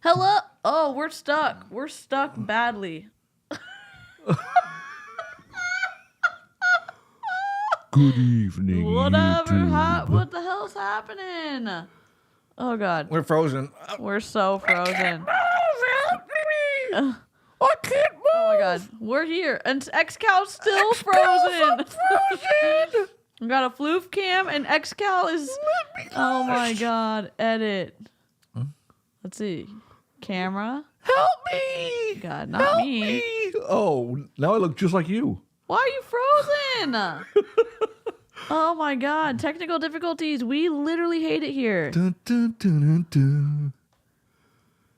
Hello? Oh, we're stuck. We're stuck badly. Good evening, Whatever. YouTube. What the hell's happening? Oh, God. We're frozen. We're so frozen. I can't move. Oh, my God. We're here. And XCal's still frozen. We got a floof cam and XCal is... Oh, my God. Edit. Let's see. Camera. Help me! God, not Help me. Oh, now I look just like you. Why are you frozen? Oh my God. Technical difficulties. We literally hate it here. Dun, dun, dun, dun, dun.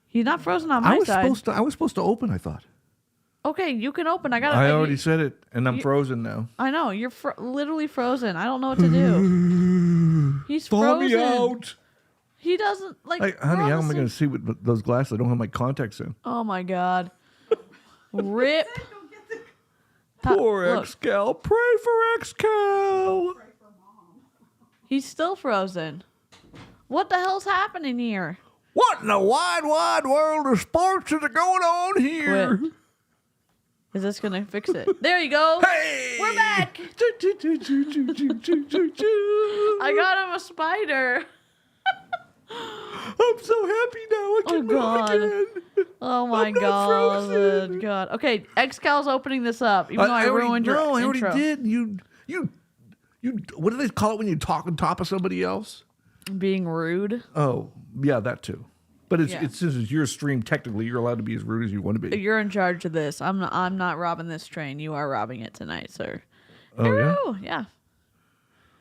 He's not frozen on my side. I was supposed to open, I thought. Okay, you can open. I already said it, and I'm frozen now. I know. You're literally frozen. I don't know what to do. He's Thaw frozen. me out. He doesn't like. Hey, honey, how am I going to see with those glasses? I don't have my contacts in. Oh my God. Rip. Poor Look. XCal. Pray for XCal. He's still frozen. What the hell's happening here? What in the wide, wide world of sports is going on here? Quit. Is this gonna fix it? There you go. Hey! We're back. I got him a spider. I'm so happy now. I can move again. Oh my I'm not frozen. God. Okay, XCal's opening this up. Even though I ruined your No, I already intro. did. You. What do they call it when you talk on top of somebody else? Being rude. Oh, yeah, that too. But Yeah. it's since it's your stream, technically you're allowed to be as rude as you want to be. You're in charge of this. I'm not robbing this train. You are robbing it tonight, sir. Oh yeah. Yeah.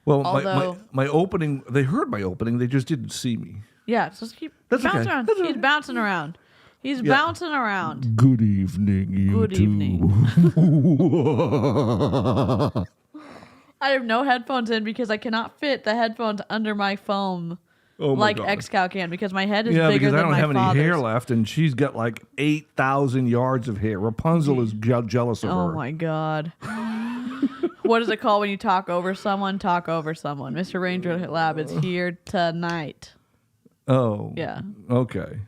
Well, Although- my opening, they heard my opening. They just didn't see me. Yeah. Just keep That's bouncing okay. around. That's He's okay. bouncing around. He's bouncing around. Good evening, YouTube. Good evening. I have no headphones in because I cannot fit the headphones under my foam Oh my like God. XCal can because my head is Yeah, bigger because I than don't my have any father's. hair left, and she's got like 8,000 yards of hair. Rapunzel is jealous of Oh her. my God. What is it called when you talk over someone? Talk over someone. Mr. Ranger Lab is here tonight. Oh. Yeah. Okay.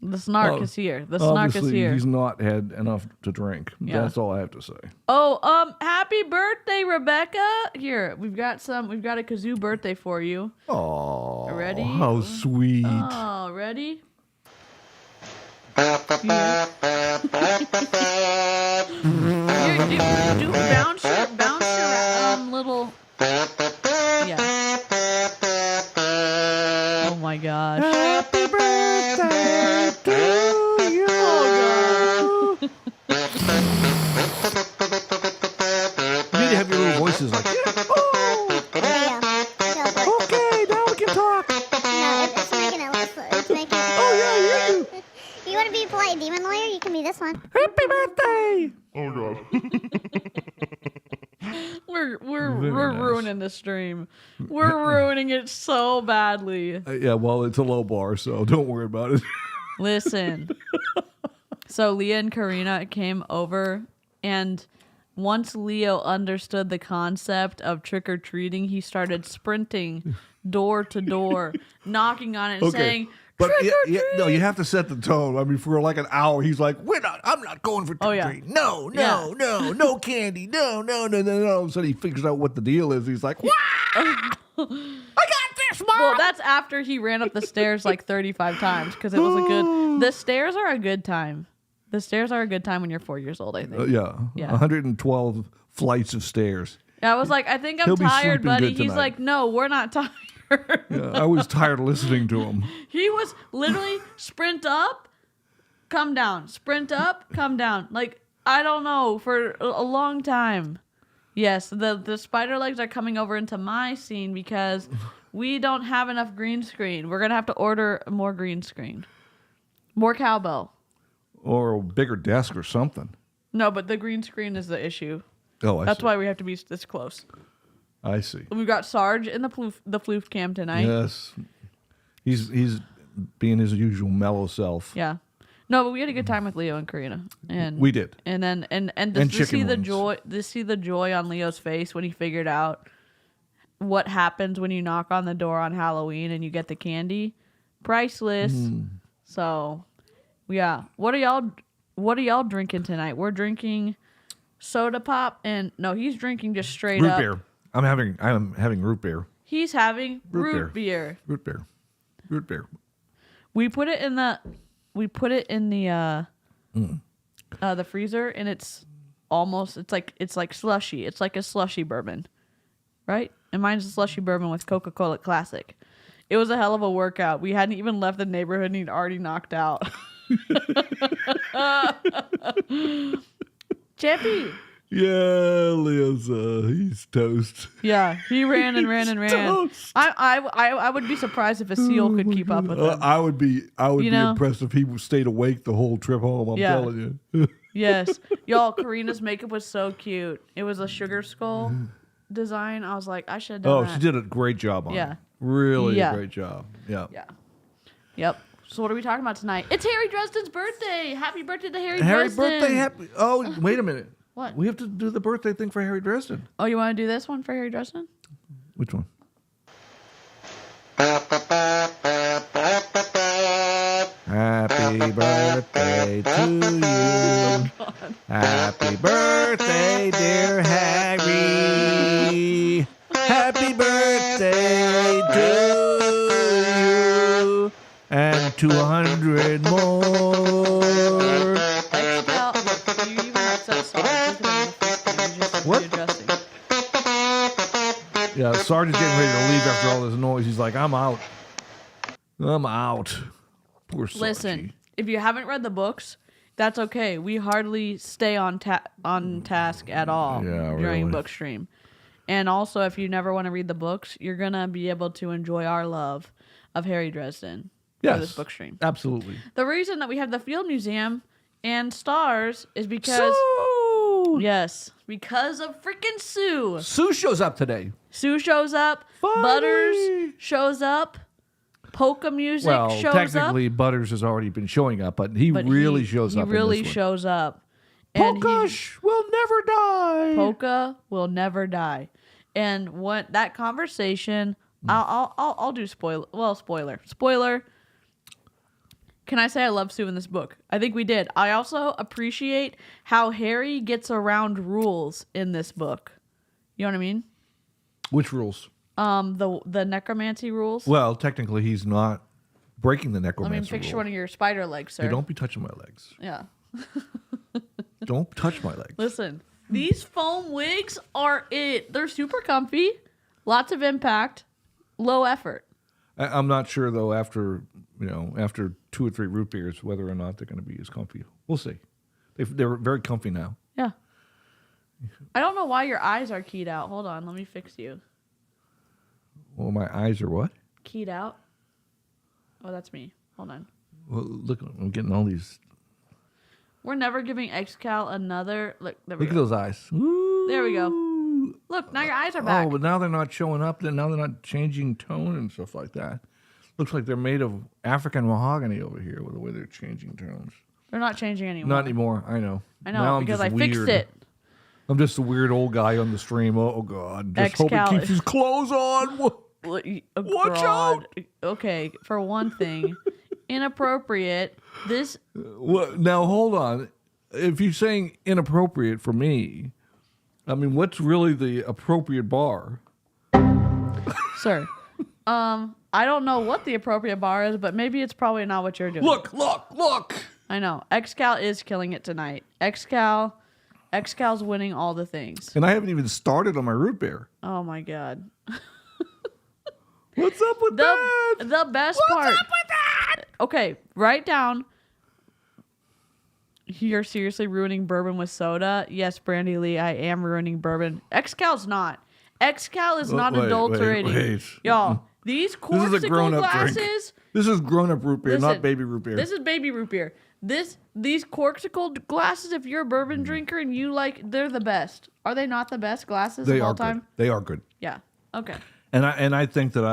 The snark Oh, is here. The snark is Obviously, here. he's not had enough to drink. Yeah. That's all I have to say. Oh, happy birthday, Rebecca. Here, we've got a kazoo birthday for you. Oh, Ready? how sweet. Oh, ready? Here, do bounce your little. Yeah. Oh my gosh. Happy birthday to you. Oh god. You need to have your little voices like, yeah. Oh, okay, now we can talk. It's making it it's making Oh, yeah, you. You want to be a polite demon lawyer? You can be this one. Happy birthday. We're Very nice. ruining the stream. We're ruining it so badly. Yeah, well, it's a low bar, so don't worry about it. Listen. So Leah and Karina came over, and once Leo understood the concept of trick-or-treating, he started sprinting door to door, knocking on it and saying, But trick or treat. no, you have to set the tone. I mean, for like an hour, he's like, I'm not going for trick Oh, or yeah. treat. No, Yeah. no candy. No. All of a sudden, he figures out what the deal is. He's like, I got this, Mom. Well, that's after he ran up the stairs like 35 times because it was a good. The stairs are a good time. The stairs are a good time when you're 4 years old, I think. Yeah. Yeah. 112 flights of stairs. I was like, I think I'm He'll be tired, sleeping buddy. good He's tonight. like, no, we're not tired. Yeah, I was tired of listening to him. He was literally sprint up, come down, sprint up, come down. Like, I don't know, for a long time. Yes, the spider legs are coming over into my scene because we don't have enough green screen. We're going to have to order more green screen. More cowbell. Or a bigger desk or something. No, but the green screen is the issue. Oh, I That's see. why we have to be this close. I see. We've got Sarge in the floof cam tonight. Yes. He's being his usual mellow self. Yeah. No, but we had a good time with Leo and Karina. And We did. And then and And to chicken see the wings. joy on Leo's face when he figured out what happens when you knock on the door on Halloween and you get the candy. Priceless. So, yeah. What are y'all drinking tonight? We're drinking soda pop and no, he's drinking just straight Root up. beer. I'm having root beer. He's having root beer. Root beer. Root beer. We put it in the the freezer, and it's like slushy. It's like a slushy bourbon, right? And mine's a slushy bourbon with Coca-Cola Classic. It was a hell of a workout. We hadn't even left the neighborhood, and he'd already knocked out. Chappy. Yeah, Leo's he's toast. Yeah, he ran and ran and ran. Toast. I would be surprised if a seal could keep up with him. I would be You know? impressed if he stayed awake the whole trip home. I'm Yeah. telling you. Yes. Y'all, Karina's makeup was so cute. It was a sugar skull design. I was like, I should have done Oh, that. she did a great job on it. Yeah. Really Yeah. a great job. Yeah. Yeah. Yep. So what are we talking about tonight? It's Harry Dresden's birthday. Happy birthday to Harry Harry Dresden. birthday happy. Oh, wait a minute. What? We have to do the birthday thing for Harry Dresden. Oh, you want to do this one for Harry Dresden? Which one? Happy Happy birthday to you. Happy birthday, dear Harry. Happy birthday to you. And 200 more. XCal, look, you even upset Sarge. Look at him in the face cam. He's just What? readjusting. Yeah, Sarge is getting ready to leave after all this noise. He's like, I'm out. I'm out. Poor Sarge. Listen, if you haven't read the books, that's okay. We hardly stay on task at all Yeah, during really. book stream. And also, if you never want to read the books, you're going to be able to enjoy our love of Harry Dresden for this book stream. Absolutely. The reason that we have the Field Museum and stars is because... Sue! Yes, because of freaking Sue. Sue shows up today. Sue shows up. Funny. Butters shows up. Polka music Well, shows technically, up. Butters has already been showing up, but he But really shows up. He really in this one. shows up. And Polka will never die. Polka will never die. And what that conversation, I'll do spoiler. Well, spoiler. Can I say I love Sue in this book? I think we did. I also appreciate how Harry gets around rules in this book. You know what I mean? Which rules? The necromancy rules. Well, technically, he's not breaking the Let necromancer me picture rule. one of your spider legs, sir. Hey, don't be touching my legs. Yeah. Don't touch my legs. Listen, these foam wigs are it. They're super comfy, lots of impact, low effort. I'm not sure though. After 2 or 3 root beers, whether or not they're going to be as comfy. We'll see. They're very comfy now. Yeah. I don't know why your eyes are keyed out. Hold on, let me fix you. Well, my eyes are what? Keyed out? Oh, that's me. Hold on. Well, look, I'm getting all these. We're never giving XCal another... Look, there we Look at go. those eyes. Ooh. There we go. Look, now your eyes are back. Oh, but now they're not showing up. Now they're not changing tone and stuff like that. Looks like they're made of African mahogany over here with the way they're changing tones. They're not changing anymore. Not anymore. I know. I know, Now I'm because just I fixed weird. it. I'm just a weird old guy on the stream. Oh, God. Just hope he XCal keeps is- his clothes on. Watch out! Okay, for one thing, inappropriate. This... Well, now, hold on. If you're saying inappropriate for me, I mean, what's really the appropriate bar? Sir, I don't know what the appropriate bar is, but maybe it's probably not what you're doing. Look! I know. XCal is killing it tonight. XCal's winning all the things. And I haven't even started on my root beer. Oh my god. What's up with that? The best part. What's up with that? Okay, write down. You're seriously ruining bourbon with soda? Yes, Brandy Lee, I am ruining bourbon. XCal's not. XCal is not wait, adulterating. wait. Y'all, these This is a corksicle grown-up glasses. drink. This is grown-up root beer, Listen, not baby root beer. This is baby root beer. These corksicle glasses, if you're a bourbon drinker and you like, they're the best. Are they not the best glasses they of all are time? good. They are good. Yeah. Okay. And I think that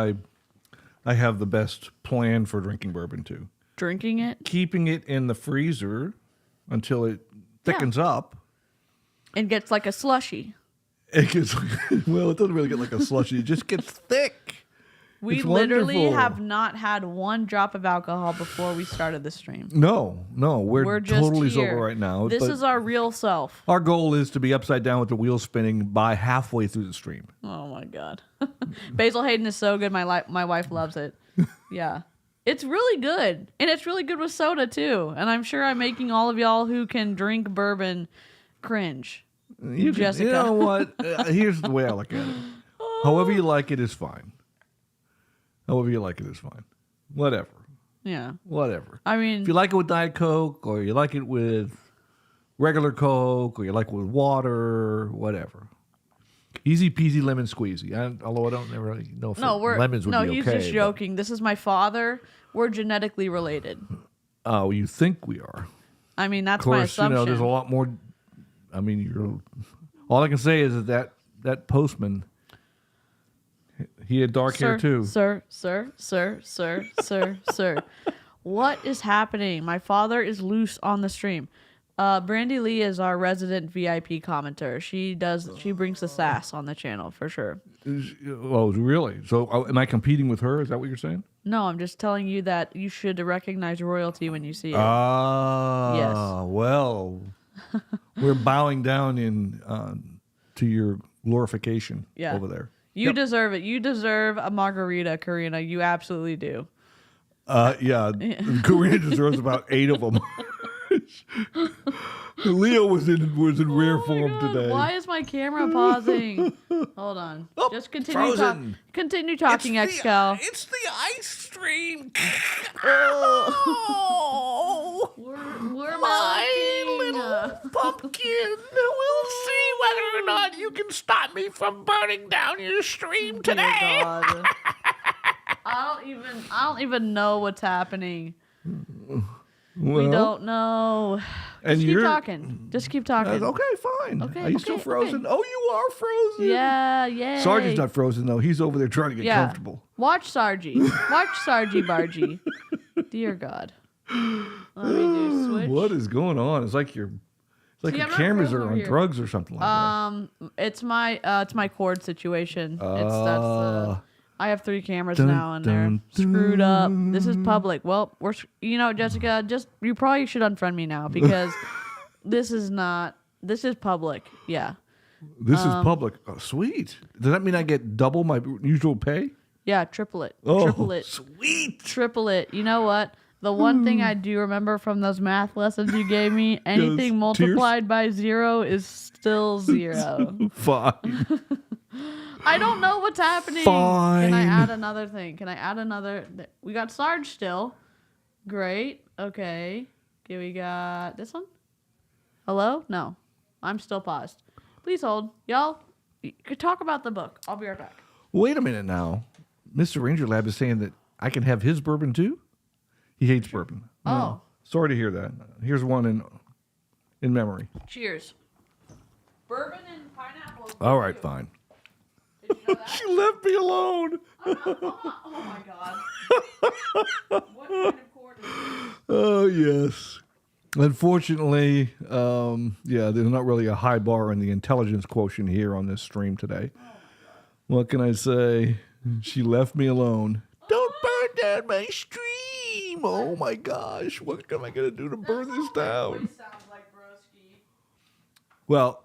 I have the best plan for drinking bourbon too. Drinking it Keeping it in the freezer until it thickens up. and gets like a slushy. It gets well. It doesn't really get like a slushy. It just gets thick. We It's literally wonderful. have not had one drop of alcohol before we started the stream. No, we're Just totally here. sober right now. This but is our real self. our goal is to be upside down with the wheel spinning by halfway through the stream. Oh my god. Basil Hayden is so good. My wife loves it. Yeah. It's really good. And it's really good with soda too. And I'm sure I'm making all of y'all who can drink bourbon cringe. Jessica. You know what? Here's the way I look at it. However you like it is fine. However you like it is fine. Whatever. Yeah. Whatever. I mean, If you like it with Diet Coke, or you like it with regular Coke, or you like it with water, whatever. Easy peasy lemon squeezy. Although I don't really know if lemons would be okay. he's just but- joking. This is my father. We're genetically related. Oh, you think we are? I mean, that's Of my course, assumption. there's a lot more. I mean, all I can say is that postman, he had dark hair too. Sir. What is happening? My father is loose on the stream. Brandy Lee is our resident VIP commenter. She brings the sass on the channel for sure. Oh, really? So am I competing with her? Is that what you're saying? No, I'm just telling you that you should recognize royalty when you see it. Yes. Well, we're bowing down to your glorification over there. You deserve it. You deserve a margarita, Karina. You absolutely do. Karina deserves about 8 of them. Leo was in rare form today. Why is my camera pausing? Hold on. Just continue talking, XCAL. It's the ice stream. We're my melting. little pumpkin. We'll see whether or not you can stop me from burning down your stream today. God. I don't even know what's happening. We don't know. Just keep talking. Just keep talking. Okay, fine. Okay, are you still frozen? Okay. Oh, you are frozen. Yeah. Sarge's not frozen, though. He's over there trying to get comfortable. Watch Sarge. Watch Sarge Bargy. Dear God. Let me do switch. What is going on? It's like your cameras are on drugs or something like that. It's my cord situation. I have 3 cameras now and they're screwed up. This is public. Well, Jessica, you probably should unfriend me now because this is public. Yeah. This is public. Oh, sweet. Does that mean I get double my usual pay? Yeah, triple it. Oh, triple it. Sweet. Triple it. You know what? The one thing I do remember from those math lessons you gave me, anything multiplied by 0 is still 0. Fine. I don't know what's happening. Fine. Can I add another thing? We got Sarge still. Great. Okay. Okay, we got this one. Hello? No. I'm still paused. Please hold. Y'all, you could talk about the book. I'll be right back. Wait a minute now. Mr. Ranger Lab is saying that I can have his bourbon too? He hates bourbon. Oh. Sorry to hear that. Here's one in memory. Cheers. Bourbon and pineapple. All right, fine. Did you know that? She left me alone. Oh my God. What kind of cord is this? Oh, yes. Unfortunately, there's not really a high bar in the intelligence quotient here on this stream today. What can I say? She left me alone. Don't burn down my stream. Oh, my gosh. What am I going to do to burn this down? Well,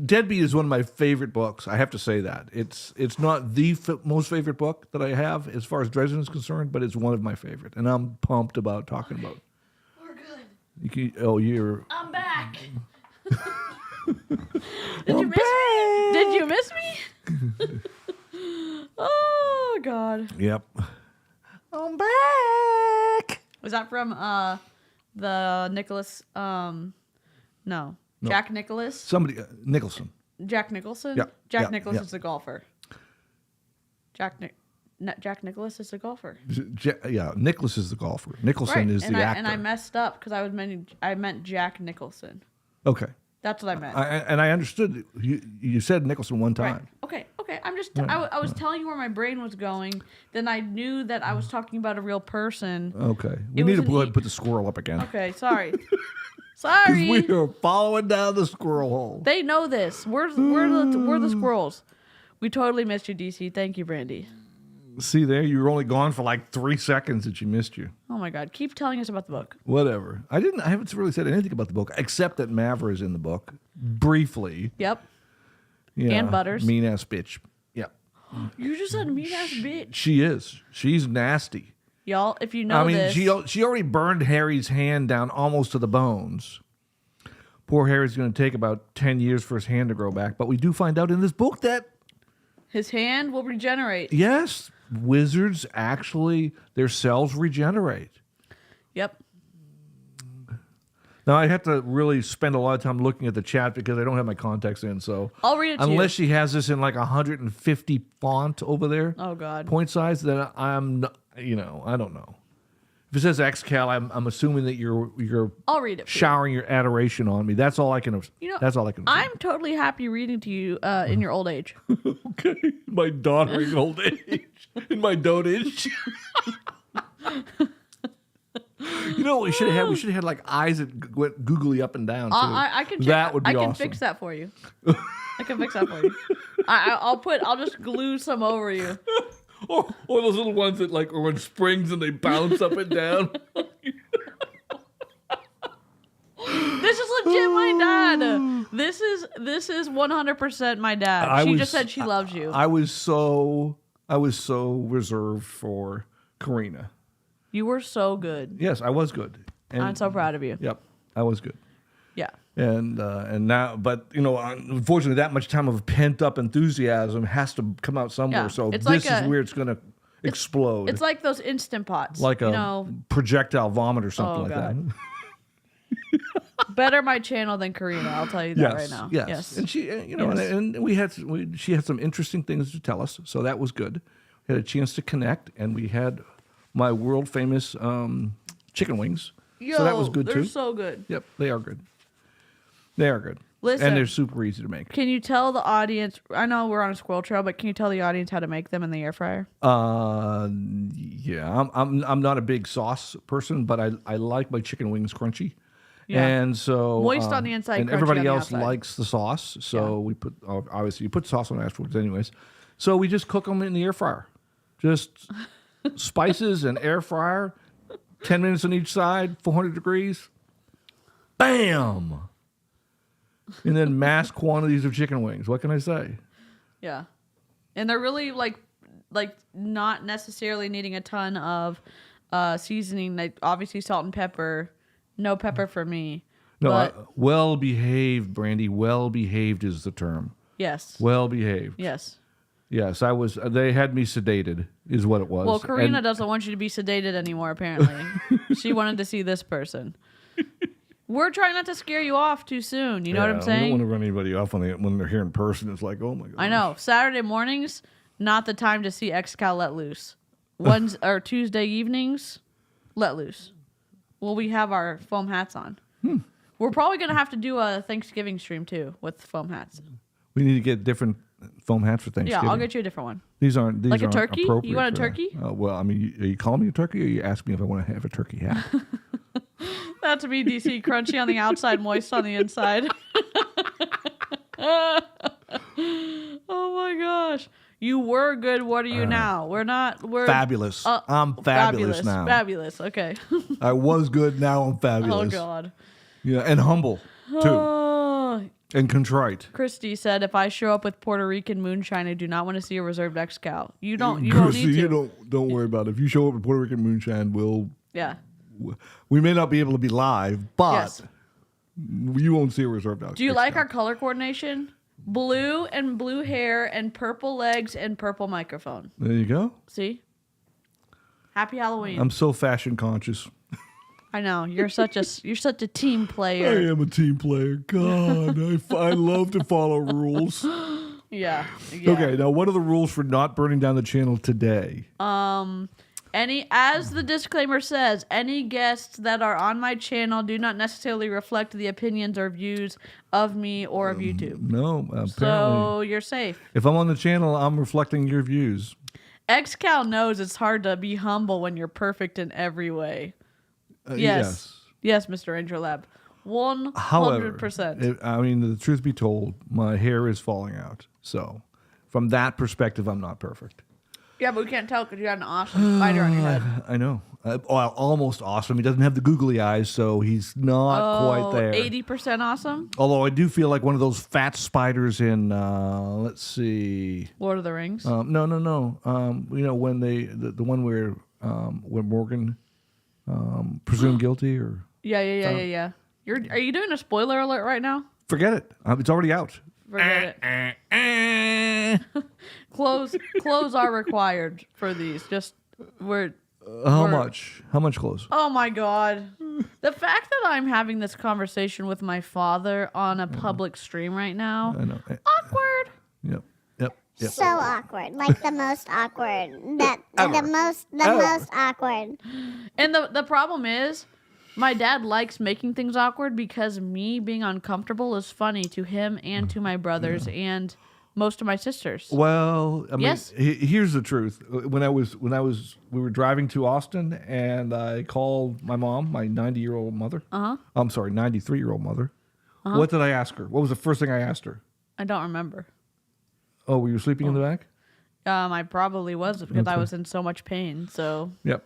Deadbeat is one of my favorite books. I have to say that. It's not the most favorite book that I have as far as Dresden is concerned, but it's one of my favorite. And I'm pumped about talking about it. We're good. You're... I'm back. Did you miss me? Oh, God. Yep. I'm back. Was that from the Nicholas? No. Jack Nicholas? Somebody, Nicholson. Jack Nicholson? Yeah. Jack Nicholas is the golfer. Jack Nicholas is the golfer. Nicholas is the golfer. Nicholson is the actor. And I messed up because I meant Jack Nicholson. Okay. That's what I meant. I understood. You said Nicholson one time. Right. Okay. I'm just. I was telling you where my brain was going. Then I knew that I was talking about a real person. Okay. We need to go ahead and put the squirrel up again. Okay. Sorry. Sorry. We are following down the squirrel hole. They know this. We're the squirrels. We totally missed you, DeeCee. Thank you, Brandy. See there, you were only gone for like 3 seconds that she missed you. Oh my God! Keep telling us about the book. Whatever. I haven't really said anything about the book except that Mavra is in the book briefly. Yep. Yeah. And Butters. Mean ass bitch. Yep. You just said mean ass bitch. She is. She's nasty. Y'all, if you know this. She already burned Harry's hand down almost to the bones. Poor Harry's going to take about 10 years for his hand to grow back, but we do find out in this book that his hand will regenerate. Yes. Wizards actually, their cells regenerate. Yep. Now, I have to really spend a lot of time looking at the chat because I don't have my context in. So I'll read it to you. Unless she has this in like 150 font over there. Oh, God. Point size, then I'm, I don't know. If it says XCAL, I'm assuming that you're I'll read it. Showering your adoration on me. That's all I can. That's all I can. I'm totally happy reading to you in your old age. Okay, my doddering old age, in my dotage. You know what we should have had? We should have had like eyes that went googly up and down. Too. I can check, that would be I can awesome. fix that for you. I can fix that for you. I'll just glue some over you. Or those little ones that like are on springs and they bounce up and down. This is legit my dad. This is 100% my dad. She just said she loves you. I was so reserved for Karina. You were so good. Yes, I was good. And, I'm so proud of you. Yep, I was good. Yeah. And now, but you know, unfortunately, that much time of pent up enthusiasm has to come out somewhere. Yeah. So It's this like is where it's going to explode. It's like those Instant Pots. like a projectile vomit or something like God. that. Better my channel than Karina. I'll tell you that right now. Yes. And she, you know, and she had some interesting things to tell us, so that was good. We had a chance to connect, and we had my world famous chicken wings. So that was good they're too. So good. Yep, they are good. They are good. Listen, and they're super easy to make. Can you tell the audience? I know we're on a squirrel trail, but can you tell the audience how to make them in the air fryer? Yeah, I'm not a big sauce person, but I like my chicken wings crunchy. Yeah. And so Moist on the inside, and crunchy everybody on the else outside. likes the sauce. So we put obviously you put sauce on afterwards, anyways. So we just cook them in the air fryer, just spices and air fryer, 10 minutes on each side, 400 degrees, bam, and then mass quantities of chicken wings. What can I say? Yeah, and they're really like not necessarily needing a ton of seasoning. Like obviously salt and pepper. No pepper for me. No, but well behaved, Brandy. Well behaved is the term. yes. Well behaved. Yes. Yes, I was. They had me sedated, is what it was. Well, Karina And- doesn't want you to be sedated anymore. Apparently, she wanted to see this person. We're trying not to scare you off too soon. You know what I'm I don't saying? want to run anybody off when they're here in person. It's like, oh my god. I know. Saturday mornings, not the time to see XCAL let loose. Or Tuesday evenings, let loose. Well, we have our foam hats on. We're probably going to have to do a Thanksgiving stream, too, with foam hats. We need to get different foam hats for Thanksgiving. Yeah, I'll get you a different one. These aren't Like a aren't turkey? appropriate You want a for that. turkey? Well, I mean, are you calling me a turkey, or are you asking me if I want to have a turkey hat? That's me, DC. Crunchy on the outside, moist on the inside. Oh, my gosh. You were good. What are you now? We're Fabulous. I'm fabulous now. Fabulous. Okay. I was good. Now I'm Oh, fabulous. God. Yeah, and humble too, Oh, and contrite. Christy said, if I show up with Puerto Rican moonshine, I do not want to see a reserved XCAL. You don't need Chrissy, to. you don't worry about it. If you show up with Puerto Rican moonshine, Yeah. we may not be able to be live, but Yes. you won't see a reserved out. Do you like our color coordination? Blue and blue hair and purple legs and purple microphone. There you go. See? Happy Halloween. I'm so fashion conscious. I know. You're such a team I player. am a team player. God, I love to follow rules. Yeah. Okay, now what are the rules for not burning down the channel today? As the disclaimer says, any guests that are on my channel do not necessarily reflect the opinions or views of me or of YouTube. No, apparently. So you're safe. If I'm on the channel, I'm reflecting your views. XCal knows it's hard to be humble when you're perfect in every way. Yes. Yes, Mr. Angel Lab. 100%. However, I mean, the truth be told, my hair is falling out. So, from that perspective, I'm not perfect. Yeah, but we can't tell because you got an awesome spider on your head. I know. Almost awesome. He doesn't have the googly eyes, so he's not quite there. 80% awesome? Although I do feel like one of those fat spiders in, let's see. Lord of the Rings? No. You know, when the one where Morgan presumed guilty or... Yeah. Are you doing a spoiler alert right now? Forget it. It's already out. Forget it. Clothes are required for these. How much? How much clothes? Oh my God. The fact that I'm having this conversation with my father on a public stream right now. I know. Awkward. Yep. So awkward. Like the most awkward. The most awkward. And the problem is, my dad likes making things awkward because me being uncomfortable is funny to him and to my brothers and most of my sisters. Well, I mean, Yes. Here's the truth. We were driving to Austin, and I called my mom, my 90-year-old mother. I'm sorry, 93-year-old mother. What did I ask her? What was the first thing I asked her? I don't remember. Oh, were you sleeping in the back? I probably was because I was in so much pain. So. Yep.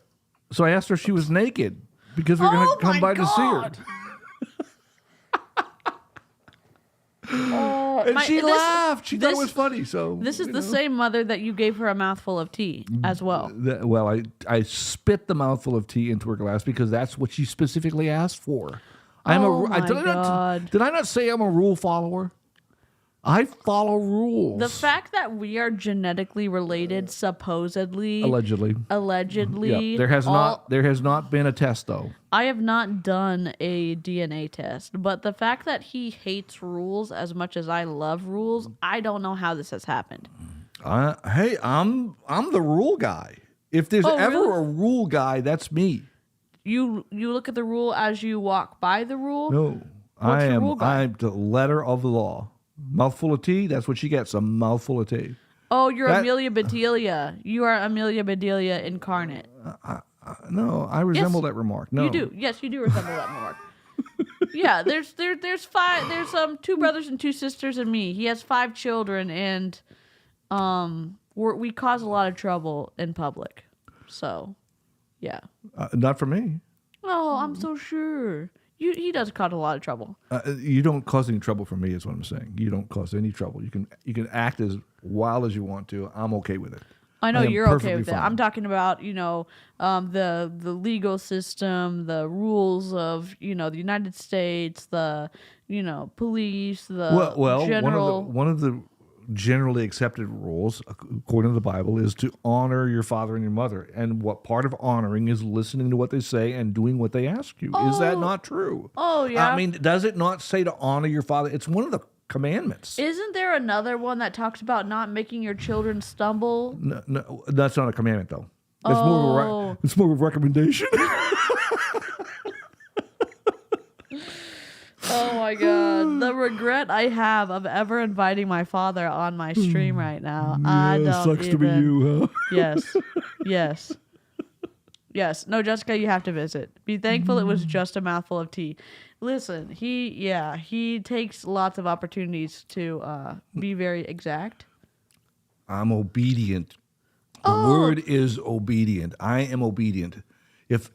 So I asked her if she was naked because we're going to come by to see her. And she laughed. She thought it was funny. So this is the same mother that you gave her a mouthful of tea as well. I spit the mouthful of tea into her glass because that's what she specifically asked for. Did I not say I'm a rule follower? I follow rules. The fact that we are genetically related, supposedly, allegedly, yeah, there has not been a test though. I have not done a DNA test, but the fact that he hates rules as much as I love rules, I don't know how this has happened. Hey, I'm the rule guy. If there's ever a rule guy, that's me. You look at the rule as you walk by the rule? No. I'm the letter of the law. Mouthful of tea, that's what she gets, a mouthful of tea. Oh, you're Amelia Bedelia. You are Amelia Bedelia incarnate. No, I resemble that remark. No. You do. Yes, you do resemble that remark. Yeah, there's 5, there's 2 brothers and 2 sisters and me. He has 5 children, and we cause a lot of trouble in public. So, yeah. Not for me. Oh, I'm so sure. He does cause a lot of trouble. You don't cause any trouble for me, is what I'm saying. You don't cause any trouble. You can act as wild as you want to. I'm okay with it. I know you're okay with it. I'm talking about, the legal system, the rules of, the United States, the, police, the general. One of the generally accepted rules, according to the Bible, is to honor your father and your mother. And what part of honoring is listening to what they say and doing what they ask you. Is that not true? Oh, yeah. I mean, does it not say to honor your father? It's one of the commandments. Isn't there another one that talks about not making your children stumble? No, that's not a commandment, though. It's more of a recommendation. Oh my God. The regret I have of ever inviting my father on my stream right now. I don't sucks to be you, huh? Yes. No, Jessica, you have to visit. Be thankful it was just a mouthful of tea. Listen, he takes lots of opportunities to be very exact. I'm obedient. The word is obedient. I am obedient. If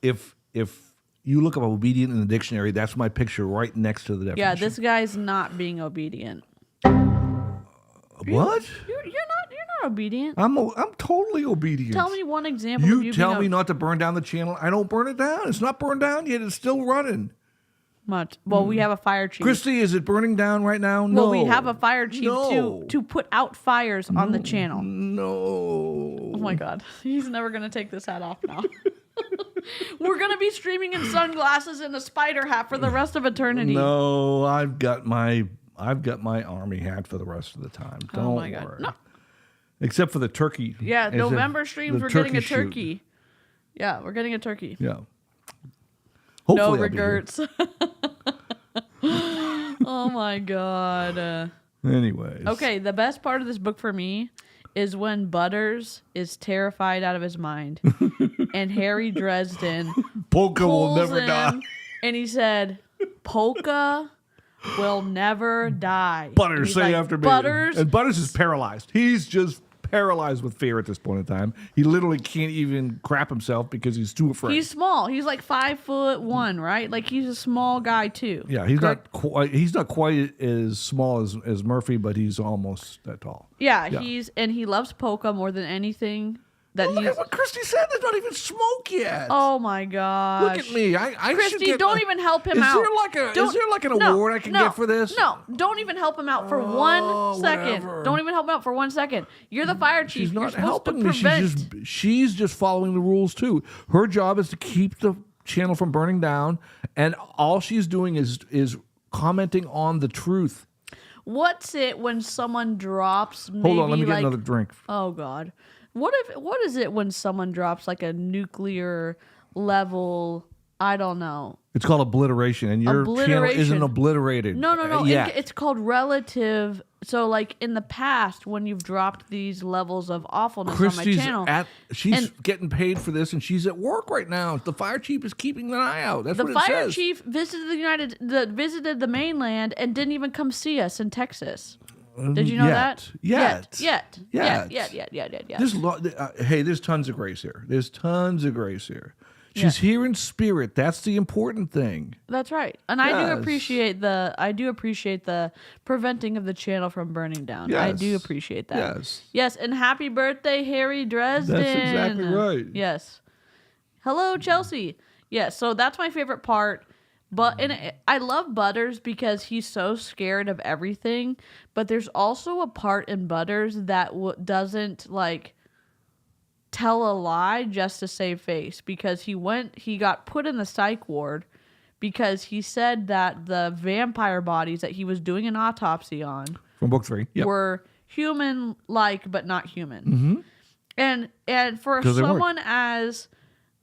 you look up obedient in the dictionary, that's my picture right next to the definition. Yeah, this guy's not being obedient. What? You're not obedient. I'm totally obedient. Tell me one example. You tell me not to burn down the channel. I don't burn it down. It's not burned down yet. It's still running. Much. Well, we have a fire chief. Christy, is it burning down right now? No. Well, we have a fire chief to put out fires on the channel. No. Oh my God. He's never going to take this hat off now. We're going to be streaming in sunglasses and a spider hat for the rest of eternity. No, I've got my army hat for the rest of the time. Don't worry. No. Except for the turkey. Yeah, November streams, we're getting a turkey. Shoot. Yeah, we're getting a turkey. Yeah. Hopefully no regrets. Oh my God. Anyways. Okay, the best part of this book for me is when Butters is terrified out of his mind and Harry Dresden Polka will never die. And he said, Polka will never die. Butters, say after me. Butters. And Butters is paralyzed. He's just paralyzed with fear at this point in time. He literally can't even crap himself because he's too afraid. He's small. He's like 5'1", right? Like he's a small guy too. Yeah, he's not quite as small as Murphy, but he's almost that tall. Yeah. He loves polka more than anything. Look at what Christy said. There's not even smoke yet. Oh my gosh! Look at me. I Christy, don't even help him out. Is there like an award I can get for this? No, don't even help him out for 1 second. Whatever. Don't even help him out for 1 second. You're the fire chief. She's not You're helping me. She's just following the rules too. Her job is to keep the channel from burning down, and all she's doing is commenting on the truth. What's it when someone drops? Hold on, let me get another drink. Oh God. What is it when someone drops like a nuclear level I don't know. It's called obliteration, and your channel isn't obliterated. No. Yet. It's called relative. So, like in the past, when you've dropped these levels of awfulness on my channel, she's getting paid for this, and she's at work right now. The fire chief is keeping an eye out. That's what it says. The fire chief visited visited the mainland and didn't even come see us in Texas. Did you know that? Yet. There's tons of grace here. There's tons of grace here. She's here in spirit. That's the important thing. That's right. And I do appreciate the preventing of the channel from burning down. Yes. I do appreciate that. Yes, and happy birthday, Harry Dresden. That's exactly right. Yes. Hello, Chelsea. Yes, so that's my favorite part. But I love Butters because he's so scared of everything. But there's also a part in Butters that doesn't like tell a lie just to save face, because he got put in the psych ward because he said that the vampire bodies that he was doing an autopsy on from book 3 were human like but not human. And for someone as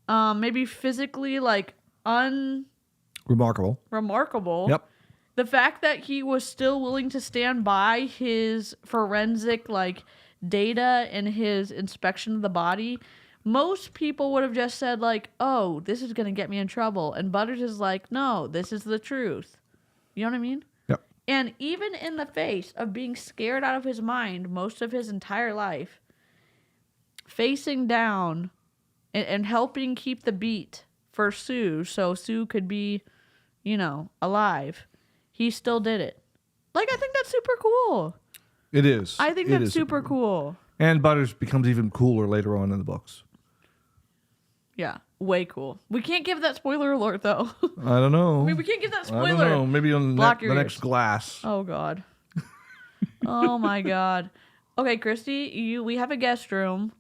maybe physically like remarkable, the fact that he was still willing to stand by his forensic like data and his inspection of the body, most people would have just said like, oh, this is going to get me in trouble. And Butters is like, no, this is the truth. You know what I mean? Yep. And even in the face of being scared out of his mind most of his entire life, facing down and helping keep the beat for Sue so Sue could be, alive, he still did it. Like, I think that's super cool. It is. I think that's super cool. And Butters becomes even cooler later on in the books. Yeah, way cool. We can't give that spoiler alert, though. I don't know. I mean, we can't give that spoiler. I don't know. Maybe on the next glass. Oh, God. Oh, my God. Okay, Christy, we have a guest room.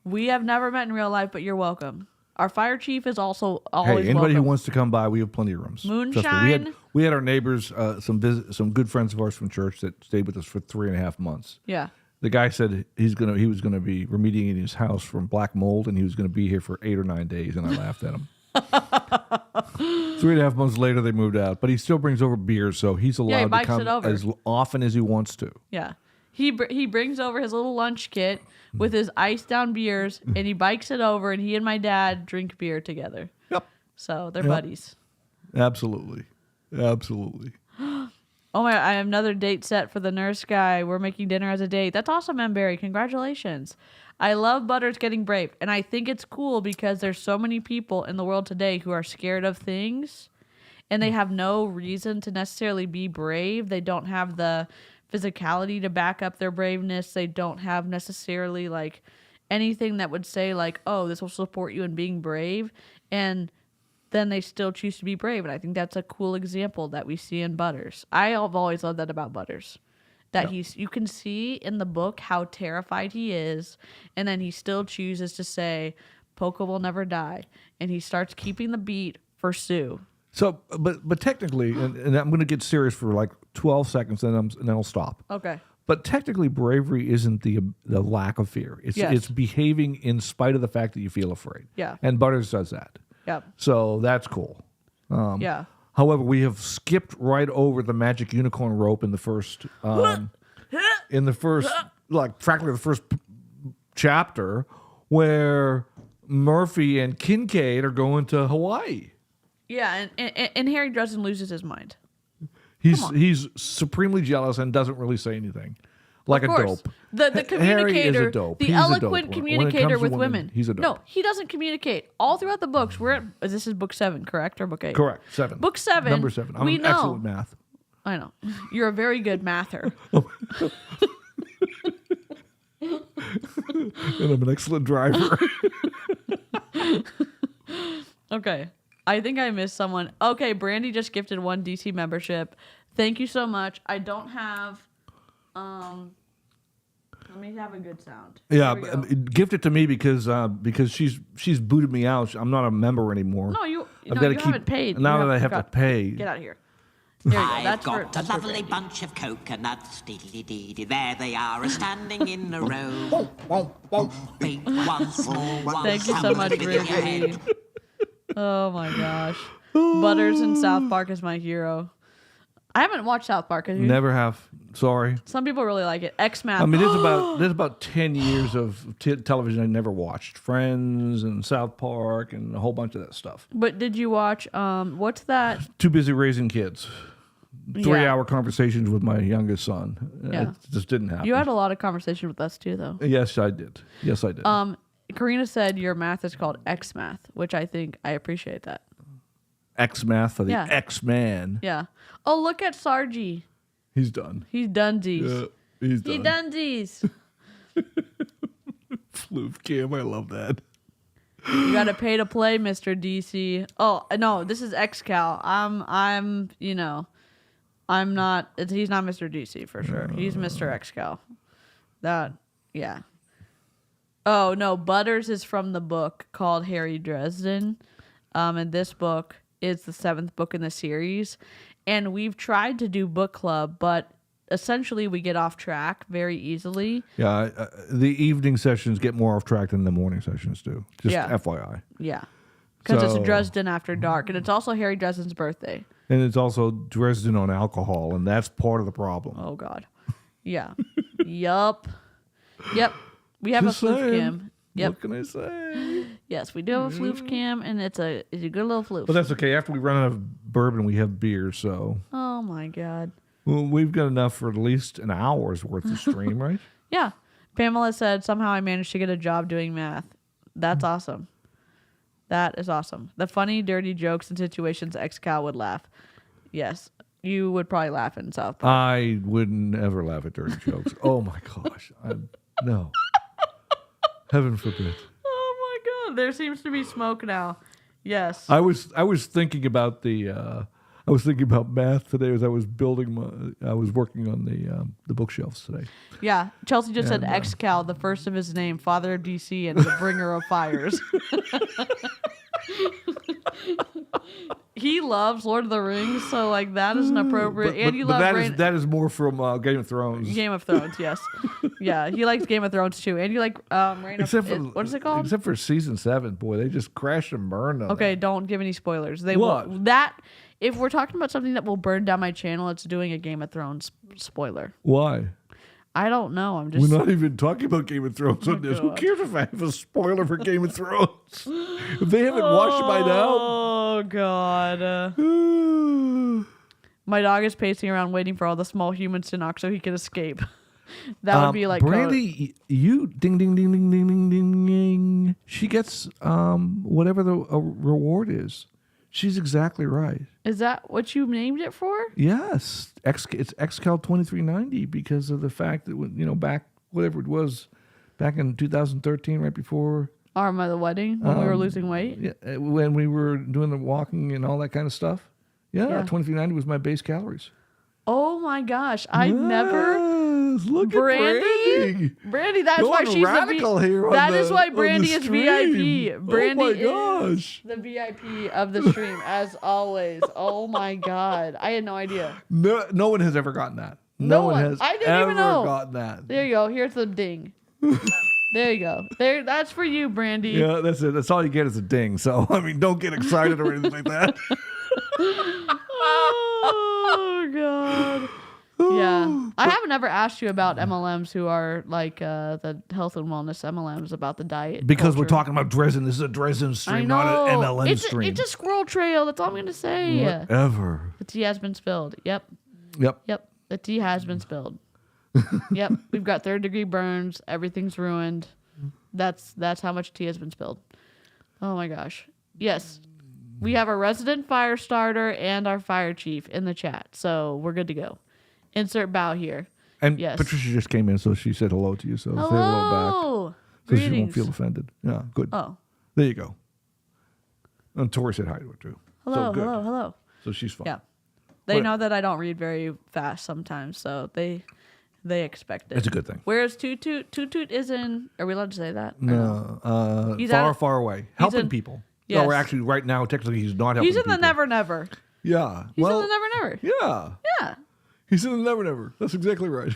We have never met in real life, but you're welcome. Our fire chief is also always anybody welcome. who wants to come by, we have plenty of rooms. Moonshine. We had our neighbors, some good friends of ours from church that stayed with us for 3.5 months. Yeah. The guy said he was going to be remediating his house from black mold, and he was going to be here for 8 or 9 days, and I laughed at him. 3.5 months later, they moved out, but he still brings over beer, so he's allowed to come as often as he wants to. Yeah. He brings over his little lunch kit with his iced down beers, and he bikes it over, and he and my dad drink beer together. Yep. So they're buddies. Absolutely. Oh my! I have another date set for the nurse guy. We're making dinner as a date. That's awesome, M. Barry. Congratulations. I love Butters getting brave, and I think it's cool because there's so many people in the world today who are scared of things, and they have no reason to necessarily be brave. They don't have the physicality to back up their braveness. They don't have necessarily like anything that would say like, oh, this will support you in being brave, and then they still choose to be brave. And I think that's a cool example that we see in Butters. I have always loved that about Butters, that you can see in the book how terrified he is, and then he still chooses to say Poca will never die, and he starts keeping the beat for Sue. So, but technically, and I'm going to get serious for like 12 seconds, and then I'll stop. Okay. But technically, bravery isn't the lack of fear. It's behaving in spite of the fact that you feel afraid. Yeah. And Butters does that. Yep. So that's cool. Yeah. However, we have skipped right over the magic unicorn rope in the first, practically the first chapter, where Murphy and Kincaid are going to Hawaii. Yeah, and Harry Dresden loses his mind. He's supremely jealous and doesn't really say anything. Like a dope. The communicator, Harry is a dope. The eloquent communicator with women. He's a dope. No, he doesn't communicate. All throughout the books, this is book 7, correct? Or book 8? Correct, 7. Book 7. Number 7. I'm excellent at math. I know. You're a very good mather. And I'm an excellent driver. Okay. I think I missed someone. Okay, Brandy just gifted 1 DeeCee membership. Thank you so much. I don't have... let me have a good sound. Yeah, gift it to me because she's booted me out. I'm not a member anymore. No, you haven't paid. Now that I have to pay. Get out of here. There you go. I've got a lovely bunch of coconuts. Dee-dee-dee-dee. There they are, standing in a row. Big one, small one. Thank you so much, Brandy. Oh my gosh. Butters in South Park is my hero. I haven't watched South Park. Have you? Never have. Sorry. Some people really like it. X-Math. I mean, there's about 10 years of television I never watched. Friends and South Park and a whole bunch of that stuff. But did you watch, what's that? Too busy raising kids. 3-hour conversations with my youngest son. Yeah. It just didn't happen. You had a lot of conversation with us too, though. Yes, I did. Yes, I did. Karina said your math is called X-Math, which I think I appreciate that. X-Math for the Yeah. X-Man. Yeah. Oh, look at Sargy. He's done. He's dunsies. Yeah, he's done. He dunsies. Floof cam, I love that. You got to pay to play, Mr. DeeCee. Oh, no, this is XCAL. I'm not, he's not Mr. DeeCee for sure. He's Mr. XCAL. Yeah. Oh, no, Butters is from the book called Harry Dresden. And this book is the 7th book in the series. And we've tried to do book club, but essentially we get off track very easily. Yeah, the evening sessions get more off track than the morning sessions do. Just FYI. Yeah. Because it's Dresden After Dark. And it's also Harry Dresden's birthday. And it's also Dresden on alcohol, and that's part of the problem. Oh, God. Yeah. Yep. We have Just a floof saying. cam. Yep. What can I say? Yes, we do have a floof cam, and it's a good little floof. But that's okay. After we run out of bourbon, we have beer, so... Oh, my God. Well, we've got enough for at least an hour's worth of stream, right? Yeah. Pamela said, somehow I managed to get a job doing math. That's awesome. That is awesome. The funny, dirty jokes and situations XCal would laugh. Yes. You would probably laugh in South Park. I wouldn't ever laugh at dirty jokes. Oh, my gosh. No. Heaven forbid. Oh, my God. There seems to be smoke now. Yes. I was thinking about I was thinking about math today as I was I was working on the bookshelves today. Yeah. Chelsea just said XCal, the first of his name, father of DeeCee, and the bringer of fires. He loves Lord of the Rings, so like that is an appropriate. And you love that is more from Game of Thrones. Game of Thrones, yes. Yeah, he likes Game of Thrones too. And you like Reign of... what is it called? Except for season 7, boy, they just crashed and burned on Okay, that. don't give any spoilers. They What? will. If we're talking about something that will burn down my channel, it's doing a Game of Thrones spoiler. Why? I don't know. I'm just... We're not even talking about Game of Thrones on this. Who cares if I have a spoiler for Game of Thrones? If they haven't watched it by now. Oh, God. My dog is pacing around waiting for all the small humans to knock so he can escape. That would be like... Brandy, you ding, ding, ding, ding, ding, ding, ding, ding. She gets whatever the reward is. She's exactly right. Is that what you named it for? Yes. It's XCAL 2390 because of the fact that, back, whatever it was, back in 2013, right before... The wedding, when we were losing weight? Yeah, when we were doing the walking and all that kind of stuff. Yeah. 2390 was my base calories. Oh, my gosh. I never... Look at Brandy. Brandy, that's why she's radical here. That is why Brandy is VIP. Brandy oh my gosh. is the VIP of the stream, as always. Oh my God, I had no idea. No one has ever gotten that. No one has I didn't ever even know. gotten that. There you go. Here's the ding. There you go. There. That's for you, Brandy. Yeah, that's it. That's all you get is a ding. So I mean, don't get excited or anything like that. Oh God. Yeah, I haven't ever asked you about MLMs who are like the health and wellness MLMs about the diet. Because culture. we're talking about Dresden. This is a Dresden stream, not an MLM stream. It's a squirrel trail. That's all I'm gonna say. Whatever. The tea has been spilled. Yep. Yep. The tea has been spilled. Yep. We've got 3rd-degree burns. Everything's ruined. That's how much tea has been spilled. Oh my gosh. Yes. We have a resident fire starter and our fire chief in the chat, so we're good to go. Insert bow here. And yes. Patricia just came in, so she said hello to you. So say hello back. So Greetings. she won't feel offended. Yeah, good. Oh. There you go. And Tori said hi to her too. Hello, so good. hello. So she's fine. Yeah. They know that I don't read very fast sometimes, so they expect it. It's a good thing. Whereas Toot Toot is in... Are we allowed to say that? Or No. He's far away. Helping people. Yes. No, we're actually, right now, technically, he's not helping people. He's in the Never Never. Yeah. He's in the Never Never. Yeah. Yeah. He's in the Never Never. That's exactly right.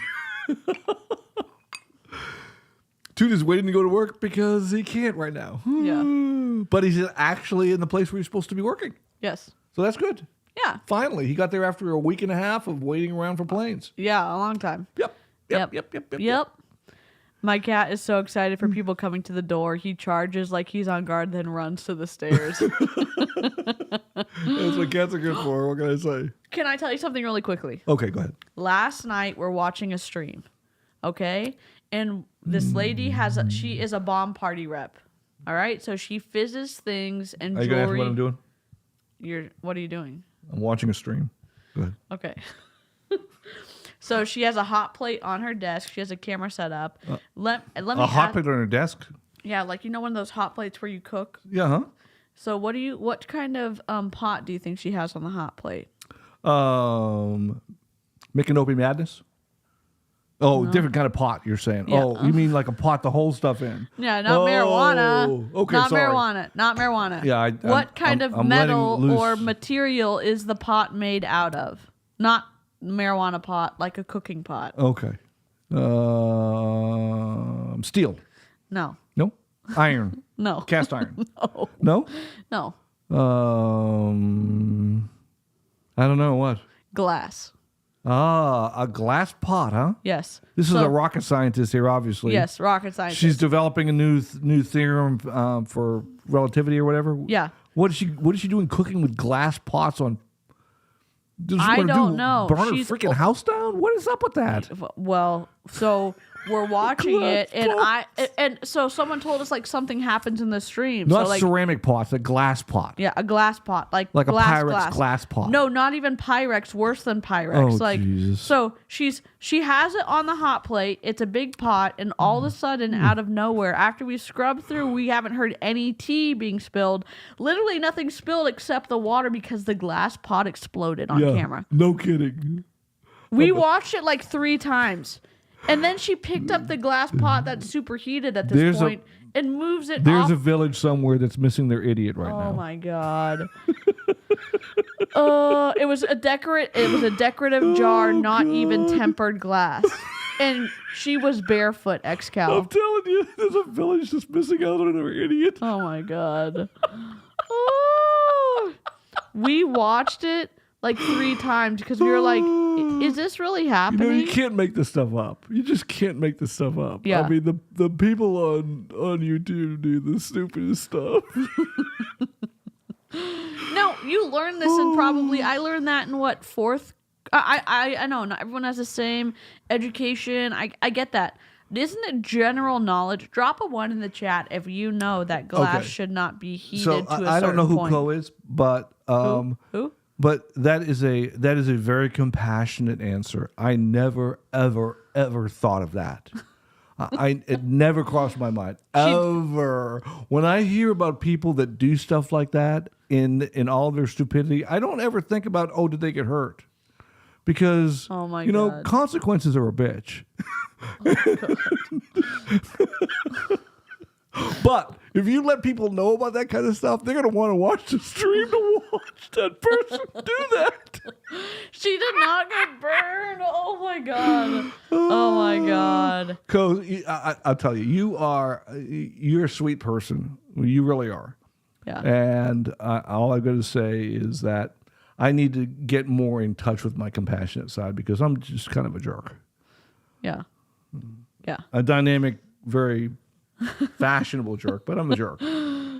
Toot is waiting to go to work because he can't right now. Yeah. But he's actually in the place where he's supposed to be working. Yes. So that's good. Yeah. Finally, he got there after a week and a half of waiting around for planes. Yeah, a long time. Yep. My cat is so excited for people coming to the door. He charges like he's on guard, then runs to the stairs. That's what cats are good for. What can I say? Can I tell you something really quickly? Okay, go ahead. Last night, we're watching a stream, okay? And this lady she is a bomb party rep, all right? So she fizzes things and Are you jewelry. going to ask what I'm doing? What are you doing? I'm watching a stream. Go ahead. Okay. So she has a hot plate on her desk. She has a camera set up. Let me A hot plate on her desk? Yeah, like one of those hot plates where you cook. Yeah, huh? So what kind of pot do you think she has on the hot plate? Micanopy Madness? Oh, different kind of pot, you're saying. Yeah. Oh, you mean like a pot to hold stuff in? Yeah, not marijuana. Okay, not sorry. Not marijuana. Yeah, what kind of I'm metal letting loose. or material is the pot made out of? Not marijuana pot, like a cooking pot. Okay. Steel. No. No? Iron. No. Cast iron. No. No? No. I don't know. What? Glass. A glass pot, huh? Yes. This is a rocket scientist here, obviously. Yes, rocket scientist. She's developing a new theorem for relativity or whatever. Yeah. What is she doing cooking with glass pots on? I don't know. Burn her freaking house down? What is up with that? Well, so we're watching it, and so someone told us like something happens in the stream. Not so, like, ceramic pots, a glass pot. Yeah, a glass pot, like a glass, Pyrex glass pot. No, not even Pyrex. Worse than Pyrex. Oh, Jesus. So she has it on the hot plate. It's a big pot, and all of a sudden, out of nowhere, after we scrubbed through, we haven't heard any tea being spilled. Literally nothing spilled except the water because the glass pot exploded on camera. No kidding. We watched it like 3 times. And then she picked up the glass pot that's superheated at this point and moves it There's off. a village somewhere that's missing their idiot right now. Oh my god. It was a decorative jar, not even tempered glass. And she was barefoot, XCAL. I'm telling you, there's a village that's missing out on their idiot. Oh my god. Oh. We watched it like 3 times because we were like, is this really happening? You can't make this stuff up. You just can't make this stuff up. Yeah. I mean, the people on YouTube do the stupidest stuff. No, you learn this in I learned that in what, 4th? I know, not everyone has the same education. I get that. Isn't it general knowledge? Drop a 1 in the chat if you know that glass should not be heated to a certain point. I don't know who Ko is, but Who? But that is a very compassionate answer. I never ever thought of that. It never crossed my mind ever. When I hear about people that do stuff like that in all their stupidity, I don't ever think about, oh, did they get hurt? Because oh my God. Consequences are a bitch. But if you let people know about that kind of stuff, they're going to want to watch the stream to watch that person do that. She did not get burned. Oh my God. Oh my God. Because I'll tell you, you're a sweet person. You really are. Yeah. And all I'm going to say is that I need to get more in touch with my compassionate side because I'm just kind of a jerk. Yeah. Yeah. A dynamic, very fashionable jerk, but I'm a jerk.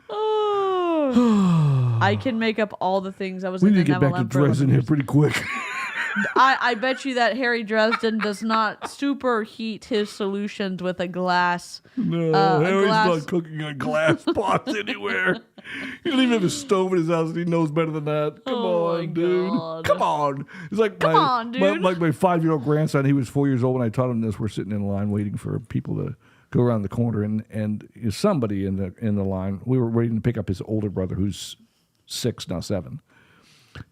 Oh. I can make up all the things I was We in need the to get back to Dresden here pretty quick. I bet you that Harry Dresden does not superheat his solutions with a glass. No, Harry's not cooking on glass pots anywhere. He doesn't even have a stove in his house, and he knows better than that. Come on, dude. God. Come on. It's like Come on, dude. my 5-year-old grandson. He was 4 years old when I taught him this. We're sitting in a line waiting for people to go around the corner, and somebody in the line. We were waiting to pick up his older brother, who's 6 now, 7.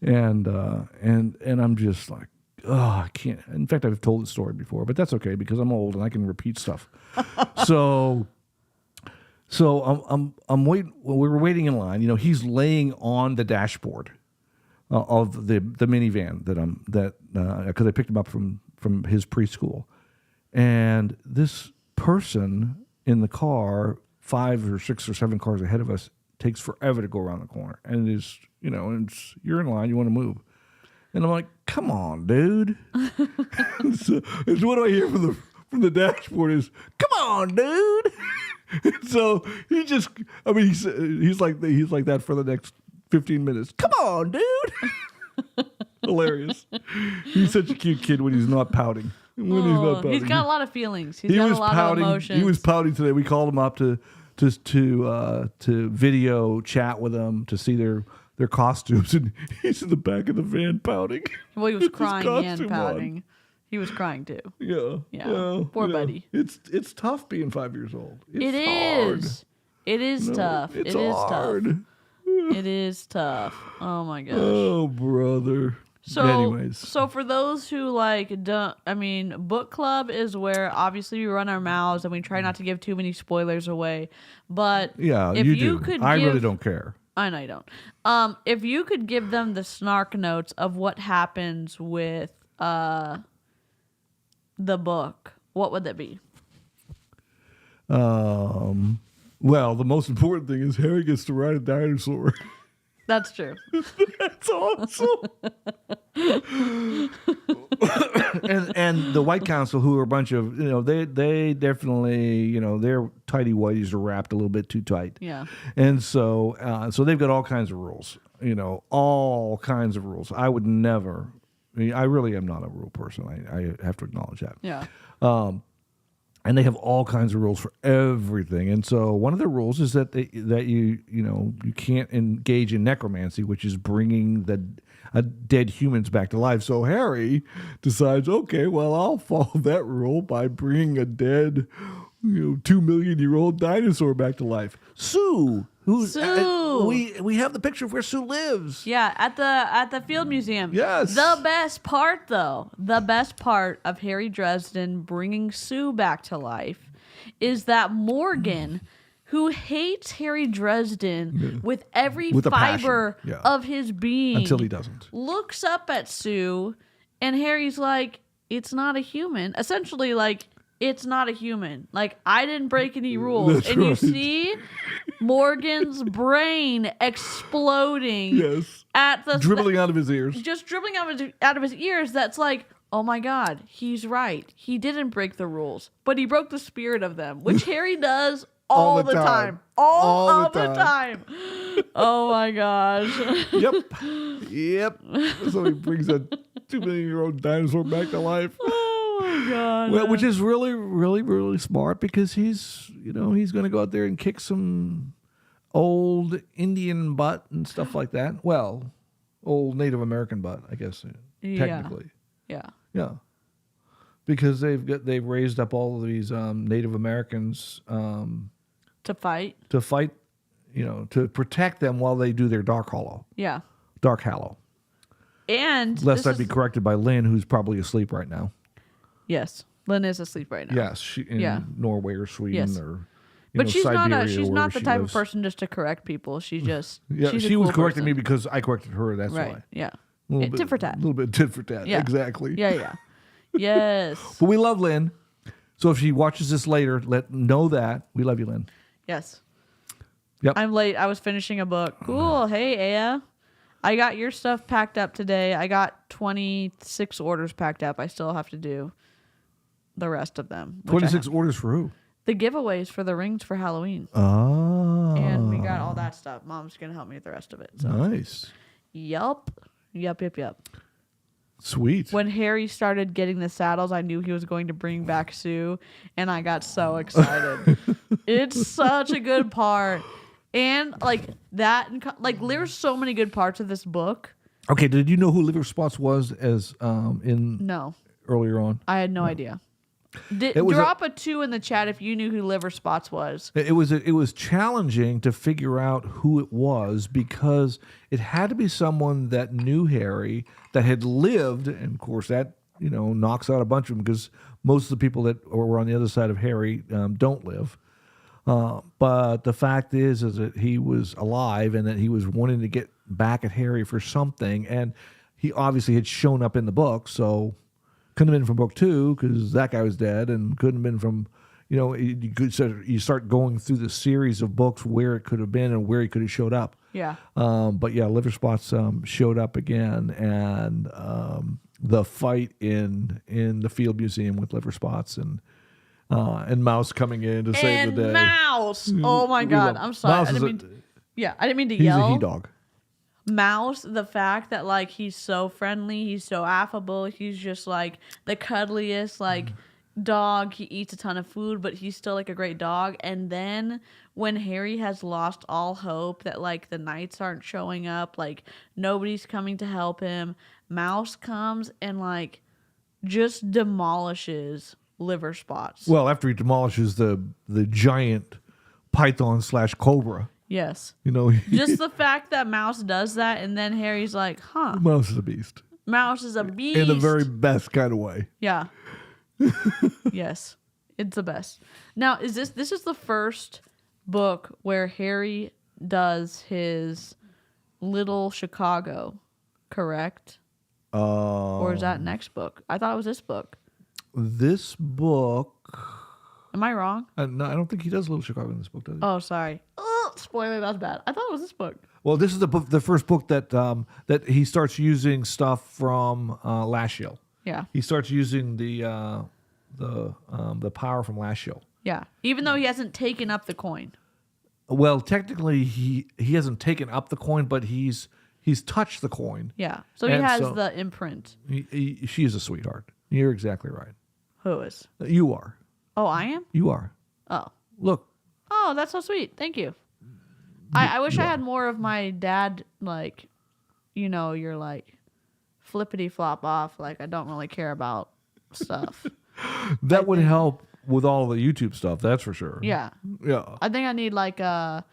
And I'm just like, oh, I can't. In fact, I've told this story before, but that's okay because I'm old and I can repeat stuff. So I'm waiting. Well, we were waiting in line. He's laying on the dashboard of the minivan because I picked him up from his preschool, and this person in the car 5 or 6 or 7 cars ahead of us takes forever to go around the corner, and it's you're in line, you want to move, and I'm like, come on, dude. So what do I hear from the dashboard is, come on, dude. So he's like that for the next 15 minutes. Come on, dude. Hilarious. He's such a cute kid when he's not pouting. He's got a lot of feelings. He's got a lot of emotions. He was pouting today. We called him up to video chat with them to see their costumes, and he's in the back of the van pouting. Well, he was crying and pouting. On. He was crying too. Yeah. Well, poor buddy. It's tough being 5 years old. It hard. is. It is tough. It's hard. Tough. It is tough. Oh my gosh. Oh, brother. So for those who book club is where obviously we run our mouths and we try not to give too many spoilers away. But yeah, if you do. I really don't care. I know you don't. If you could give them the snark notes of what happens with the book, what would that be? Well, the most important thing is Harry gets to ride a dinosaur. That's true. That's awesome. and the White Council, who are a bunch of, they definitely, their tighty whities are wrapped a little bit too tight. Yeah. And so they've got all kinds of rules, all kinds of rules. I would never. I really am not a rule person. I have to acknowledge that. Yeah. And they have all kinds of rules for everything. And so one of the rules is that you can't engage in necromancy, which is bringing dead humans back to life. So Harry decides, okay, well, I'll follow that rule by bringing a dead 2 million year old dinosaur back to life. Sue. We have the picture of where Sue lives. Yeah, at the Field Museum. Yes. The best part of Harry Dresden bringing Sue back to life is that Morgan, who hates Harry Dresden with every fiber of his being, until he doesn't, looks up at Sue, and Harry's like, "It's not a human." Essentially, like, it's not a human. Like, I didn't break any rules. That's and right. You see Morgan's brain exploding. Yes. Dribbling out of his ears. Just dribbling out of his ears. That's like, oh my God, he's right. He didn't break the rules, but he broke the spirit of them, which Harry does all the time. All the time. Oh my gosh. Yep. So he brings a 2 million year old dinosaur back to life. Oh my God. Well, which is really, really, really smart, because he's going to go out there and kick some old Indian butt and stuff like that. Well, old Native American butt, I guess, technically. Yeah. Because they've raised up all of these Native Americans to fight, to protect them while they do their Dark Hallow. Yeah. Dark Hallow. And lest I be corrected by Lynn, who's probably asleep right now. Yes, Lynn is asleep right now. Yes, she in Norway or Sweden or. But she's Siberia, she's not the type lives. of person just to correct people. She just she was correcting me because I corrected her. That's why. Yeah. Tit for tat. A little bit tit for tat. Yeah. Exactly. Yeah. Yes. But we love Lynn. So if she watches this later, know that we love you, Lynn. Yes. Yep. I'm late. I was finishing a book. Cool. Hey, Aya. I got your stuff packed up today. I got 26 orders packed up. I still have to do the rest of them. 26 orders for who? The giveaways for the rings for Halloween. Oh. And we got all that stuff. Mom's going to help me with the rest of it. So. Nice. Yup. Sweet. When Harry started getting the saddles, I knew he was going to bring back Sue, and I got so excited. It's such a good part. And like that, there's so many good parts of this book. Okay, did you know who Liver Spots was No. Earlier on? I had no idea. Drop a 2 in the chat if you knew who Liver Spots was. It was challenging to figure out who it was, because it had to be someone that knew Harry, that had lived, and of course that knocks out a bunch of them, because most of the people that were on the other side of Harry don't live. But the fact is that he was alive, and that he was wanting to get back at Harry for something, and he obviously had shown up in the book, so couldn't have been from book 2 because that guy was dead, and couldn't have been from you start going through the series of books where it could have been and where he could have showed up. Yeah. But yeah, liver spots showed up again, and the fight in the Field Museum with liver spots and Mouse coming in to save the day. Mouse. Oh my God. I'm sorry. Mouse I didn't mean to he's yell. a he dog. Mouse, the fact that like he's so friendly, he's so affable, he's just like the cuddliest like dog. He eats a ton of food, but he's still like a great dog. And then when Harry has lost all hope that like the knights aren't showing up, like nobody's coming to help him, Mouse comes and like just demolishes liver spots. Well, after he demolishes the giant python / cobra. Yes. Just the fact that Mouse does that, and then Harry's like, huh. Mouse is a beast. Mouse is a beast. In the very best kind of way. Yeah. Yes. It's the best. Now, this is the first book where Harry does his Little Chicago, correct? Or is that next book? I thought it was this book. This book... Am I wrong? No, I don't think he does Little Chicago in this book, does he? Oh, sorry. Oh, spoiler, that's bad. I thought it was this book. Well, this is the first book that he starts using stuff from Lashiel. Yeah. He starts using the power from Lashiel. Yeah. Even though he hasn't taken up the coin. Well, technically he hasn't taken up the coin, but he's touched the coin. Yeah. So he has the imprint. She is a sweetheart. You're exactly right. Who is? You are. Oh, I am? You are. Oh. Look. Oh, that's so sweet. Thank you. I wish I had more of my dad, like, you're like flippity flop off. Like, I don't really care about stuff. That would help with all the YouTube stuff, that's for sure. Yeah. Yeah. I think I need like a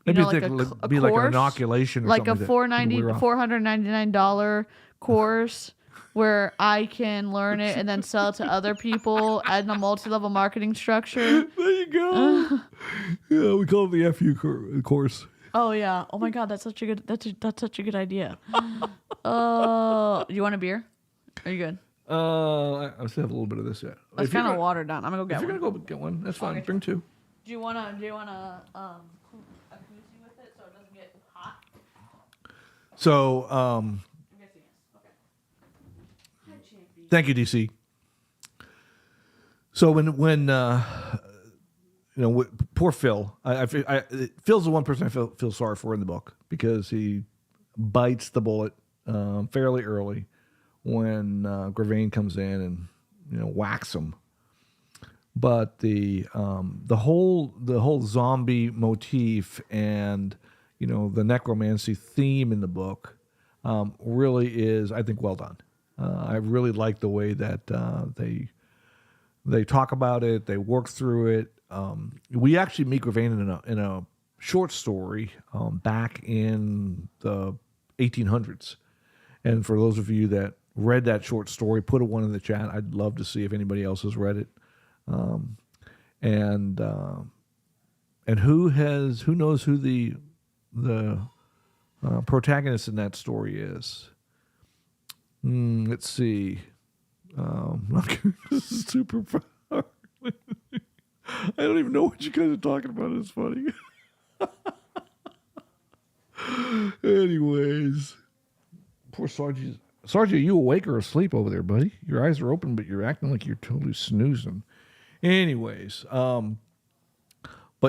maybe like a be like an inoculation or like a something. $499 course where I can learn it and then sell it to other people in a multi-level marketing structure. There you go. Yeah, we call it the FU course. Oh yeah. Oh my God, that's such a good idea. Oh, you want a beer? Are you good? I still have a little bit of this yet. It's kind of watered down. I'm gonna go get one. If you're gonna go get one, that's fine. Okay. Bring two. Do you wanna a koozie with it so it doesn't get hot? So, I'm guessing yes. Okay. thank you, DeeCee. So when poor Phil, Phil's the one person I feel sorry for in the book because he bites the bullet fairly early when Gravane comes in and whacks him. But the whole zombie motif and the necromancy theme in the book really is, I think, well done. I really like the way that they talk about it, they work through it. We actually meet Gravane in a short story back in the 1800s. And for those of you that read that short story, put a one in the chat. I'd love to see if anybody else has read it. And who knows who the protagonist in that story is? Let's see. This is super power. I don't even know what you guys are talking about. It's funny. Anyways, poor Sarge. Sarge, are you awake or asleep over there, buddy? Your eyes are open, but you're acting like you're totally snoozing. Anyways, but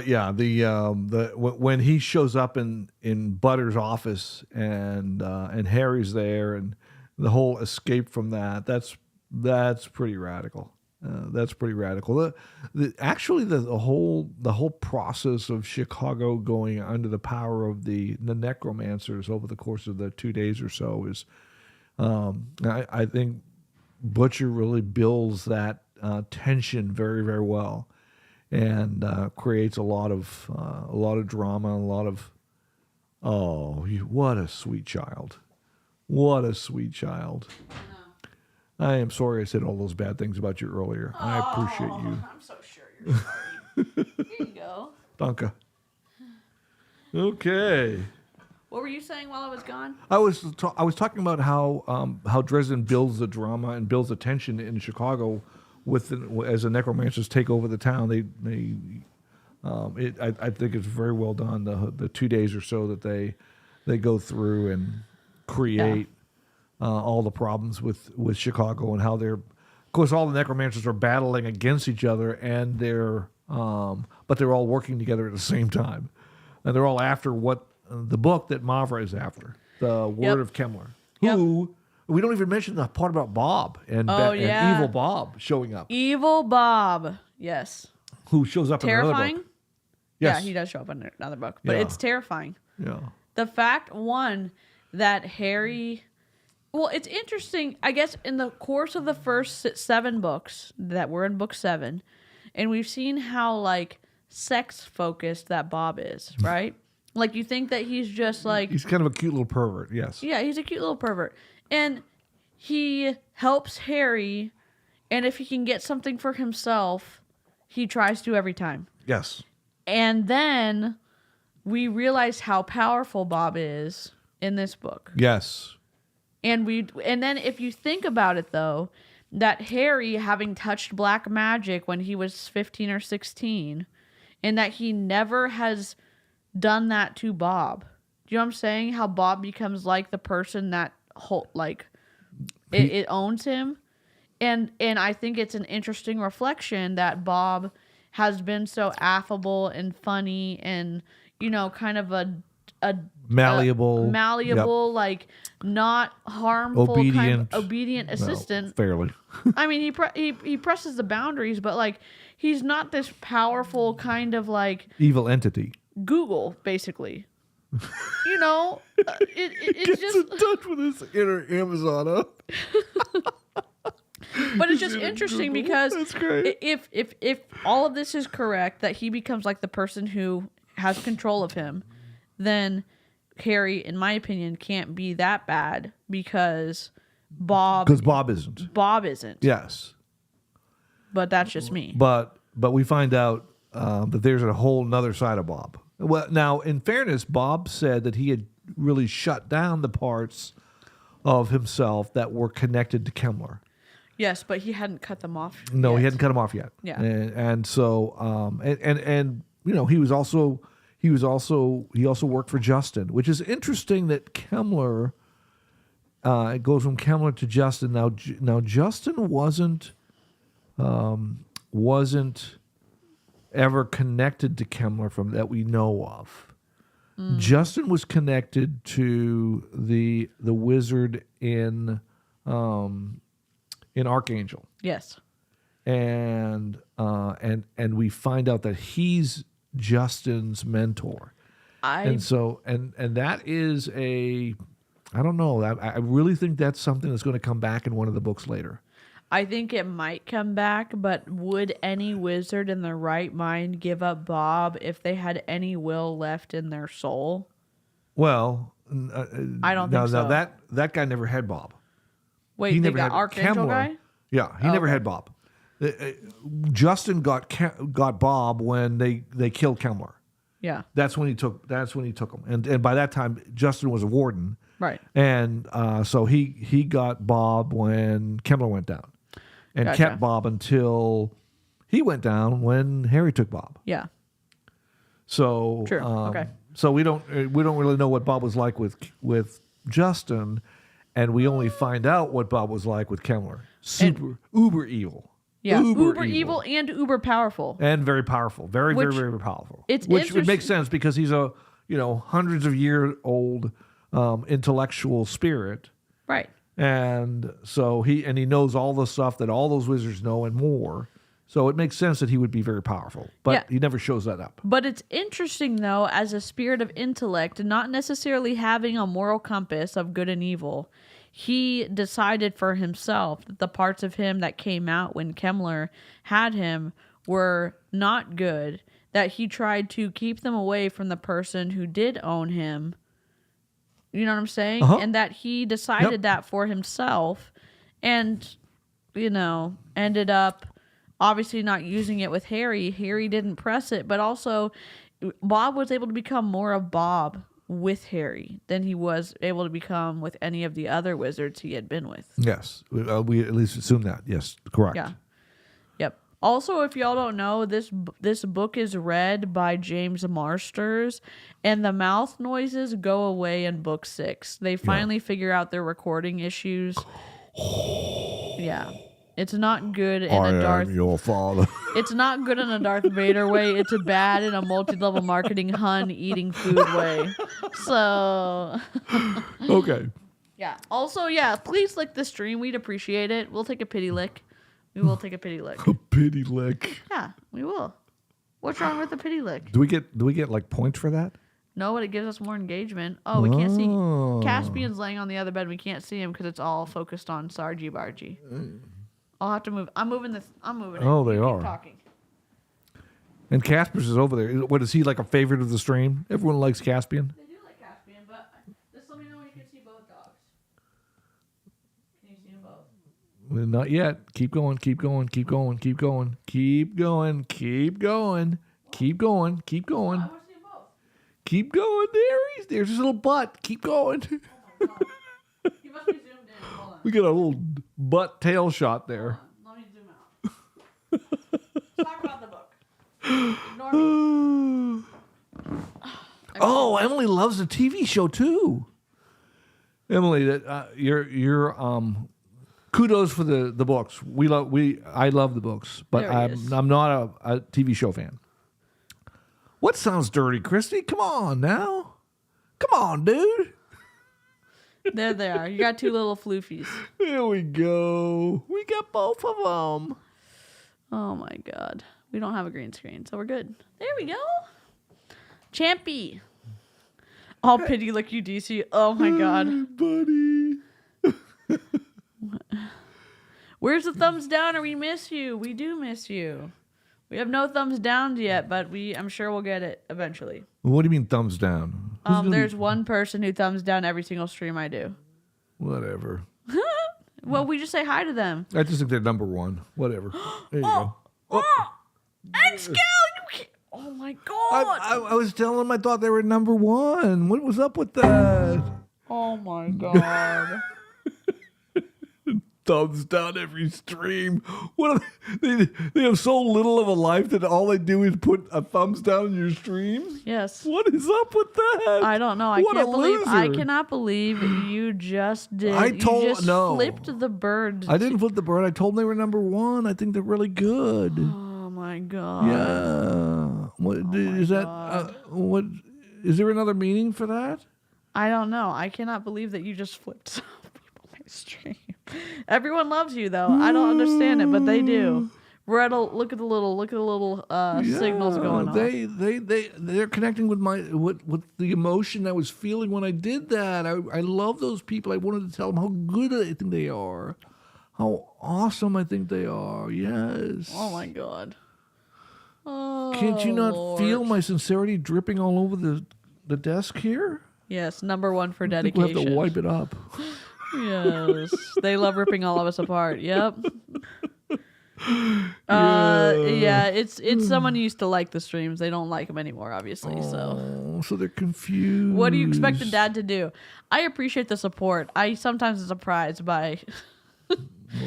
yeah, when he shows up in Butter's office and Harry's there and the whole escape from that's pretty radical. That's pretty radical. Actually, the whole process of Chicago going under the power of the necromancers over the course of the 2 days or so is, I think, Butcher really builds that tension very, very well, and creates a lot of drama, and a lot of what a sweet child, what a sweet child. I am sorry I said all those bad things about you earlier. I appreciate you. I'm so sure you're sorry. Here you go. Danke. Okay. What were you saying while I was gone? I was talking about how Dresden builds the drama and builds the tension in Chicago as the necromancers take over the town, I think it's very well done. The 2 days or so that they go through and create all the problems with Chicago and how they're, of course, all the necromancers are battling against each other, and but they're all working together at the same time, and they're all after what the book that Mavra is after, the Word of Kemmler, who. We don't even mention the part about Bob and Evil Bob showing up. Evil Bob, yes. Who shows up terrifying? in another book. Yes. Yeah, he does show up in another book. But it's terrifying. Yeah. The fact, one, that Harry... Well, it's interesting, I guess, in the course of the first 7 books that we're in book 7, and we've seen how, like, sex-focused that Bob is, right? Like, you think that he's just, like... He's kind of a cute little pervert, yes. Yeah, he's a cute little pervert. And he helps Harry, and if he can get something for himself, he tries to every time. Yes. And then we realize how powerful Bob is in this book. Yes. And then if you think about it, though, that Harry, having touched black magic when he was 15 or 16, and that he never has done that to Bob. Do you know what I'm saying? How Bob becomes like the person that it owns him. And I think it's an interesting reflection that Bob has been so affable and funny and, kind of a malleable, like not harmful, obedient assistant. No, fairly. I mean, he presses the boundaries, but like he's not this powerful kind of like evil entity. Google, basically. It's just in touch with his inner Amazon up. But it's just interesting because if all of this is correct, that he becomes like the person who has control of him, then Harry, in my opinion, can't be that bad because Bob isn't. Yes. But that's just me. But we find out that there's a whole nother side of Bob. Well, now, in fairness, Bob said that he had really shut down the parts of himself that were connected to Kemmler. Yes, but he hadn't cut them off. No, he hadn't cut them off yet. Yeah, and so he also worked for Justin, which is interesting that Kemmler. It goes from Kemmler to Justin. Now Justin wasn't ever connected to Kemmler from that we know of. Justin was connected to the wizard in Archangel. Yes. And we find out that he's Justin's mentor. And that is I don't know. I really think that's something that's going to come back in one of the books later. I think it might come back, but would any wizard in their right mind give up Bob if they had any will left in their soul? Well, I don't think so. Now that guy never had Bob. Wait, they got Archangel guy? Yeah, he never had Bob. Justin got Bob when they killed Kemmler. Yeah, that's when he took him, and by that time Justin was a warden, right? And so he got Bob when Kemmler went down. And kept Bob until he went down when Harry took Bob. Yeah. So true. Okay. So we don't really know what Bob was like with Justin, and we only find out what Bob was like with Kemmler. Uber evil. Yeah. Uber evil and uber powerful. And very powerful. Very powerful. Which would make sense because he's a hundreds of year old intellectual spirit. Right. And so he knows all the stuff that all those wizards know and more. So it makes sense that he would be very powerful. But he never shows that up. But it's interesting, though, as a spirit of intellect, not necessarily having a moral compass of good and evil, he decided for himself that the parts of him that came out when Kemmler had him were not good, that he tried to keep them away from the person who did own him. You know what I'm saying? Uh-huh. And that he decided that for himself and, ended up obviously not using it with Harry. Harry didn't press it, but also Bob was able to become more of Bob with Harry than he was able to become with any of the other wizards he had been with. Yes. We at least assume that. Yes, correct. Yeah. Also, if y'all don't know, this book is read by James Marsters, and the mouth noises go away in book 6. They finally figure out their recording issues. Yeah. It's not good in a Darth... I am your father. It's not good in a Darth Vader way. It's bad in a multi-level marketing Hun eating food way. So... Okay. Yeah. Also, yeah, please lick the stream. We'd appreciate it. We'll take a pity lick. We will take a pity lick. A pity lick. Yeah, we will. What's wrong with a pity lick? Do we get like points for that? No, but it gives us more engagement. Oh, we can't see. Caspian's laying on the other bed. We can't see him because it's all focused on Sargy Bargy. I'll have to move. I'm moving this. I'm moving it. Oh, they You keep are. talking. And Casper's is over there. What, is he like a favorite of the stream? Everyone likes Caspian. They do like Caspian, but just let me know when you can see both dogs. Can you see them both? Well, not yet. Keep going. Keep going. Keep going. Keep going. Keep going. Keep going. Keep going. Keep going. I want to see them both. Keep going. There's his little butt. Keep going. Oh my god. You must be zoomed in. Hold on. We got a little butt tail shot there. Let me zoom out. Let's talk about the book. Ignore me. Oh, Emily loves the TV show too. Emily, that you're kudos for the books. I love the books, but There he is. I'm not a TV show fan. What sounds dirty, Christy? Come on now. Come on, dude. There they are. You got two little floofies. There we go. We got both of them. Oh my god. We don't have a green screen, so we're good. There we go. Champy. All pity lick you, DeeCee. Oh my god. Buddy. Where's the thumbs down or we miss you? We do miss you. We have no thumbs down yet, but I'm sure we'll get it eventually. What do you mean thumbs down? Who's gonna There's be- one person who thumbs down every single stream I do. Whatever. Well, we just say hi to them. I just think they're number one. Whatever. There you go. XCAL, you can't. Oh my god. I was telling them I thought they were number one. What was up with that? Oh my god. Thumbs down every stream. What are they have so little of a life that all they do is put a thumbs down in your streams? Yes. What is up with that? I don't know. I What a cannot believe you just did. I told- you just no. flipped the bird. I didn't flip the bird. I told them they were number one. I think they're really good. Oh my god. Yeah. What is that? What is there another meaning for that? I don't know. I cannot believe that you just flipped some people on my stream. Everyone loves you though. I don't understand it, but they do. We're at look at the little signals going on. They're connecting with with the emotion I was feeling when I did that. I love those people. I wanted to tell them how good I think they are, how awesome I think they are. Yes. Oh my god. Oh, Can't you not Lord. feel my sincerity dripping all over the desk here? Yes, number one for I think we'll dedication. have to wipe it up. Yes, they love ripping all of us apart. Yep. Yeah, it's someone who used to like the streams. They don't like them anymore, obviously. So So they're confused. what do you expect a dad to do? I appreciate the support. I sometimes am surprised by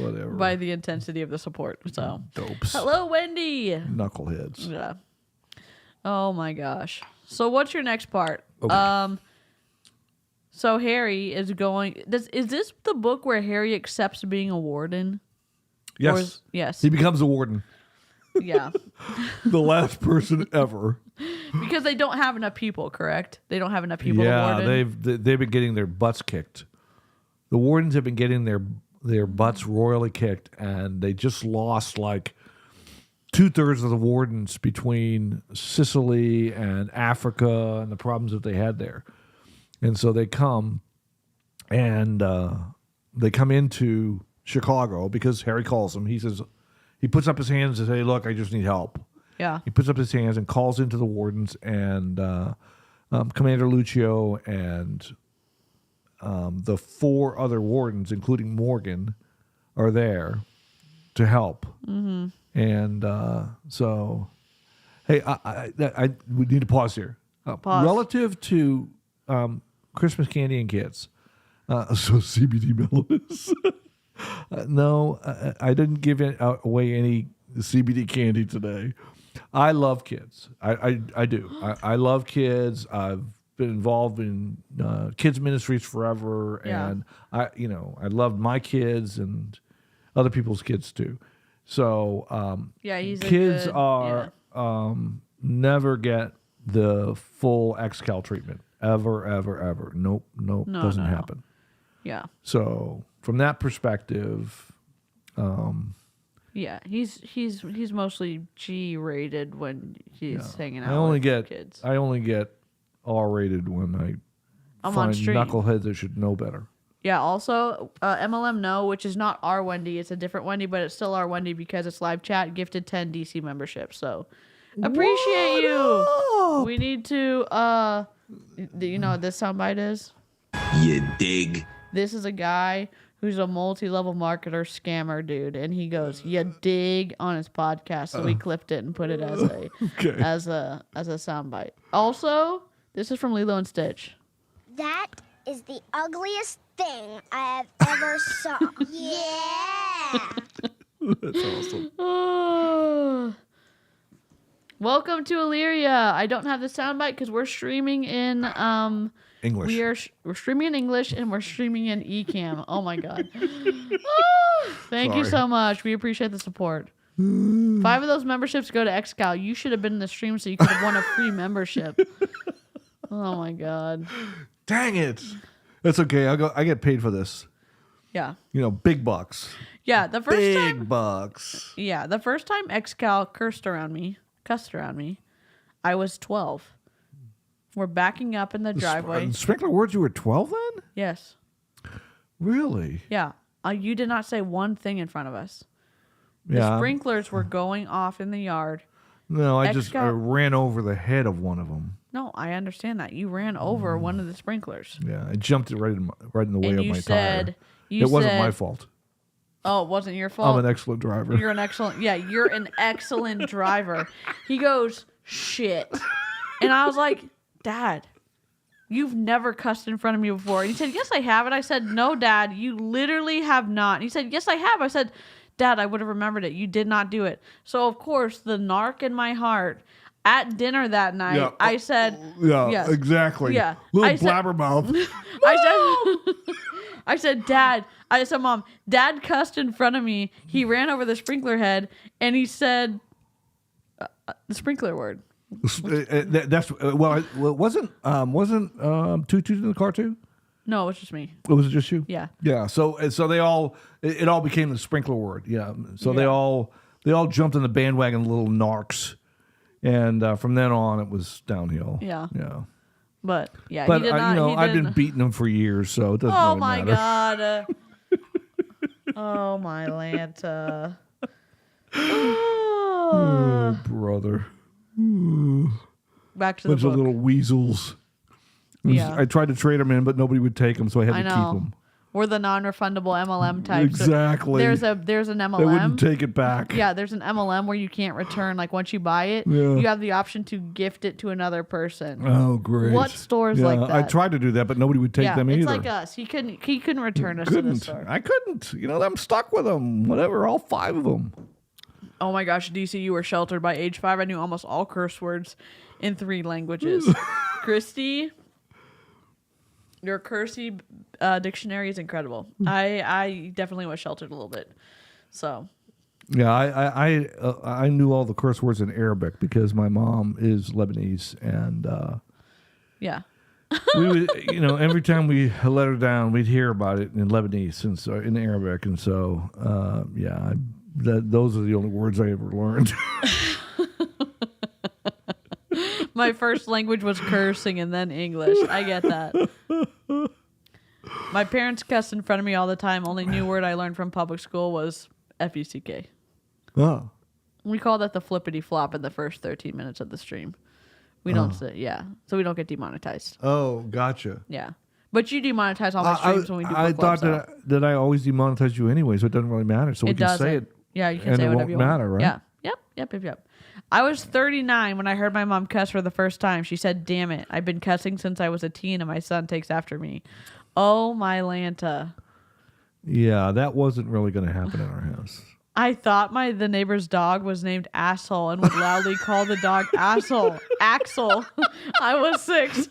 Whatever. by the intensity of the support. So Dopes. hello, Wendy. Knuckleheads. Yeah. Oh my gosh. So what's your next part? Okay. So Harry is going. Is this the book where Harry accepts being a warden? Yes. Yes. He becomes a warden. Yeah. The last person ever. Because they don't have enough people, correct? They don't have enough people to Yeah, warden. they've been getting their butts kicked. The wardens have been getting their butts royally kicked, and they just lost like 2/3 of the wardens between Sicily and Africa and the problems that they had there. And so they come and they come into Chicago because Harry calls them. He says, he puts up his hands and says, "Hey, look, I just need help." Yeah. He puts up his hands and calls into the wardens, and Commander Lucio and the 4 other wardens, including Morgan, are there to help. Mm-hmm. And so, hey, we need to pause here. Pause. Relative to Christmas candy and kids, so CBD melons. No, I didn't give away any CBD candy today. I love kids. I do. I love kids. I've been involved in kids ministries forever, and I loved my kids and other people's kids too. So he's kids are never get the full XCAL treatment ever. Nope, doesn't happen. Yeah. So from that perspective, he's mostly G-rated when he's hanging out. with kids. I only get R-rated when I'm find knuckleheads that should know better. Yeah. Also, MLM No, which is not our Wendy, it's a different Wendy, but it's still our Wendy because it's live chat. Gifted 10 DeeCee memberships. So appreciate you. Up? We need to. Do you know what this soundbite is? You dig? This is a guy who's a multi-level marketer scammer dude, and he goes, "You dig" on his podcast. So we clipped it and put it as a as a soundbite. Also, this is from Lilo and Stitch. That is the ugliest thing I have ever saw. Yeah. That's awesome. Welcome to Illyria. I don't have the soundbite because we're streaming in English. We're streaming in English and we're streaming in eCam. Oh my god. Thank you so much. We appreciate the support. 5 of those memberships go to XCAL. You should have been in the stream so you could have won a free membership. Oh my god. Dang it. That's okay. I get paid for this. Yeah. Big bucks. Yeah, the first time. Big bucks. Yeah, the first time XCAL cussed around me, I was 12. We're backing up in the driveway. Sprinkler words, you were 12 then? Yes. Really? Yeah. You did not say one thing in front of us. The Yeah. sprinklers were going off in the yard. No, I ran over the head of one of them. No, I understand that. You ran over one of the sprinklers. Yeah, I jumped it right in the way And of you my said, tire. You It wasn't said- my fault. Oh, it wasn't your fault? I'm an excellent driver. You're an excellent driver. He goes, shit. And I was like, Dad, you've never cussed in front of me before. And he said, yes, I have. And I said, no, Dad, you literally have not. And he said, yes, I have. I said, Dad, I would have remembered it. You did not do it. So, of course, the narc in my heart, at dinner that night, I said, yes. Exactly. Yeah. Little blabbermouth. I said, Dad, Mom, Dad cussed in front of me. He ran over the sprinkler head and he said the sprinkler word. Wasn't Toot Toot in the car too? No, it was just me. It was just you? Yeah. Yeah. So they all it all became the sprinkler word. Yeah. So they all jumped on the bandwagon, little narcs, and from then on it was downhill. Yeah. Yeah. But he did not. I've been beating them for years, so it doesn't Oh really my matter. god. Oh my Lanta. Oh, brother. Back to the Bunch book. of little weasels. Yeah. I tried to trade them in, but nobody would take them, so I had I to know. keep them. We're the non-refundable MLM types. Exactly. There's an MLM. They wouldn't take it back. Yeah, there's an MLM where you can't return. Like once you buy it, Yeah. you have the option to gift it to another person. Oh, great. What stores like that? I tried to do that, but nobody would take them it's either. like us. He couldn't return us to the store. I couldn't. I'm stuck with them. Whatever, all 5 of them. Oh my gosh, DeeCee, you were sheltered by age 5. I knew almost all curse words in 3 languages. Christy, your cursey dictionary is incredible. I definitely was sheltered a little bit. So. Yeah, I knew all the curse words in Arabic because my mom is Lebanese, and Yeah. we would, every time we let her down, we'd hear about it in Lebanese and so in Arabic, and so those are the only words I ever learned. My first language was cursing and then English. I get that. My parents cussed in front of me all the time. Only new word I learned from public school was F-U-C-K. Oh. We call that the flippity flop in the first 13 minutes of the stream. We don't say, so we don't get demonetized. Oh, gotcha. Yeah. But you demonetize all my streams when we do I book club thought stuff. that I always demonetized you anyway, so it doesn't really matter. So we can say it. Yeah, you can and say it whatever won't you want. matter, right? Yeah. Yep. I was 39 when I heard my mom cuss for the first time. She said, damn it, I've been cussing since I was a teen and my son takes after me. Oh, my Lanta. Yeah, that wasn't really going to happen in our house. I thought the neighbor's dog was named Asshole and would loudly call the dog Asshole. Axel. I was 6.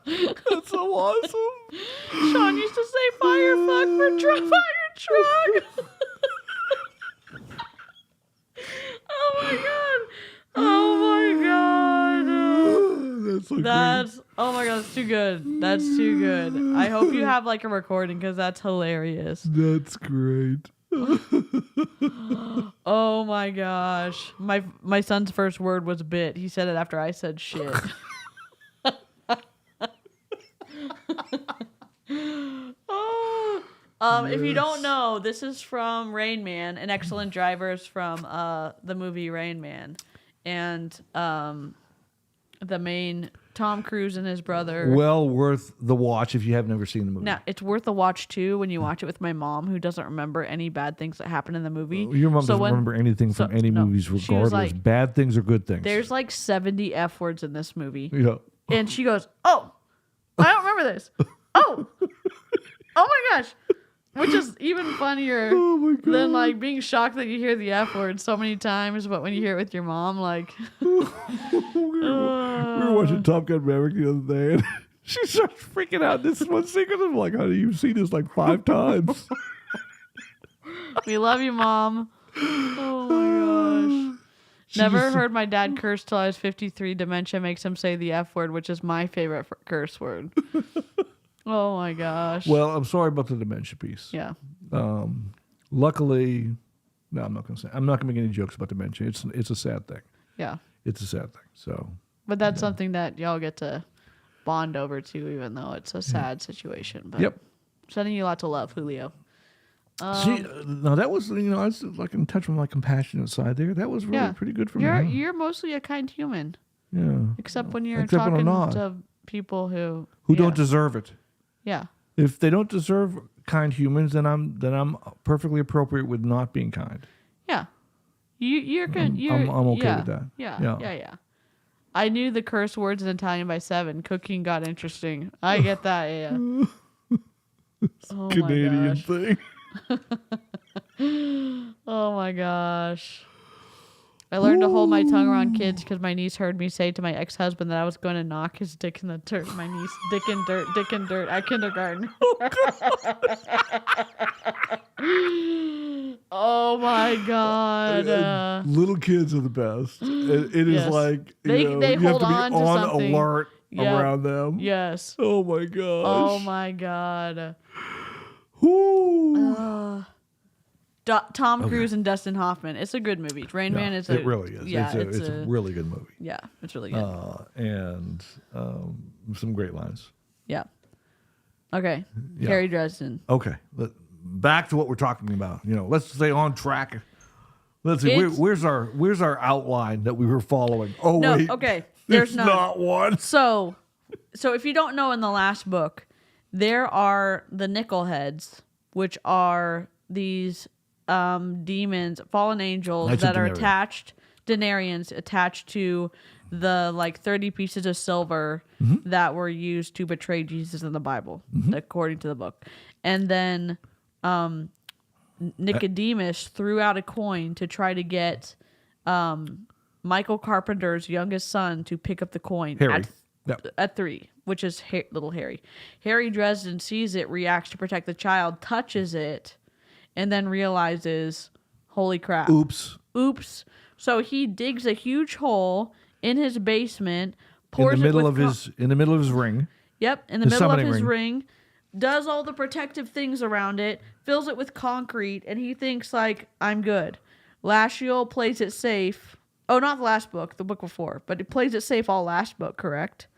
That's so awesome. Sean used to say fire fuck for fire truck. Oh my god. Oh my god. That's so great. Oh my god, that's too good. That's too good. I hope you have like a recording because that's hilarious. That's great. Oh my gosh. My son's first word was bit. He said it after I said shit. If you don't know, this is from Rain Man, an excellent drivers from the movie Rain Man, and the main Tom Cruise and his brother. Well worth the watch if you have never seen the movie. Now it's worth the watch too when you watch it with my mom, who doesn't remember any bad things that happened in the movie. Your mom doesn't remember anything from any movies, regardless. Like, bad things or good things. There's like 70 F words in this movie. Yeah. And she goes, "Oh, I don't remember this. Oh my gosh." Which is even funnier than like being shocked that you hear the F word so many times, but when you hear it with your mom, like we were watching Top Gun Maverick the other day, and she starts freaking out. This is one sequence. I'm like, honey, you've seen this like 5 times. We love you, Mom. Oh my gosh. Never heard my dad curse till I was 53. Dementia makes him say the F word, which is my favorite curse word. Oh my gosh. Well, I'm sorry about the dementia piece. Yeah. Luckily, no, I'm not going to make any jokes about dementia. It's a sad thing. Yeah. It's a sad thing. So. But that's something that y'all get to bond over too, even though it's a sad situation. But yep. Sending you lots of love, Julio. See, no, that was, I was like in touch with my compassionate side there. That was really pretty good for me. You're mostly a kind human. Yeah. Except when you're talking to people who don't deserve it. Yeah. If they don't deserve kind humans, then I'm perfectly appropriate with not being kind. Yeah. You're good. I'm okay with that. Yeah. I knew the curse words in Italian by 7. Cooking got interesting. I get that. Yeah. Oh Canadian thing. Oh my gosh. I learned to hold my tongue around kids because my niece heard me say to my ex-husband that I was going to knock his dick in the dirt. My niece, dick in dirt at kindergarten. Oh my God. Little kids are the best. It is like, they you have hold to be on to on something. alert around them. Yes. Oh my gosh. Oh my God. Tom Cruise and Dustin Hoffman. It's a good movie. Rain Man is it really is. Yeah, it's a really good movie. Yeah, it's really good. And some great lines. Yeah. Okay. Yeah. Harry Dresden. Okay. Back to what we're talking about. Let's stay on track. Let's see. Where's our outline that we were following? Oh no, wait. Okay. There's not one. So if you don't know, in the last book, there are the Nickelheads, which are these demons, fallen angels that are attached, Denarians attached to the like 30 pieces of silver that were used to betray Jesus in the Bible, according to the book. And then Nicodemus threw out a coin to try to get Michael Carpenter's youngest son to pick up the coin at 3, which is little Harry. Harry Dresden sees it, reacts to protect the child, touches it, and then realizes, holy crap. Oops. So he digs a huge hole in his basement, in the middle of his ring. Yep, in the middle of his ring, does all the protective things around it, fills it with concrete, and he thinks like, I'm good. Lashiel plays it safe. Oh, not the last book, the book before, but he plays it safe all last book, correct?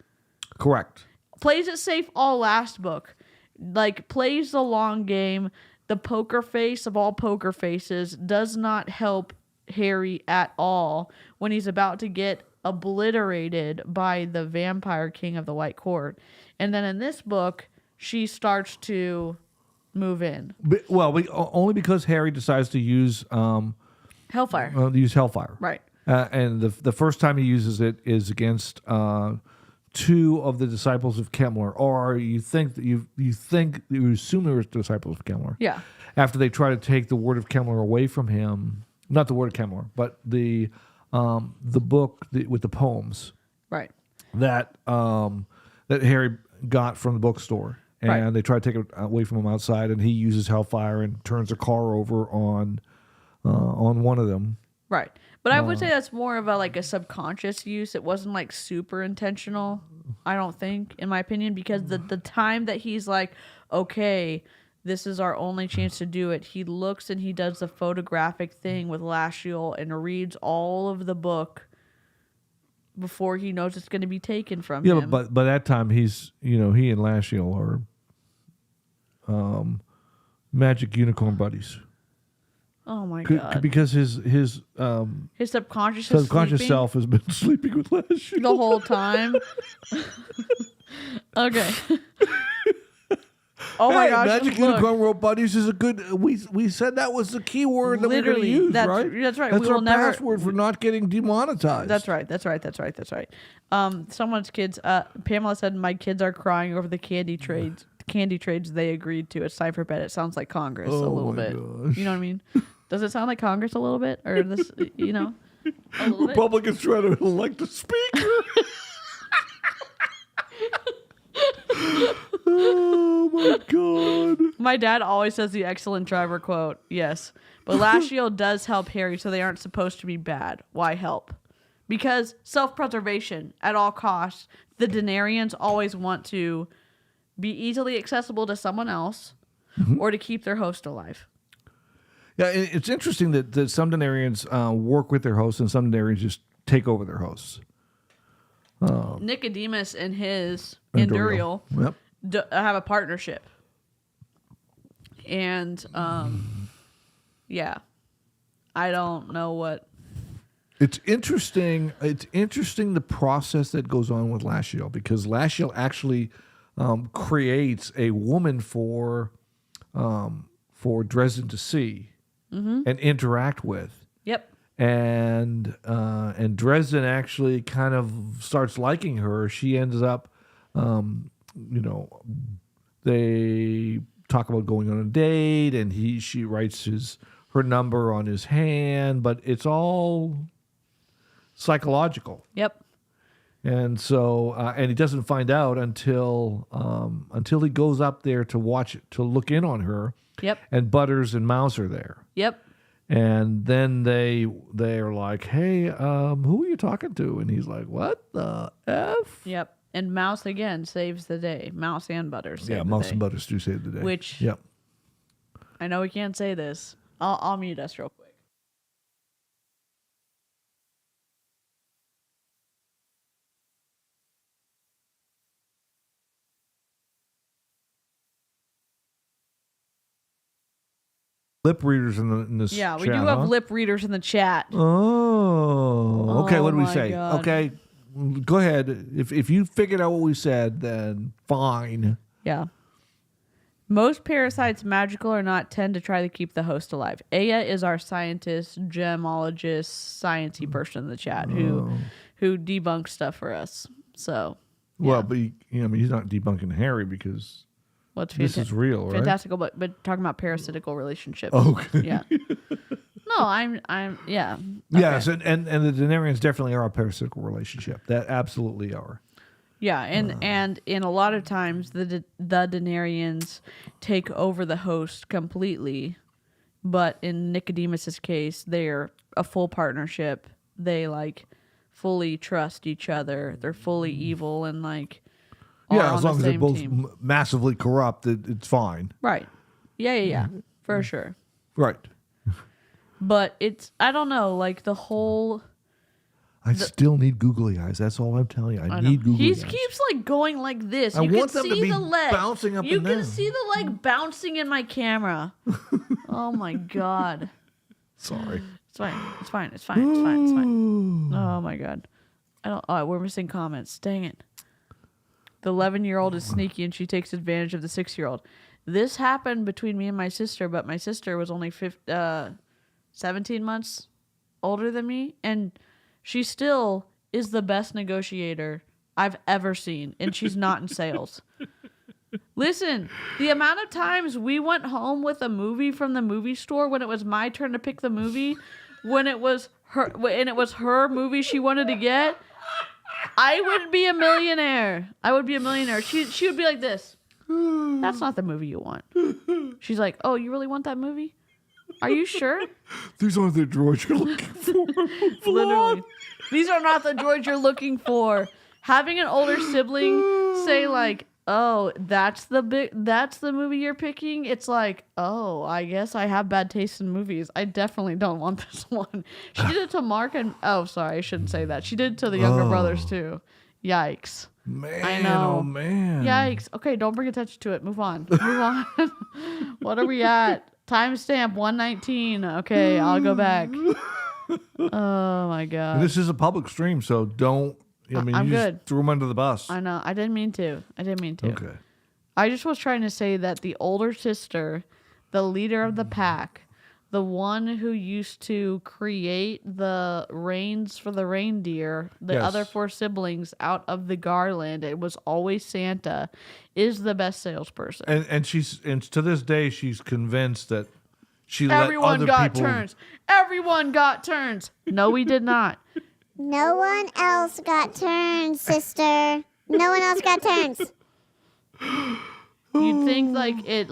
Correct. Plays it safe all last book. Like, plays the long game. The poker face of all poker faces does not help Harry at all when he's about to get obliterated by the vampire king of the White Court. And then in this book, she starts to move in. Only because Harry decides to use Hellfire. Use Hellfire. Right. And the first time he uses it is against two of the disciples of Kemmler, or you think that you assume they were disciples of Kemmler. Yeah. After they try to take the word of Kemmler away from him, not the word of Kemmler, but the book with the poems, Right. that Harry got from the bookstore, and they try to take it away from him outside, and he uses hellfire and turns a car over on one of them. Right. But I would say that's more of a subconscious use. It wasn't like super intentional, I don't think, in my opinion, because the time that he's like, okay, this is our only chance to do it, he looks and he does the photographic thing with Lashiel and reads all of the book before he knows it's going to be taken from him. Yeah, but by that time he and Lashiel are magic unicorn buddies. Oh my god! Because his subconscious self has been sleeping with Lashiel the whole time. Okay. Oh my gosh! Magic unicorn world buddies is a good. We said that was the key word that we're going to use, right? That's right. That's we our will never password for not getting demonetized. That's right. Someone's kids. Pamela said my kids are crying over the candy trades. Candy trades they agreed to. It's time for bed. It sounds like Congress a little bit. Gosh. You know what I mean? Does it sound like Congress a little bit, or this? A little bit? Republicans trying to elect a speaker. Oh my god! My dad always says the excellent driver quote. Yes, but Lashiel does help Harry, so they aren't supposed to be bad. Why help? Because self-preservation at all costs. The Denarians always want to be easily accessible to someone else, or to keep their host alive. Yeah, it's interesting that some Denarians work with their hosts and some Denarians just take over their hosts. Nicodemus and his Anduriel have a partnership. And, yeah. I don't know what... It's interesting the process that goes on with Lashiel, because Lashiel actually creates a woman for Dresden to see and interact with. Yep. And Dresden actually kind of starts liking her. She ends up, they talk about going on a date, and she writes her number on his hand, but it's all psychological. Yep. And so, and he doesn't find out until he goes up there to look in on her. Yep. And Butters and Mouse are there. Yep. And then they're like, "Hey, who are you talking to?" And he's like, "What the F?" Yep. And Mouse again saves the day. Mouse and Butters. Save the Mouse day. and Butters do save the day. Which, yep. I know we can't say this. I'll mute us real quick. Lip readers in this Yeah, we chat, do have lip readers in the chat. Oh, okay. What do we my say? God. Okay, go ahead. If you figured out what we said, then fine. Yeah. Most parasites, magical or not, tend to try to keep the host alive. Aya is our scientist, gemologist, sciencey person in the chat who debunks stuff for us. So, yeah. Well, but he's not debunking Harry because this is real, right? Fantastical, but talking about parasitical relationships. Okay. Yeah. No, I'm yeah. Okay. Yes, and the Denarians definitely are a parasitical relationship. That absolutely are. Yeah, and in a lot of times the Denarians take over the host completely, but in Nicodemus's case, they're a full partnership. They fully trust each other. They're fully evil and yeah, as long as they're both massively corrupt, it's fine. Right. Yeah, for sure. Right. But I don't know, the whole. I still need googly eyes. That's all I'm telling you. I need googly eyes. He keeps going like this. I want them to be bouncing up and down. You can see the leg bouncing in my camera. Oh my god. Sorry. It's fine. Oh my god. We're missing comments. Dang it. The 11-year-old is sneaky and she takes advantage of the 6-year-old. This happened between me and my sister, but my sister was only 17 months older than me, and she still is the best negotiator I've ever seen, and she's not in sales. Listen, the amount of times we went home with a movie from the movie store when it was my turn to pick the movie, when it was her movie she wanted to get, I would be a millionaire. I would be a millionaire. She would be like this. That's not the movie you want. She's like, oh, you really want that movie? Are you sure? These aren't the droids you're looking for. Literally. These are not the droids you're looking for. Having an older sibling say like, oh, that's the movie you're picking. It's like, oh, I guess I have bad taste in movies. I definitely don't want this one. She did it to Mark and sorry, I shouldn't say that. She did it to the younger brothers too. Yikes. Man, I know. oh man. Yikes. Okay, don't bring attention to it. Move on. Move on. What are we at? Timestamp 119. Okay, I'll go back. Oh my god. And this is a public stream, so don't. I'm you good. just threw him under the bus. I know. I didn't mean to. Okay. I just was trying to say that the older sister, the leader of the pack, the one who used to create the reins for the reindeer, the other 4 siblings out of the garland, it was always Santa, is the best salesperson. And to this day she's convinced that Everyone let got other people turns. Everyone got turns. No, we did not. No one else got turns, sister. No one else got turns. You'd think like it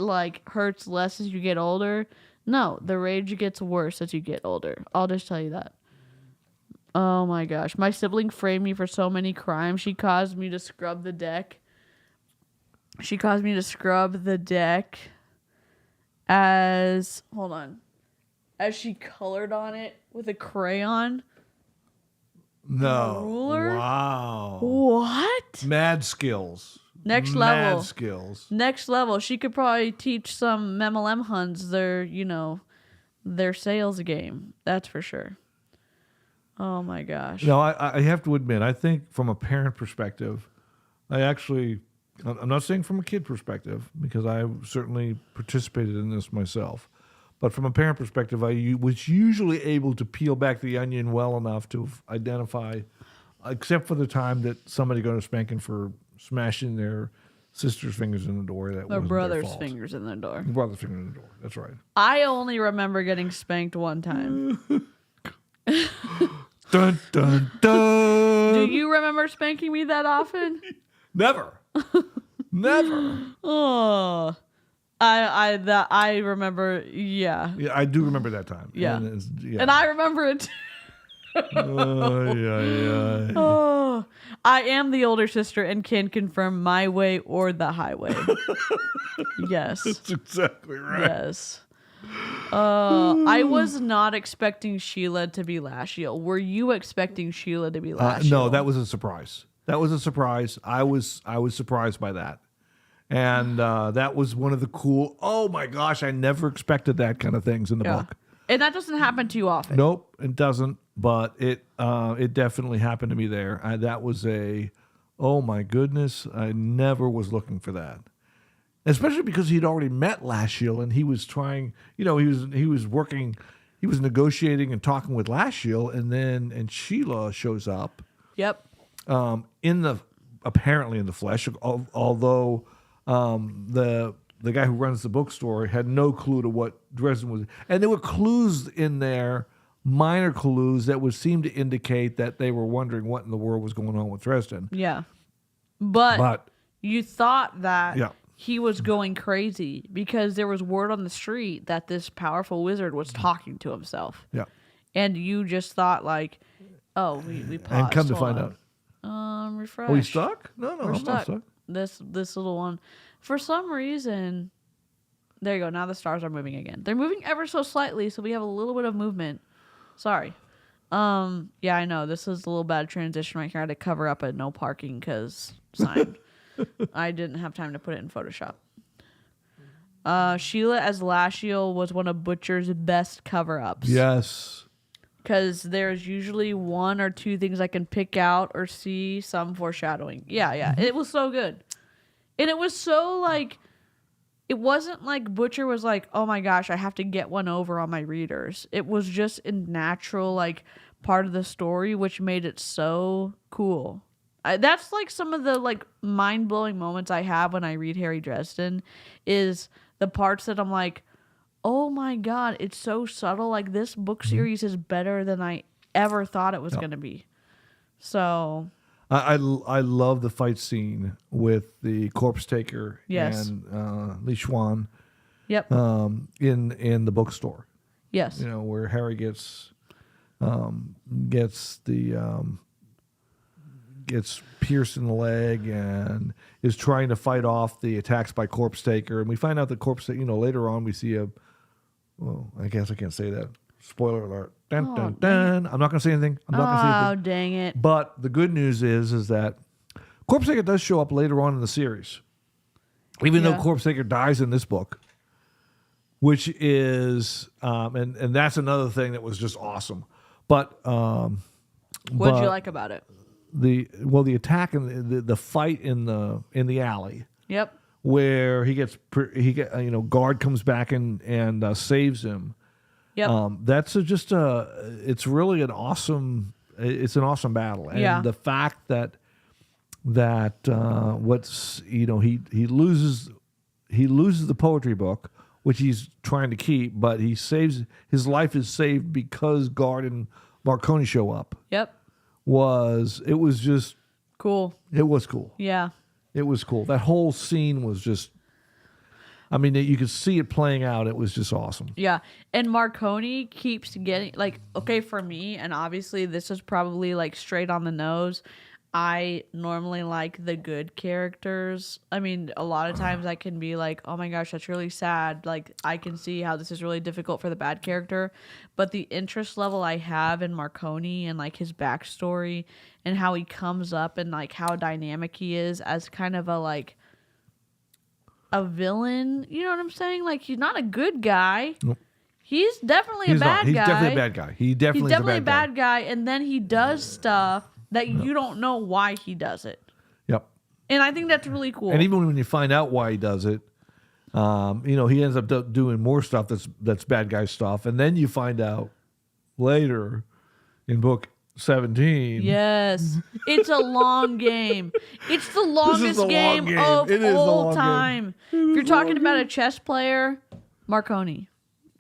hurts less as you get older. No, the rage gets worse as you get older. I'll just tell you that. Oh my gosh. My sibling framed me for so many crimes. She caused me to scrub the deck. As she colored on it with a crayon. No. Ruler? Wow. What? Mad skills. Next level. Mad skills. Next level. She could probably teach some MLM Huns their sales game. That's for sure. Oh my gosh. No, I have to admit, I think from a parent perspective, I'm not saying from a kid perspective, because I certainly participated in this myself. But from a parent perspective, I was usually able to peel back the onion well enough to identify, except for the time that somebody got a spanking for smashing their sister's fingers in the door. That Their wasn't brother's their fault. fingers in the door. Brother's finger in the door. That's right. I only remember getting spanked one time. Dun, dun, dun. Do you remember spanking me that often? Never. Never. Oh. I remember, yeah. Yeah, I do remember that time. Yeah. And And I remember it too. yeah. Oh, I am the older sister and can confirm my way or the highway. Yes. That's exactly right. Yes. I was not expecting Sheila to be Lashiel. Were you expecting Sheila to be Lashiel? No, that was a surprise. I was surprised by that. And that was one of the cool, oh my gosh, I never expected that kind of things in the book. And that doesn't happen too often. Nope, it doesn't. But it definitely happened to me there. That was oh my goodness, I never was looking for that. Especially because he'd already met Lashiel and he was trying, he was working, he was negotiating and talking with Lashiel, and Sheila shows up. Yep. Apparently in the flesh, although the guy who runs the bookstore had no clue to what Dresden was. And there were clues in there, minor clues that would seem to indicate that they were wondering what in the world was going on with Dresden. Yeah. But you thought that he was going crazy because there was word on the street that this powerful wizard was talking to himself. Yeah. And you just thought like, oh, we paused. And come to find out. Refresh. Oh, he's stuck? No, We're I'm stuck. not stuck. This little one. For some reason, there you go. Now the stars are moving again. They're moving ever so slightly, so we have a little bit of movement. Sorry. Yeah, I know. This is a little bad transition right here. I had to cover up a no parking because sign. I didn't have time to put it in Photoshop. Sheila as Lashiel was one of Butcher's best cover-ups. Yes. Because there's usually one or two things I can pick out or see some foreshadowing. Yeah. Mm-hmm. It was so good. And it was so like, it wasn't like Butcher was like, oh my gosh, I have to get one over on my readers. It was just a natural like part of the story, which made it so cool. That's like some of the like mind-blowing moments I have when I read Harry Dresden is the parts that I'm like, oh my God, it's so subtle. Like this book series is better than I ever thought it was going to be. So I love the fight scene with the corpse taker Yes. and Li Xuan Yep. in the bookstore. Yes. You know, where Harry gets pierced in the leg and is trying to fight off the attacks by corpse taker, and we find out the corpse. You know, later on we see I guess I can't say that. Spoiler alert. Dun, dun, dun. I'm not going to say anything. I'm not going to say anything. Oh, dang it. But the good news is that Corpse Taker does show up later on in the series. Even though Corpse Taker dies in this book, which is, and that's another thing that was just awesome. But what'd you like about it? The attack and the fight in the alley. Yep. Where guard comes back and saves him. Yep. That's it's really an awesome battle. And the fact that he loses the poetry book, which he's trying to keep, but his life is saved because Guard and Marconi show up. Yep. It was just cool. It was cool. Yeah. It was cool. That whole scene was just, I mean, you could see it playing out. It was just awesome. Yeah. And Marconi keeps getting, like, okay, for me, and obviously this is probably, like, straight on the nose, I normally like the good characters. I mean, a lot of times I can be like, oh my gosh, that's really sad. Like, I can see how this is really difficult for the bad character. But the interest level I have in Marconi and, like, his backstory and how he comes up and, like, how dynamic he is as kind of a villain. You know what I'm saying? Like, he's not a good guy. Nope. He's definitely a bad guy. He's definitely a bad guy. He's definitely a bad guy. And then he does stuff that you don't know why he does it. Yep. And I think that's really cool. And even when you find out why he does it, he ends up doing more stuff that's bad guy stuff. And then you find out later in book 17. Yes. It's a long game. It's the longest game of all time. If you're talking about a chess player, Marconi.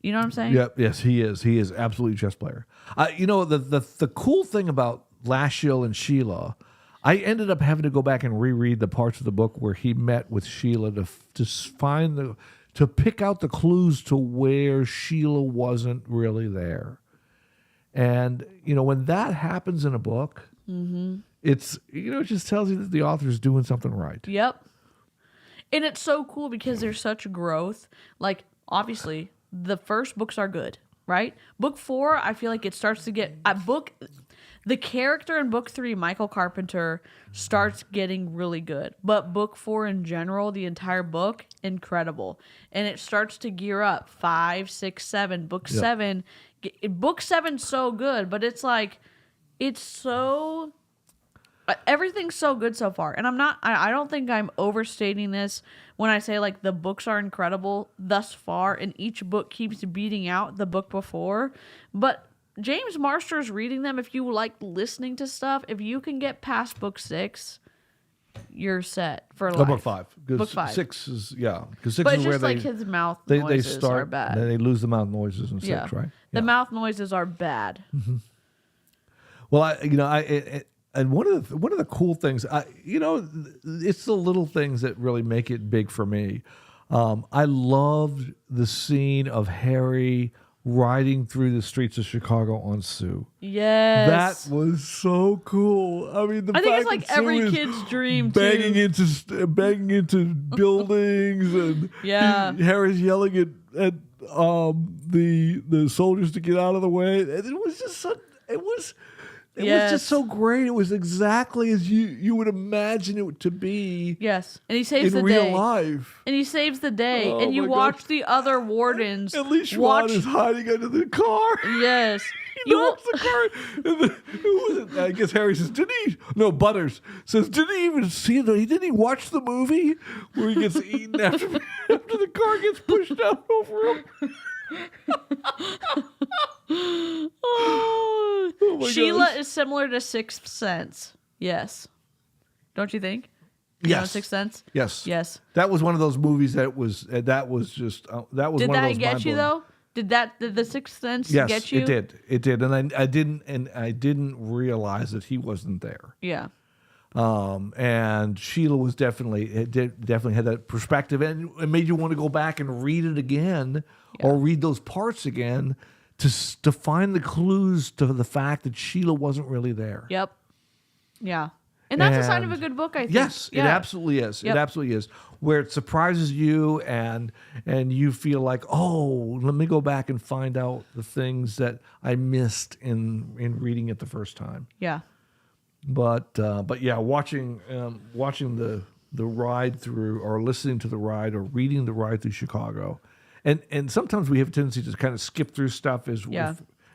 You know what I'm saying? Yep. Yes, he is. He is absolutely a chess player. The cool thing about Lashiel and Sheila, I ended up having to go back and reread the parts of the book where he met with Sheila to pick out the clues to where Sheila wasn't really there. And when that happens in a book, it just tells you that the author's doing something right. Yep. And it's so cool because there's such growth. Like, obviously, the first books are good, right? Book 4, I feel like it starts to get the character in book 3, Michael Carpenter, starts getting really good. But book 4 in general, the entire book, incredible. And it starts to gear up. 5, 6, 7. Book 7. Book 7's so good, but it's like, everything's so good so far. And I don't think I'm overstating this when I say, like, the books are incredible thus far, and each book keeps beating out the book before. But James Marsters reading them, if you like listening to stuff, if you can get past book 6, you're set for life. Book 5. Book 5. 6 is, because 6 but is it's where just like his mouth noises are bad. Then they lose the mouth noises in 6, right? The mouth noises are bad. Mm-hmm. Well, and one of the cool things, it's the little things that really make it big for me. I loved the scene of Harry riding through the streets of Chicago on Sue. Yes. That was so cool. I mean, I think it's like every kid's dream, banging into buildings, and Harry's yelling at the soldiers to get out of the way. It was just was just so great. It was exactly as you would imagine it to be. Yes. And he saves in the day. real life. And he saves the day. And you watch the other wardens. At least Schwan is hiding under the car. Yes. He knocks the car. Who was it? I guess Harry says, Butters says, didn't he even see it? Didn't he watch the movie where he gets eaten after the car gets pushed out over him? Sheila is similar to Sixth Sense. Yes. Don't you think? Yes. Sixth Sense. Yes. Yes. That was one of those movies that was just Did one of those. that get you mind-blowing- though? Did the Sixth Sense Yes, get you? it did, and I didn't realize that he wasn't there. Yeah. And Sheila was definitely had that perspective, and it made you want to go back and read it again, or read those parts again to find the clues to the fact that Sheila wasn't really there. Yep. Yeah. And that's a sign of a And- good book, I think. Yes, it absolutely is. Yep. It absolutely is. Where it surprises you and you feel like, oh, let me go back and find out the things that I missed in reading it the first time. Yeah. But yeah, watching the ride through, or listening to the ride, or reading the ride through Chicago, and sometimes we have a tendency to kind of skip through stuff if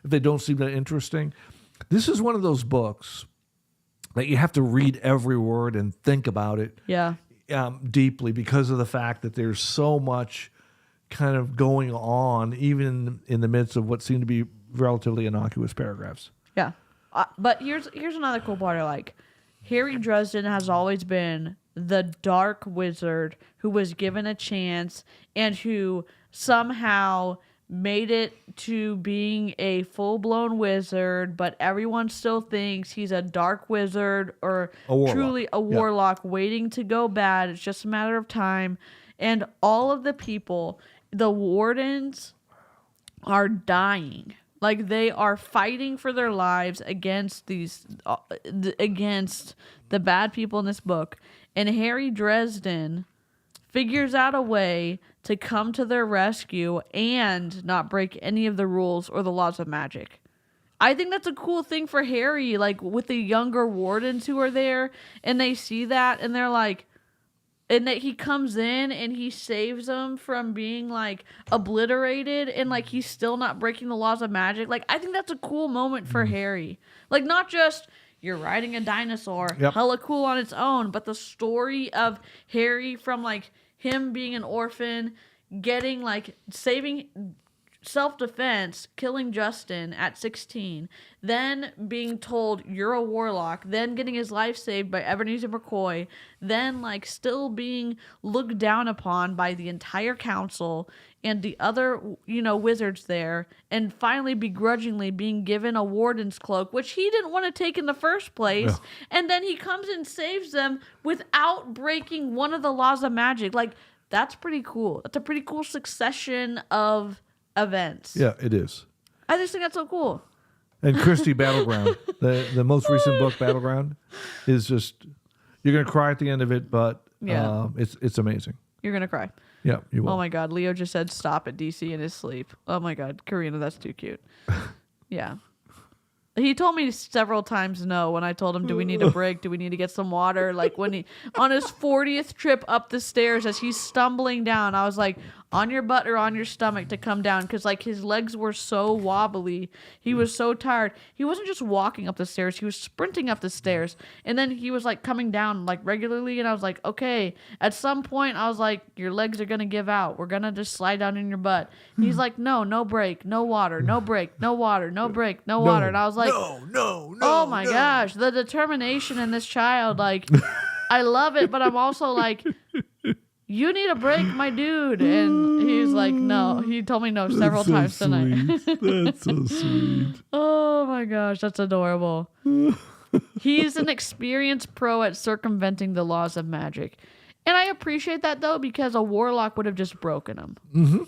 they don't seem that interesting. This is one of those books that you have to read every word and think about it deeply, because of the fact that there's so much kind of going on, even in the midst of what seem to be relatively innocuous paragraphs. Yeah. But here's another cool part I like. Harry Dresden has always been the dark wizard who was given a chance and who somehow made it to being a full-blown wizard, but everyone still thinks he's a dark wizard or truly a warlock waiting to go bad. It's just a matter of time. And all of the people, the wardens, are dying. Like, they are fighting for their lives against against the bad people in this book. And Harry Dresden figures out a way to come to their rescue and not break any of the rules or the laws of magic. I think that's a cool thing for Harry, like with the younger wardens who are there, and they see that and they're like, and that he comes in and he saves them from being like obliterated, and like he's still not breaking the laws of magic. Like, I think that's a cool moment for Harry. Like, not just you're riding a dinosaur, hella cool on its own, but the story of Harry from like him being an orphan, getting like saving self-defense, killing Justin at 16, then being told you're a warlock, then getting his life saved by Ebenezer McCoy, then like still being looked down upon by the entire council and the other, wizards there, and finally begrudgingly being given a warden's cloak, which he didn't want to take in the first place. Yeah. And then he comes and saves them without breaking one of the laws of magic. Like, that's pretty cool. That's a pretty cool succession of events. Yeah, it is. I just think that's so cool. And Christie Battleground, the most recent book, Battleground, is just, you're gonna cry at the end of it, but it's amazing. You're gonna cry. Yeah, you will. Oh my God, Leo just said stop at DeeCee in his sleep. Oh my God, Karina, that's too cute. Yeah. He told me several times no when I told him, do we need a break? Do we need to get some water? Like, when he, on his 40th trip up the stairs, as he's stumbling down, I was like, on your butt or on your stomach to come down, because like his legs were so wobbly. He was so tired. He wasn't just walking up the stairs, he was sprinting up the stairs. And then he was like coming down like regularly, and I was like, okay. At some point I was like, your legs are gonna give out, we're gonna just slide down in your butt. And he's like, no break, no water, no break, no water, no break, no water. And I was like, no, oh my gosh, the determination in this child, like I love it, but I'm also like, you need a break, my dude. And he's like, no. He told me no several times tonight. That's so sweet. Oh my gosh, that's adorable. He's an experienced pro at circumventing the laws of magic. And I appreciate that, though, because a warlock would have just broken him. Mm-hmm.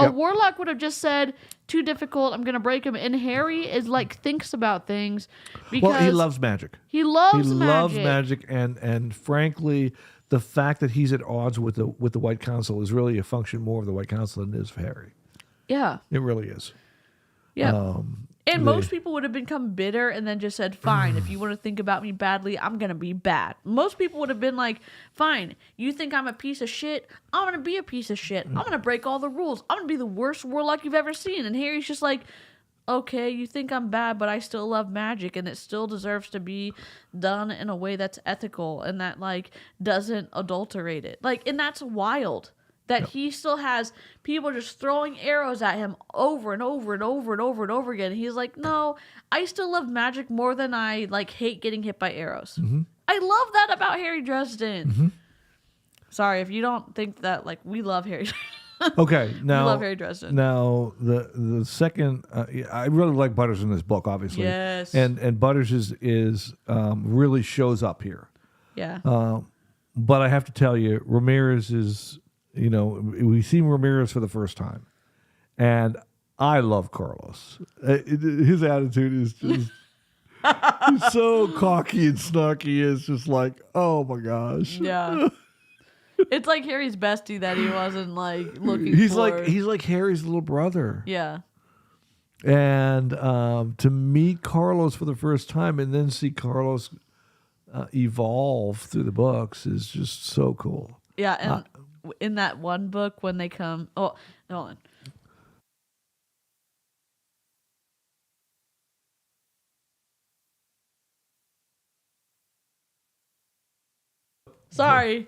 A warlock would have just said, too difficult, I'm going to break him. And Harry is like, thinks about things because he loves magic. He loves magic. And frankly, the fact that he's at odds with the White Council is really a function more of the White Council than it is of Harry. Yeah. It really is. Yeah. And most people would have become bitter and then just said, fine, if you want to think about me badly, I'm going to be bad. Most people would have been like, fine, you think I'm a piece of shit? I'm going to be a piece of shit. I'm going to break all the rules. I'm going to be the worst warlock you've ever seen. And Harry's just like, okay, you think I'm bad, but I still love magic, and it still deserves to be done in a way that's ethical and that, like, doesn't adulterate it. Like, and that's wild. That he still has people just throwing arrows at him over and over and over and over and over again. And he's like, no, I still love magic more than I like hate getting hit by arrows. Mm-hmm. I love that about Harry Dresden. Mm-hmm. Sorry if you don't think that. Like, we love Harry. Okay, now we love Harry Dresden. Now the second, I really like Butters in this book, obviously. Yes. And Butters is really shows up here. Yeah. But I have to tell you, Ramirez is, we see Ramirez for the first time, and I love Carlos. His attitude is just he's so cocky and snarky. It's just like, oh my gosh. Yeah. It's like Harry's bestie that he wasn't like looking He's for. he's like Harry's little brother. Yeah. And to meet Carlos for the first time and then see Carlos evolve through the books is just so cool. Yeah, and in that one book when they come, hold on. Sorry,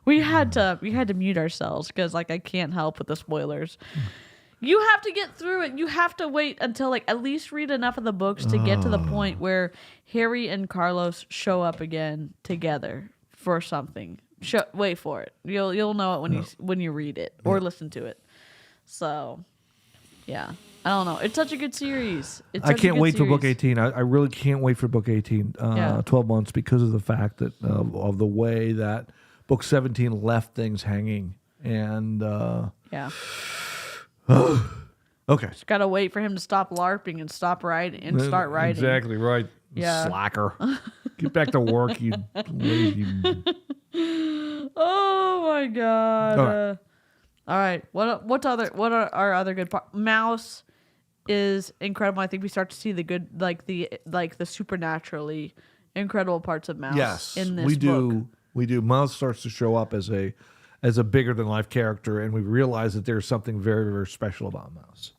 we had to mute ourselves because like I can't help with the spoilers. You have to get through it. You have to wait until like at least read enough of the books to get to the point where Harry and Carlos show up again together for something. Wait for it. You'll know it when you read it or listen to it. So, yeah. I don't know. It's such a good series. I can't wait for book 18. I really can't wait for book 18, 12 months, because of the fact that of the way that book 17 left things hanging. And yeah. Okay. Just gotta wait for him to stop LARPing and stop writing and start writing. Exactly right. Yeah. Slacker. Get back to work, you lazy. Oh my god. All right. What are our other good parts? Mouse is incredible. I think we start to see the good, like the supernaturally incredible parts of Mouse. Yes, in this we do. book. We do. Mouse starts to show up as a bigger than life character, and we realize that there's something very, very special about Mouse.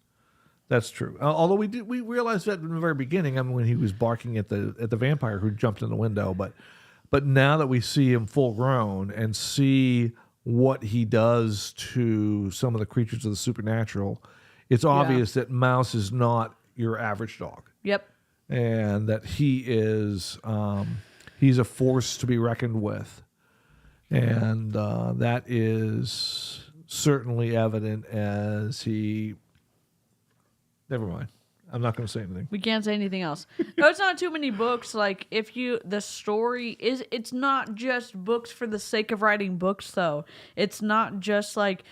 That's true. Although we realized that in the very beginning. I mean, when he was barking at the vampire who jumped in the window, but now that we see him full grown and see what he does to some of the creatures of the supernatural, it's obvious that Mouse is not your average dog. Yep. And that he is he's a force to be reckoned with. And that is certainly evident as he... Never mind. I'm not going to say anything. We can't say anything else. No, it's not too many books. Like, the story is, it's not just books for the sake of writing books, though. It's not just like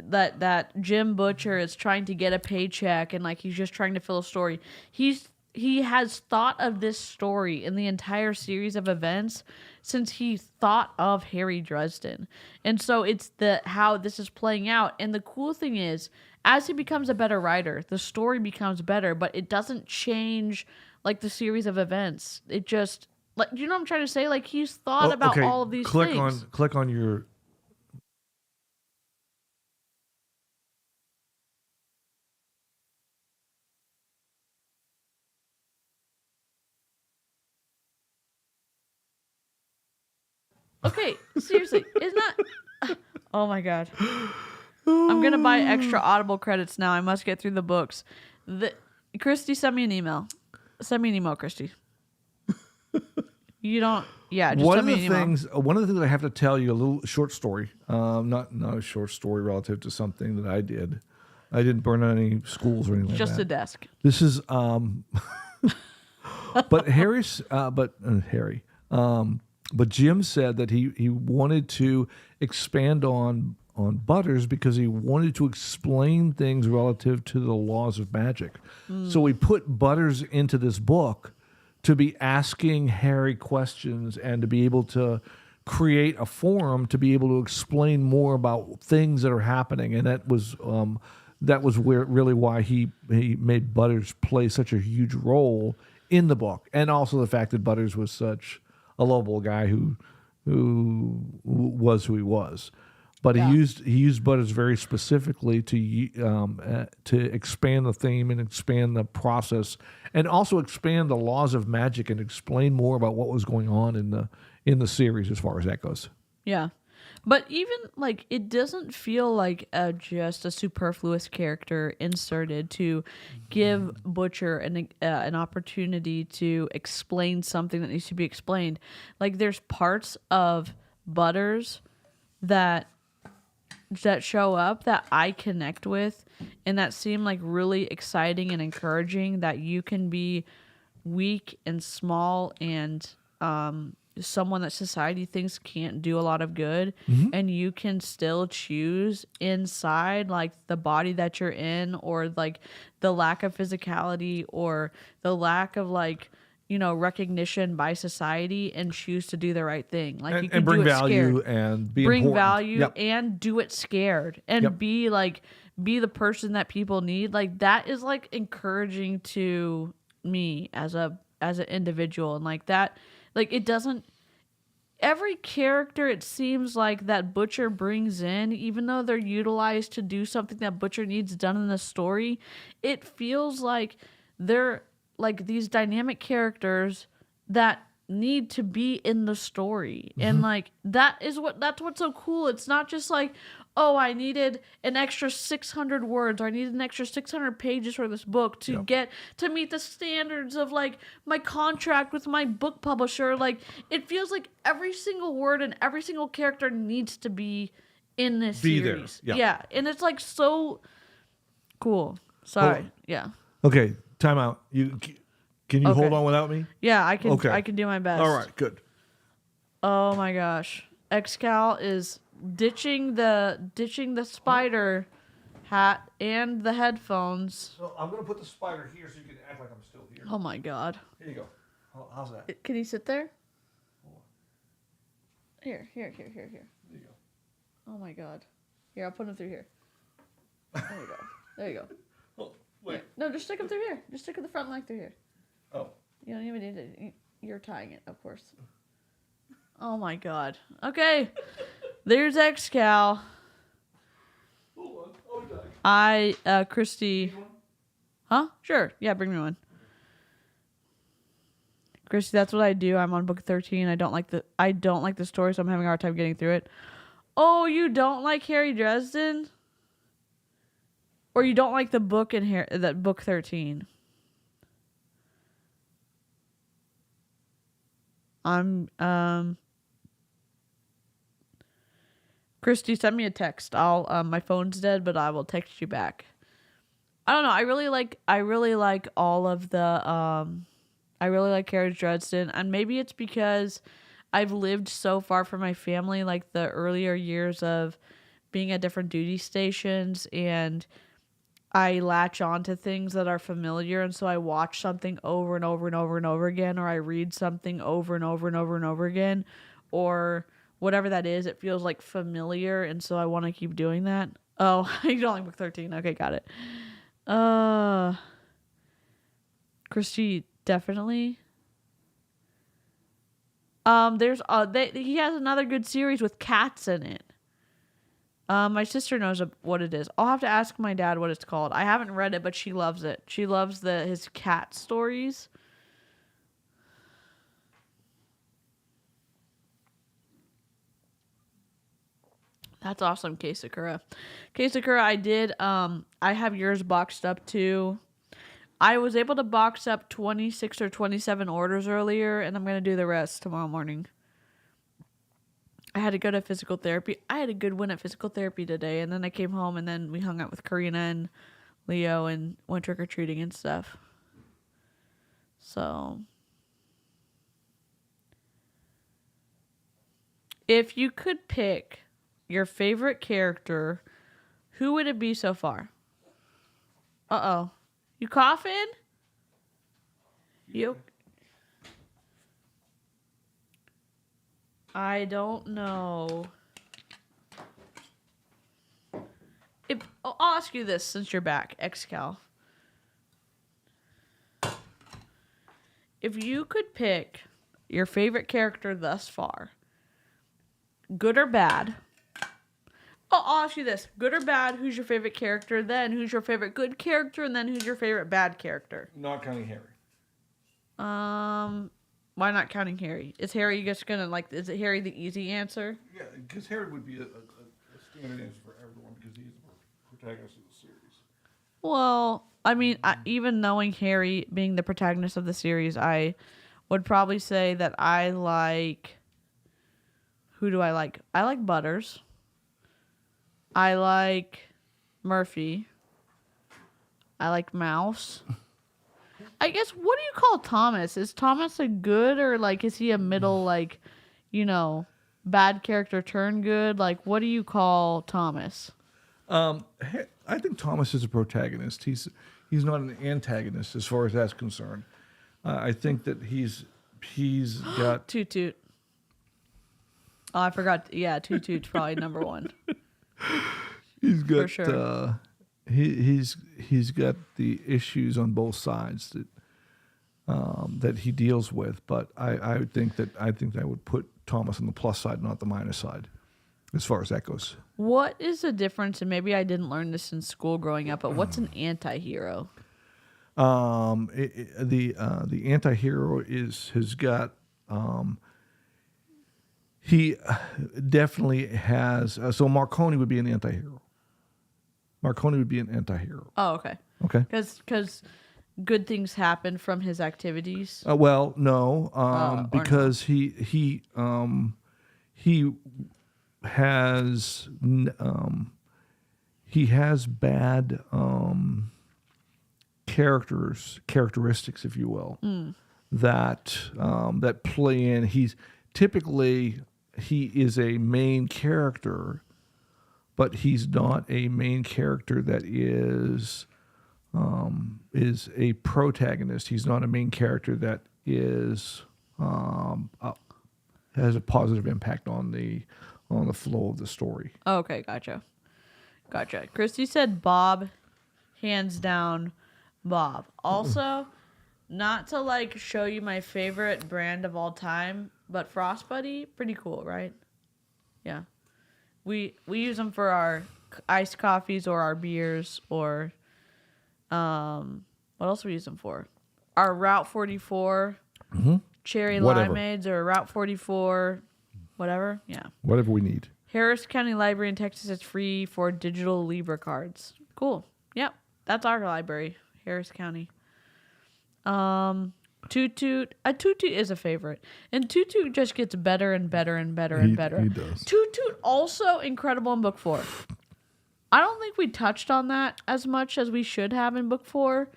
that Jim Butcher is trying to get a paycheck and like he's just trying to fill a story. He has thought of this story in the entire series of events since he thought of Harry Dresden. And so it's how this is playing out. And the cool thing is, as he becomes a better writer, the story becomes better, but it doesn't change like the series of events. It just, like, you know what I'm trying to say? Like, he's thought about all of these things. Click on your... Okay, seriously, isn't that... Oh my god. I'm going to buy extra Audible credits now. I must get through the books. Christy, send me an email. Send me an email, Christy. You don't... Yeah, just send me an email. One of the things I have to tell you, a little short story. Not a short story relative to something that I did. I didn't burn out any schools or anything Just like that. a desk. This is... But Harry... But Jim said that he wanted to expand on Butters because he wanted to explain things relative to the laws of magic. So we put Butters into this book to be asking Harry questions and to be able to create a forum to be able to explain more about things that are happening. And that was why he made Butters play such a huge role in the book. And also the fact that Butters was such a lovable guy who was who he was. But he used Butters very specifically to expand the theme and expand the process, and also expand the laws of magic and explain more about what was going on in the series as far as that goes. Yeah. But even like it doesn't feel like just a superfluous character inserted to give Butcher an opportunity to explain something that needs to be explained. Like there's parts of Butters that show up that I connect with and that seem like really exciting and encouraging, that you can be weak and small and someone that society thinks can't do a lot of good, and you can still choose inside like the body that you're in, or like the lack of physicality or the lack of like, you know, recognition by society, and choose to do the right thing. Like you can bring do it value scared. and be Bring important. value Yep. and do it scared, and Yep. be the person that people need. Like that is like encouraging to me as an individual, and like that, like it doesn't. Every character, it seems like that Butcher brings in, even though they're utilized to do something that Butcher needs done in the story, it feels like they're like these dynamic characters that need to be in the story. And like that's what's so cool. It's not just like, oh, I needed an extra 600 words, or I needed an extra 600 pages for this book to get to meet the standards of like my contract with my book publisher. Like it feels like every single word and every single character needs to be in this series. There. Yeah. And it's like so cool. Sorry. Yeah. Okay, time out. Can you hold on without me? Yeah, I can. Okay. I can do my best. All right, good. Oh my gosh, XCAL is ditching the spider hat and the headphones. So I'm gonna put the spider here so you can act like I'm still here. Oh my god. Here you go. How's that? Can you sit there? Here. There you go. Oh my god. Here, I'll put him through here. There you go. There you go. Oh, wait. No, just stick him through here. Just stick the front leg through here. Oh. You don't even need to. You're tying it, of course. Oh my god. Okay. There's XCAL. Hold on. Christy. Huh? Sure. Yeah, bring me one. Christy, that's what I do. I'm on book 13. I don't like the story, so I'm having a hard time getting through it. Oh, you don't like Harry Dresden? Or you don't like the book in that book 13? Christy, send me a text. My phone's dead, but I will text you back. I don't know. I really like all of the I really like Harry Dresden, and maybe it's because I've lived so far from my family, like the earlier years of being at different duty stations, and I latch on to things that are familiar, and so I watch something over and over and over and over again, or I read something over and over and over and over again, or whatever that is. It feels like familiar, and so I want to keep doing that. Oh, you don't like book 13. Okay, got it. Christy, definitely. He has another good series with cats in it. My sister knows what it is. I'll have to ask my dad what it's called. I haven't read it, but she loves it. She loves his cat stories. That's awesome, K Sakura. K Sakura, I have yours boxed up too. I was able to box up 26 or 27 orders earlier, and I'm going to do the rest tomorrow morning. I had to go to physical therapy. I had a good win at physical therapy today, and then I came home, and then we hung out with Karina and Leo and went trick-or-treating and stuff. So, if you could pick your favorite character, who would it be so far? Uh-oh. You coughing? You? I don't know. I'll ask you this since you're back, XCAL. If you could pick your favorite character thus far, good or bad, I'll ask you this. Good or bad, who's your favorite character? Then who's your favorite good character? And then who's your favorite bad character? Not counting Harry. Why not counting Harry? Is Harry just gonna like? Is it Harry the easy answer? Yeah, because Harry would be a standard answer for everyone because he's the protagonist of the series. Well, I mean, even knowing Harry being the protagonist of the series, I would probably say that I like. Who do I like? I like Butters. I like Murphy. I like Mouse. I guess, what do you call Thomas? Is Thomas a good or like is he a middle like, bad character turn good? Like, what do you call Thomas? I think Thomas is a protagonist. He's not an antagonist as far as that's concerned. I think that he's got Toot Toot. Oh, I forgot. Yeah, Toot Toot's probably number one. He's got for sure. He's got the issues on both sides that he deals with. But I think that I would put Thomas on the plus side, not the minus side, as far as that goes. What is the difference? And maybe I didn't learn this in school growing up. But what's an anti-hero? The anti-hero has got. He definitely has. So Marconi would be an anti-hero. Marconi would be an anti-hero. Oh, okay. Okay. Because good things happen from his activities. Well, no, because he has bad characteristics, if you will, that play in. He is a main character, but he's not a main character that is a protagonist. He's not a main character that is has a positive impact on the flow of the story. Oh, okay, gotcha. Christy said Bob, hands down, Bob. Also, not to like show you my favorite brand of all time, but Frost Buddy, pretty cool, right? Yeah. We use them for our iced coffees or our beers or what else we use them for? Our Route 44 cherry limeades or Route 44 whatever. Yeah. Whatever we need. Harris County Library in Texas is free for digital Libra cards. Cool. Yep. That's our library, Harris County. Toot Toot. Toot Toot is a favorite. And Toot Toot just gets better and better and better and better. He does. Toot Toot also incredible in book 4. I don't think we touched on that as much as we should have in book 4,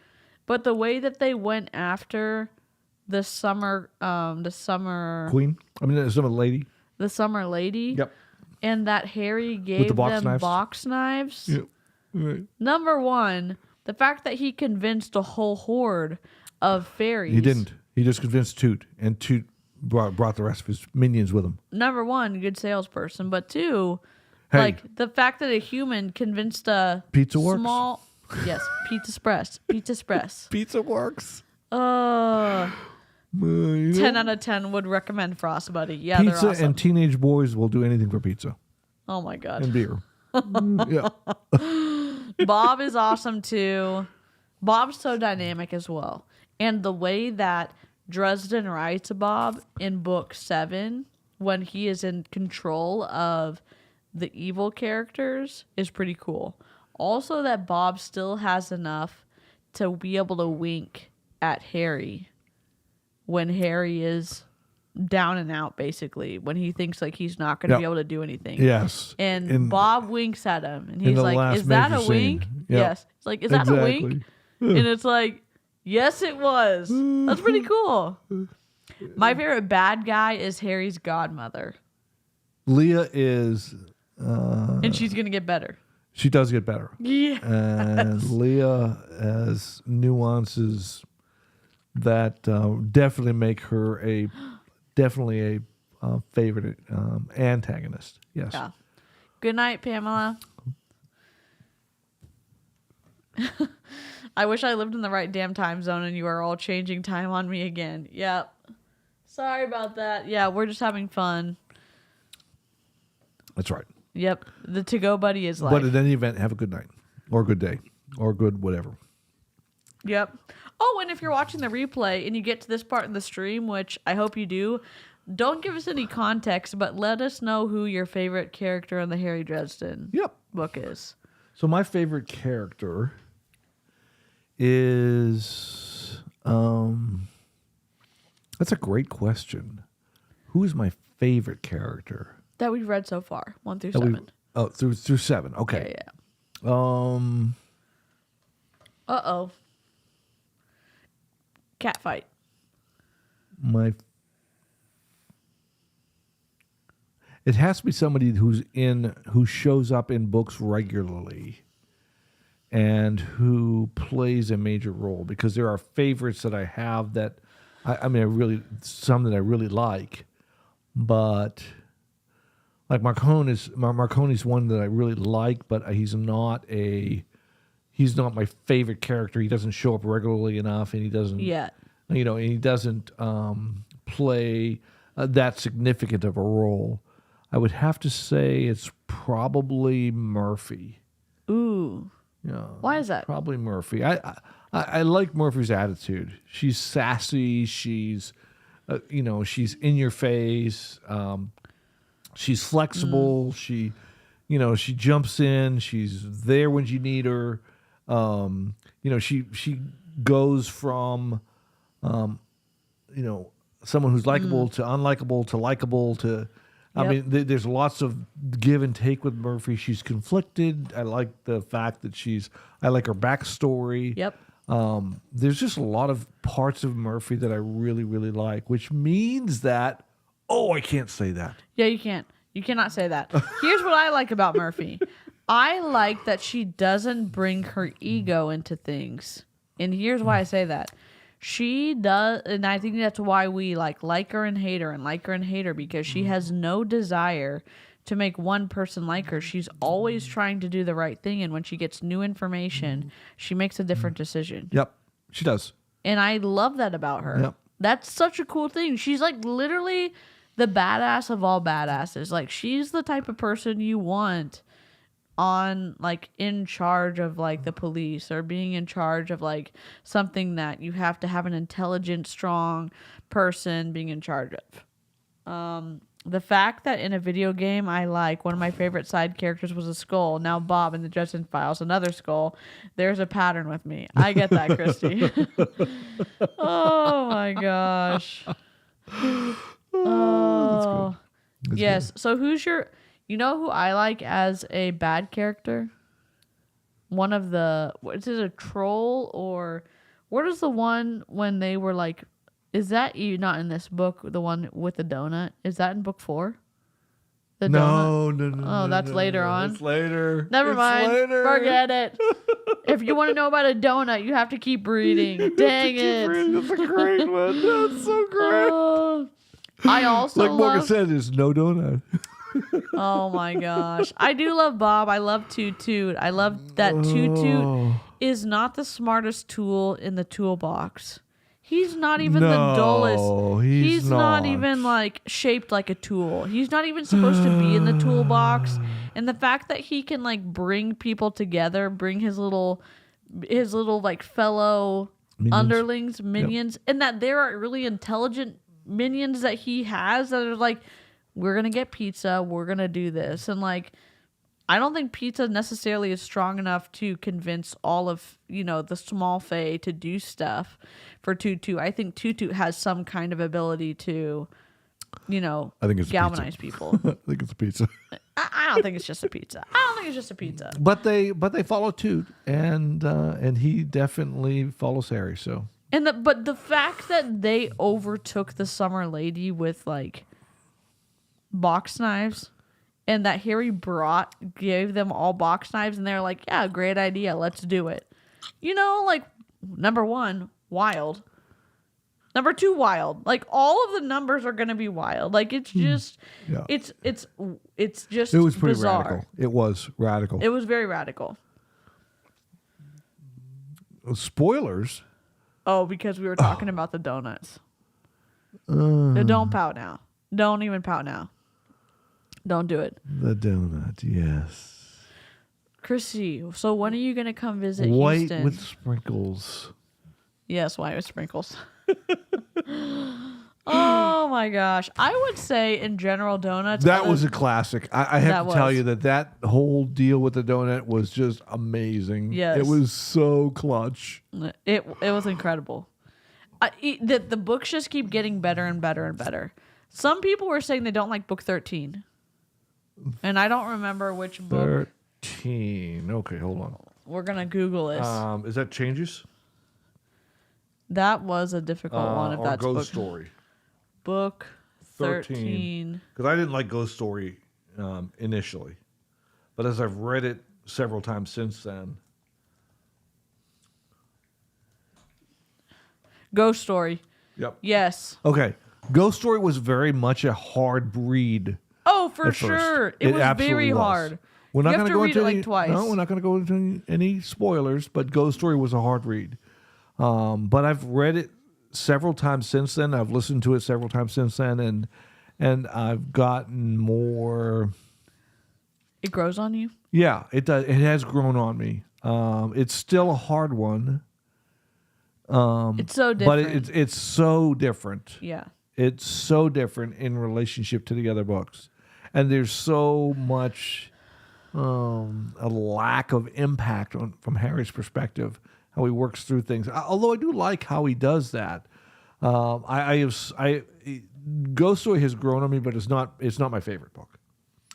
but the way that they went after the summer Queen? I mean, the summer lady? The summer lady. Yep. And that Harry gave them box knives. Yep. Right. Number one, the fact that he convinced a whole horde of fairies. He didn't. He just convinced Toot, and Toot brought the rest of his minions with him. Number one, good salesperson. But two, hey, like the fact that a human convinced a Pizza Works? small... Yes, Pizza Express. Pizza Express. Pizza Works. 10 out of 10 would recommend Frost Buddy. Yeah, pizza they're awesome. And teenage boys will do anything for pizza. Oh my God. And beer. Yeah. Bob is awesome too. Bob's so dynamic as well. And the way that Dresden writes Bob in book 7, when he is in control of the evil characters, is pretty cool. Also that Bob still has enough to be able to wink at Harry when Harry is down and out, basically, when he thinks like he's not going to be able to do anything. Yes. And Bob winks at him, and he's like, "Is that a wink?" Yep. Yes. It's like, "Is that a wink?" And it's like, "Yes, it was." That's pretty cool. My favorite bad guy is Harry's godmother. Leah is... and she's going to get better. She does get better. Yeah. And Leah has nuances that definitely make her a favorite antagonist. Yes. Yeah. Good night, Pamela. I wish I lived in the right damn time zone and you are all changing time on me again. Yep. Sorry about that. Yeah, we're just having fun. That's right. Yep. The to-go buddy is life. But in any event, have a good night or a good day or good whatever. Yep. Oh, and if you're watching the replay and you get to this part in the stream, which I hope you do, don't give us any context, but let us know who your favorite character in the Harry Dresden book is. So my favorite character is that's a great question. Who is my favorite character that we've read so far? 1 through 7. Through 7. Okay. Yeah. Cat fight. It has to be somebody who shows up in books regularly and who plays a major role, because there are favorites that I have that some that I really like, but like Marconi's one that I really like, but he's not my favorite character. He doesn't show up regularly enough, and he doesn't play that significant of a role. I would have to say it's probably Murphy. Ooh. Yeah. Why is that? Probably Murphy. I like Murphy's attitude. She's sassy. She's, she's in your face. She's flexible. She jumps in. She's there when you need her. She goes from, someone who's likable to unlikable to likable to. I mean, there's lots of give and take with Murphy. She's conflicted. I like the fact that I like her backstory. Yep. There's just a lot of parts of Murphy that I really, really like, which means that, I can't say that. Yeah, you can't. You cannot say that. Here's what I like about Murphy. I like that she doesn't bring her ego into things. And here's why I say that. She does, and I think that's why we like her and hate her and like her and hate her, because she has no desire to make one person like her. She's always trying to do the right thing, and when she gets new information, she makes a different decision. Yep, she does. And I love that about her. Yep. That's such a cool thing. She's literally the badass of all badasses. She's the type of person you want on in charge of the police, or being in charge of something that you have to have an intelligent, strong person being in charge of. The fact that in a video game one of my favorite side characters was a skull. Now Bob in the Dresden Files, another skull. There's a pattern with me. I get that, Christy. Oh my gosh. Oh That's yes. good. So who's your? You know who I like as a bad character? One of the, is it a troll, or what is the one when they were is that not in this book, the one with the donut? Is that in book 4? The donut? No. Oh, that's later on. It's later. Never mind. Later. Forget it. If you want to know about a donut, you have to keep reading. Dang it. That's a great one. That's so great. I also like Morgan said, there's no donut. Oh my gosh. I do love Bob. I love Toot Toot. I love that Toot Toot is not the smartest tool in the toolbox. He's not even the dullest. He's not even shaped like a tool. He's not even supposed to be in the toolbox. And the fact that he can bring people together, bring his little fellow minions, and that there are really intelligent minions that he has that are we're going to get pizza. We're going to do this. And I don't think pizza necessarily is strong enough to convince all of, the small fae to do stuff for Toot Toot. I think Toot Toot has some kind of ability to, I think it's galvanize people. I think it's a pizza. I don't think it's just a pizza. But they follow Toot, and he definitely follows Harry. So. But the fact that they overtook the Summer Lady with box knives, and that Harry gave them all box knives, and they're yeah, great idea, let's do it. Number 1, wild. Number 2, wild. All of the numbers are gonna be wild. It's just it's just it was pretty bizarre. radical. It was radical. It was very radical. Spoilers. Oh, because we were talking about the donuts. Don't pout now. Don't even pout now. Don't do it. The donut, yes. Chrissy, so when are you going to come visit White Houston? with sprinkles. Yes, wine with sprinkles. Oh my gosh. I would say in general donuts. That was a classic. I have to tell was. you that whole deal with the donut was just amazing. Yes. It was so clutch. It was incredible. The books just keep getting better and better and better. Some people were saying they don't like book 13. And I don't remember which book. 13. Okay, hold on. We're going to Google this. Is that Changes? That was a difficult one. If Or that's Ghost book. Story? Book 13. Because I didn't like Ghost Story initially. But as I've read it several times since then. Ghost Story. Yep. Yes. Okay. Ghost Story was very much a hard read. Oh, for at first. sure. It was absolutely very was. hard. We're not You going have to to go read into it like any, twice. No, we're not going to go into any spoilers, but Ghost Story was a hard read. But I've read it several times since then. I've listened to it several times since then, and I've gotten more. It grows on you? Yeah, it does. It has grown on me. It's still a hard one. It's so different. But it's so different. Yeah. It's so different in relationship to the other books. And there's so much a lack of impact from Harry's perspective, how he works through things. Although I do like how he does that. Ghost Story has grown on me, but it's not my favorite book.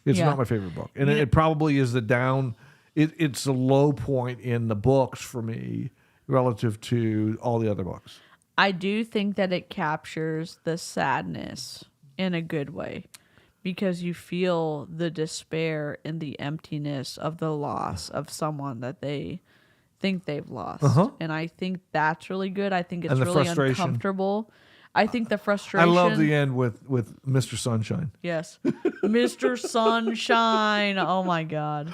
It's not my favorite book. And it probably is it's the low point in the books for me relative to all the other books. I do think that it captures the sadness in a good way because you feel the despair and the emptiness of the loss of someone that they think they've lost. And I think that's really good. I think it's really uncomfortable. I think the frustration. I love the end with Mr. Sunshine. Yes. Mr. Sunshine. Oh my God.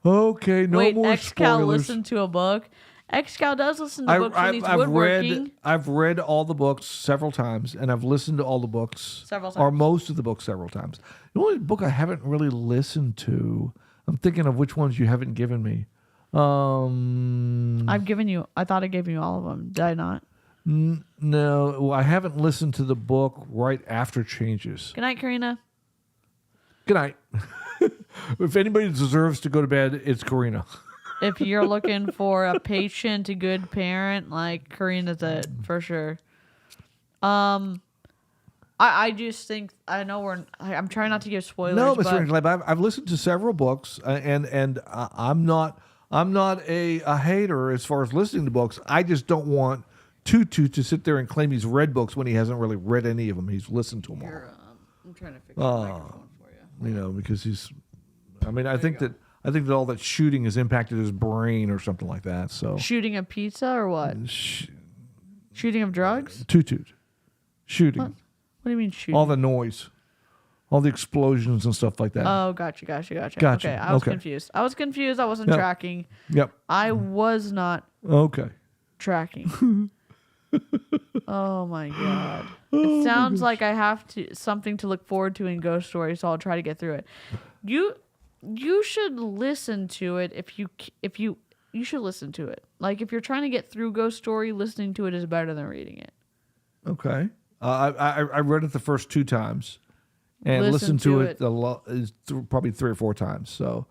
Okay, no Wait, more XCAL spoilers. listened to a book? XCAL does listen to books when he's woodworking. I've read all the books several times, and I've listened to all the books Several times. or most of the books several times. The only book I haven't really listened to, I'm thinking of which ones you haven't given me. I've given you. I thought I gave you all of them. Did I not? No, well, I haven't listened to the book right after Changes. Good night, Karina. Good night. If anybody deserves to go to bed, it's Karina. If you're looking for a patient, a good parent, like Karina's it for sure. I just think I know I'm trying not to give spoilers. No, but Mr. Angela, I've listened to several books, and I'm not a hater as far as listening to books. I just don't want Tutu to sit there and claim he's read books when he hasn't really read any of them. He's listened to them all. I'm trying to fix the microphone for you. You know, because he's. I mean, I think that all that shooting has impacted his brain or something like that. So Shooting a pizza or what? Shooting of drugs? Tutu, shooting. What do you mean shooting? All the noise, all the explosions and stuff like that. Oh, gotcha. Gotcha. Okay, I was Okay. confused. I wasn't Yep. tracking. Yep. I was not Okay. tracking. Oh my God. It sounds like I have something to look forward to in Ghost Story, so I'll try to get through it. You should listen to it if you should listen to it. Like if you're trying to get through Ghost Story, listening to it is better than reading it. Okay. I read it the first 2 times, and Listen listened to to it probably 3 or 4 times. So,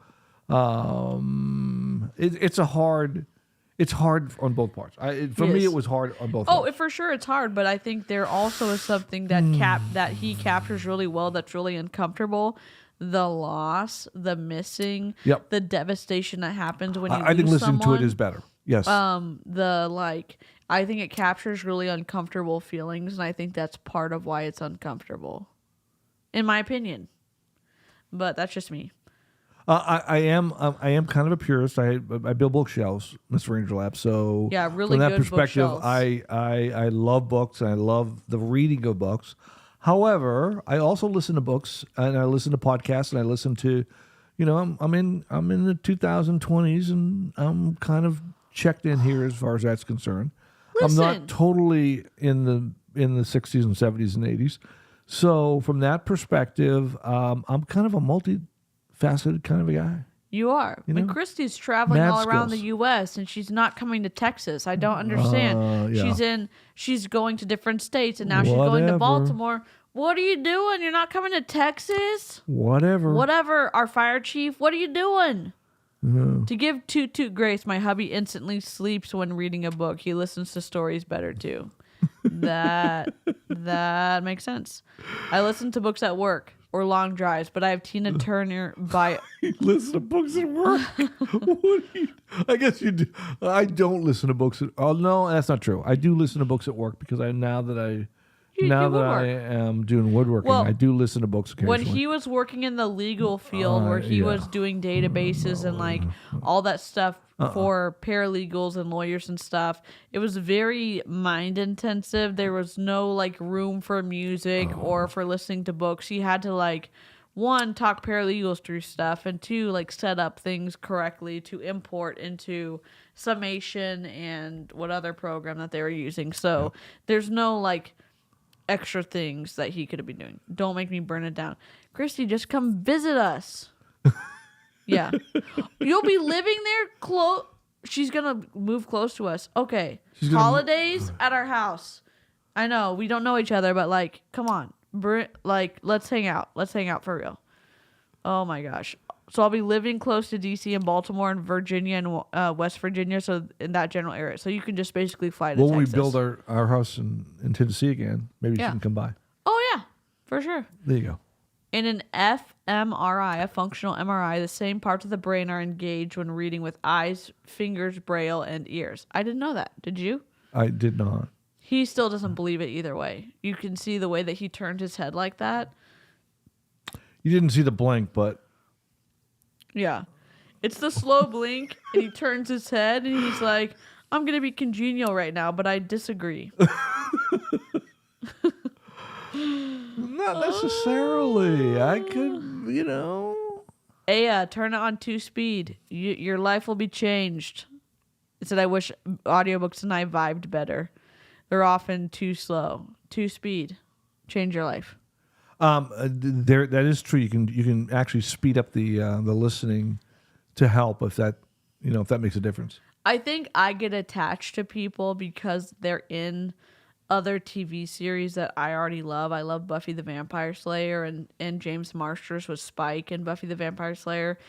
it's hard on both parts. For me, Yes. it was hard on both. Oh, parts. for sure it's hard, but I think there also is something that he captures really well that's really uncomfortable. The loss, the missing, Yep. the devastation that happens when you I think lose listening someone. to it is better. Yes. I think it captures really uncomfortable feelings, and I think that's part of why it's uncomfortable, in my opinion. But that's just me. I am kind of a purist. I build bookshelves, Mr. Ranger Lab. So Yeah, really from that good perspective, bookshelves. I love books and I love the reading of books. However, I also listen to books and I listen to podcasts and I listen to, I'm in the 2020s and I'm kind of checked in here as far as that's concerned. Listen. I'm not totally in the 60s and 70s and 80s. So from that perspective, I'm kind of a multifaceted kind of a guy. You are. You When know? Christy's traveling Mad all around the skills. U.S. and she's not coming to Texas. I don't understand. Yeah. She's going to different states and now she's going to Whatever. Baltimore. What are you doing? You're not coming to Texas? Whatever. Our fire chief. What are you doing? To give toot grace, my hubby instantly sleeps when reading a book. He listens to stories better too. That makes sense. I listen to books at work or long drives, but I have Tina Turner by. You listen to books at work? I guess you do. I don't listen to books. Oh no, that's not true. I do listen to books at work because I am doing woodworking, I do listen to books occasionally. When he was working in the legal field, where he was doing databases and like all that stuff for paralegals and lawyers and stuff, it was very mind intensive. There was no like room for music or for listening to books. He had to like, one, talk paralegals through stuff, and two, like set up things correctly to import into Summation and what other program that they were using. So there's no like extra things that he could have been doing. Don't make me burn it down. Christy, just come visit us. Yeah. You'll be living there close. She's going to move close to us. Okay. Holidays at our house. I know we don't know each other, but like, come on. Let's hang out. Let's hang out for real. Oh my gosh. So I'll be living close to DC and Baltimore and Virginia and West Virginia, so in that general area. So you can just basically fly to Texas. When we build our house in Tennessee again, maybe you can come by. Oh, yeah, for sure. There you go. In an fMRI, a functional MRI, the same parts of the brain are engaged when reading with eyes, fingers, braille, and ears. I didn't know that. Did you? I did not. He still doesn't believe it either way. You can see the way that he turned his head like that. You didn't see the blink, but... Yeah. It's the slow blink, and he turns his head, and he's like, I'm going to be congenial right now, but I disagree. Not necessarily. I could, Aya, turn it on 2-speed. Your life will be changed. It said, I wish audiobooks and I vibed better. They're often too slow. 2-speed. Change your life. That is true. You can actually speed up the listening to help if that makes a difference. I think I get attached to people because they're in other TV series that I already love. I love Buffy the Vampire Slayer and James Marsters was Spike in Buffy the Vampire Slayer.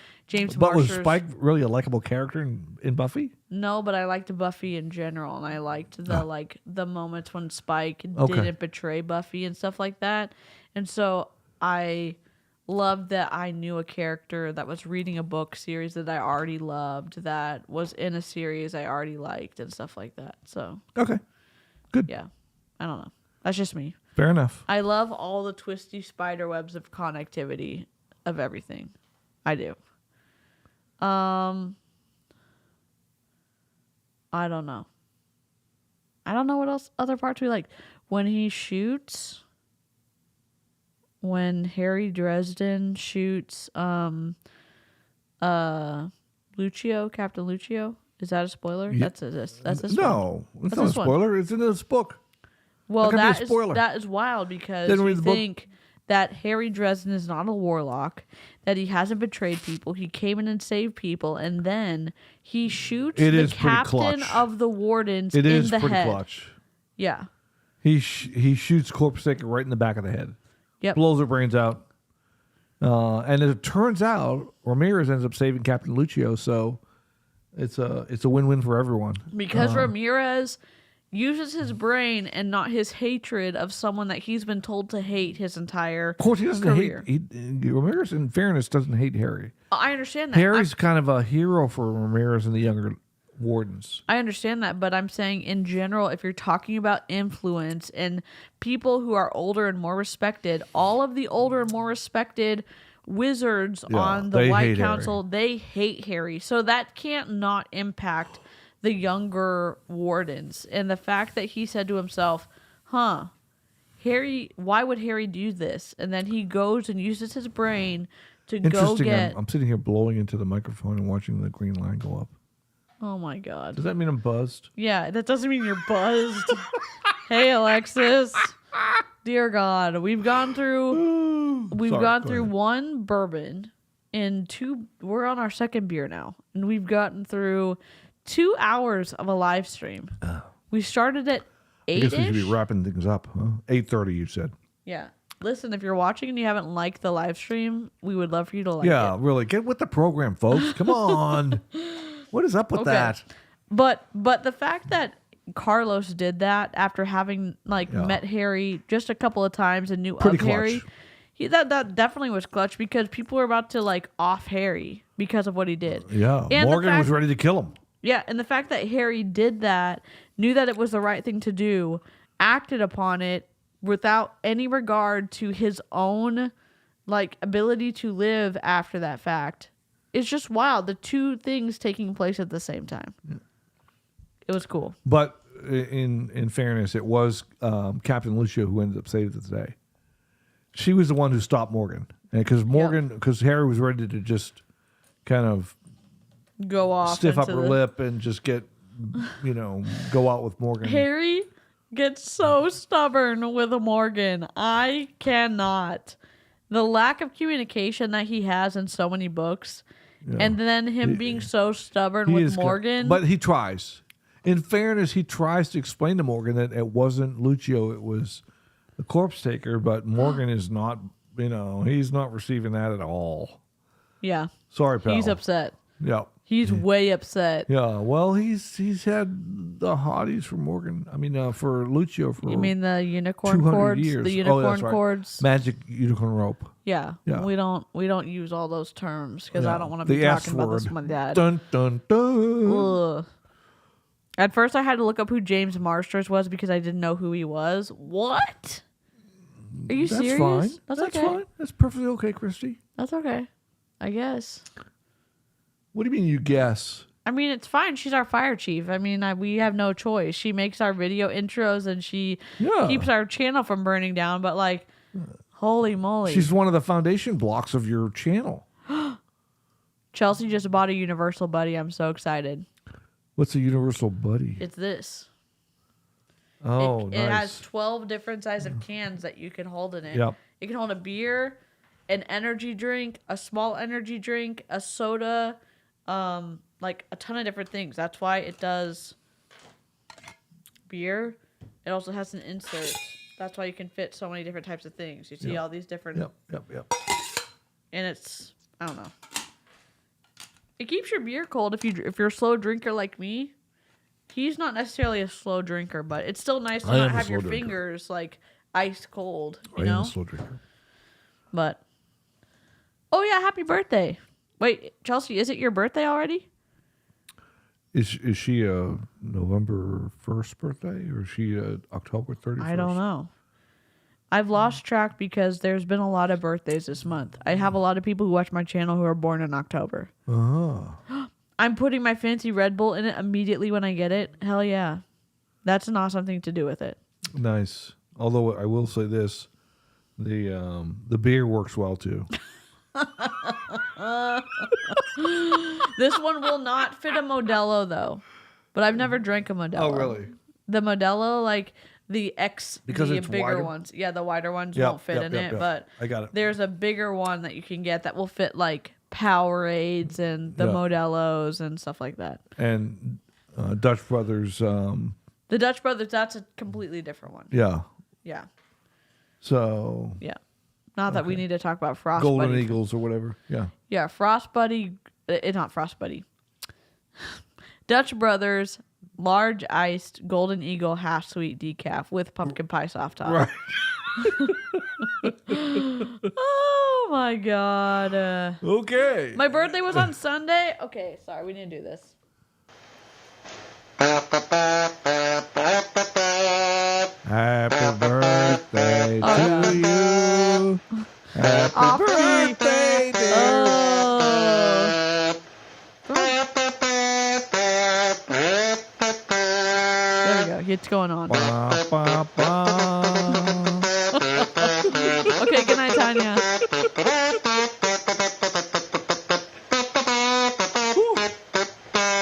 But was Spike really a likable character in Buffy? No, but I liked Buffy in general, and I liked the moments when Spike didn't betray Buffy and stuff like that. And so I loved that I knew a character that was reading a book series that I already loved, that was in a series I already liked and stuff like that. So okay, good. Yeah, I don't know. That's just me. Fair enough. I love all the twisty spider webs of connectivity of everything. I do. I don't know. I don't know what else other parts we like. When he shoots. When Harry Dresden shoots Lucio, Captain Lucio. Is that a spoiler? Yeah. That's this No, it's not a spoiler. It's in this book. Well, that is wild because you think that Harry Dresden is not a warlock, that he hasn't betrayed people, he came in and saved people, and then he shoots the captain of the wardens in the head. It is pretty clutch. Yeah. He shoots Corpse Taker right in the back of the head. Yep. Blows her brains out. And it turns out Ramirez ends up saving Captain Lucio, so it's a win-win for everyone. Because Ramirez uses his brain and not his hatred of someone that he's been told to hate his entire Of course, he doesn't career. hate... Ramirez, in fairness, doesn't hate Harry. I understand that. Harry's kind of a hero for Ramirez and the younger wardens. I understand that, but I'm saying in general, if you're talking about influence and people who are older and more respected, all of the older and more respected wizards on the White Council, they hate Harry. So that can't not impact the younger wardens. And the fact that he said to himself, Harry, why would Harry do this? And then he goes and uses his brain to go get... I'm sitting here blowing into the microphone and watching the green line go up. Oh my God. Does that mean I'm buzzed? Yeah, that doesn't mean you're buzzed. Hey, Alexis. Dear God, we've gone through one bourbon we're on our second beer now, and we've gotten through 2 hours of a live stream. We started at 8. I guess we should be wrapping things up. Huh? 8:30, you said. Yeah. Listen, if you're watching and you haven't liked the live stream, we would love for you to like it. Yeah, really. Get with the program, folks. Come on. What is up with that? But the fact that Carlos did that after having met Harry just a couple of times and knew Pretty of Harry, clutch. that definitely was clutch because people were about to off Harry because of what he did. Yeah, and Morgan was ready to kill him. Yeah, and the fact that Harry did that, knew that it was the right thing to do, acted upon it without any regard to his own ability to live after that fact. It's just wild. The two things taking place at the same time. Yeah. It was cool. But in fairness, it was Captain Lucia who ended up saving the day. She was the one who stopped Morgan. Because Harry was ready to just kind of go off, stiff up her lip and just get, go out with Morgan. Harry gets so stubborn with Morgan. I cannot. The lack of communication that he has in so many books, and then him being so stubborn with Morgan. But he tries. In fairness, he tries to explain to Morgan that it wasn't Lucio, it was the corpse taker, but Morgan is not, he's not receiving that at all. Yeah. Sorry, pal. He's upset. Yeah. He's way upset. Yeah. Well, he's had the hotties for Morgan. I mean, for Lucio for You mean the unicorn cords? years. The unicorn right. cords? Magic unicorn rope. Yeah. Yeah. We don't use all those terms because I don't want to be the talking S about word. this with my dad. Dun, dun, dun. Ugh. At first, I had to look up who James Marsters was because I didn't know who he was. What? Are you That's serious? fine. That's okay. Fine. That's perfectly okay, Christy. That's okay. I guess. What do you mean you guess? I mean, it's fine. She's our fire chief. I mean, we have no choice. She makes our video intros and she keeps our channel from burning down. But holy moly. She's one of the foundation blocks of your channel. Chelsea just bought a Universal Buddy. I'm so excited. What's a Universal Buddy? It's this. Oh, nice. It has 12 different sizes of cans that you can hold in it. Yep. You can hold a beer, an energy drink, a small energy drink, a soda, a ton of different things. That's why it does beer. It also has an insert. That's why you can fit so many different types of things. You see all these different. Yep. And it's, I don't know. It keeps your beer cold if you're a slow drinker like me. He's not necessarily a slow drinker, but it's still nice to not have your fingers ice cold. You know? I am a slow drinker. But oh yeah, happy birthday! Wait, Chelsea, is it your birthday already? Is she a November 1st birthday or is she a October 31st? I don't know. I've lost track because there's been a lot of birthdays this month. I have a lot of people who watch my channel who are born in October. I'm putting my fancy Red Bull in it immediately when I get it. Hell yeah. That's an awesome thing to do with it. Nice. Although I will say this, the beer works well too. This one will not fit a Modelo though. But I've never drank a Modelo. Oh, really? The Modelo, the because the it's bigger wider? ones. Yeah, the wider ones won't fit in it. But I got it. There's a bigger one that you can get that will fit Powerades and the Modelos and stuff like that. And Dutch Brothers. The Dutch Brothers, that's a completely different one. Yeah. Yeah. So. Yeah. Not that we need to talk about Frost Golden Buddy. Eagles or whatever. Yeah. Yeah, Frost Buddy. Not Frost Buddy. Dutch Brothers, large iced Golden Eagle half sweet decaf with pumpkin pie soft top. Right. Oh my god. Okay. My birthday was on Sunday. Okay, sorry, we didn't do this. Happy birthday to you. Happy birthday, dear. There we go. It's going on. Ba, ba, ba. Okay, good night, Tanya.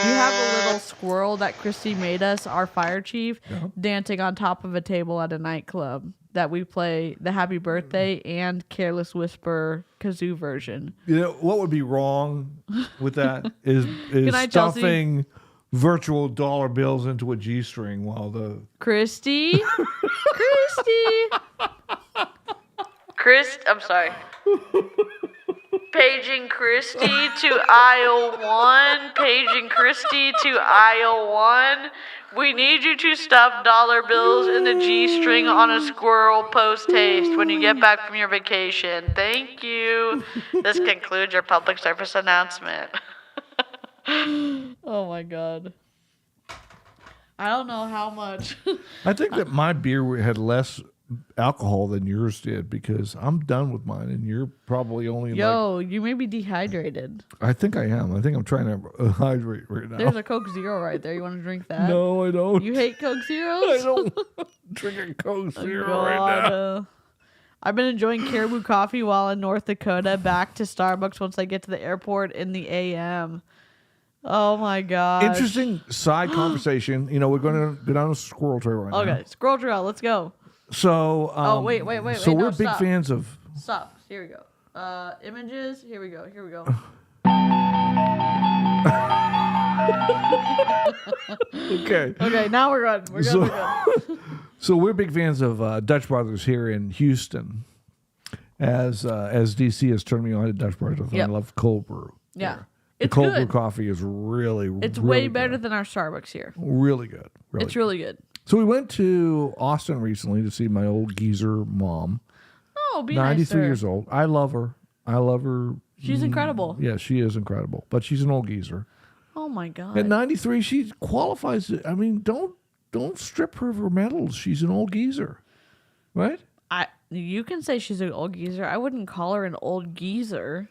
You have a little squirrel that Christy made us, our fire chief, dancing on top of a table at a nightclub. that we play the Happy Birthday and Careless Whisper kazoo version. You know what would be wrong with that is night, Chelsea. stuffing virtual dollar bills into a G-string while the Christy. I'm sorry. Paging Christy to aisle 1. Paging Christy to aisle 1. We need you to stuff dollar bills in the G-string on a squirrel post-haste when you get back from your vacation. Thank you. This concludes your public service announcement. Oh my God. I don't know how much. I think that my beer had less alcohol than yours did because I'm done with mine and you're probably only you may be dehydrated. I think I am. I think I'm trying to hydrate right now. There's a Coke Zero right there. You want to drink that? No, I don't. You hate Coke Zeros? I don't drink a Coke Zero right now. I've been enjoying Caribou coffee while in North Dakota. Back to Starbucks once I get to the airport in the AM. Oh my God! Interesting side conversation. You know, we're going to go down a squirrel trail right now. Okay, squirrel trail. Let's go. So, wait. So we're no, big stop. fans of. Stop. Here we go. Images. Here we go. Okay. Okay. Now we're good. We're good. So we're big fans of Dutch Brothers here in Houston. As DeeCee has turned me on to Dutch Brothers, Yep. I love cold brew. Yeah. Here. It's the cold brew good. coffee is really, It's really way good. better than our Starbucks here. Really good. It's really good. So we went to Austin recently to see my old geezer mom. Oh, be 93 nice. years old. I love her. She's incredible. Yeah, she is incredible. But she's an old geezer. Oh my God. At 93, she qualifies. I mean, don't strip her of her medals. She's an old geezer, right? You can say she's an old geezer. I wouldn't call her an old geezer.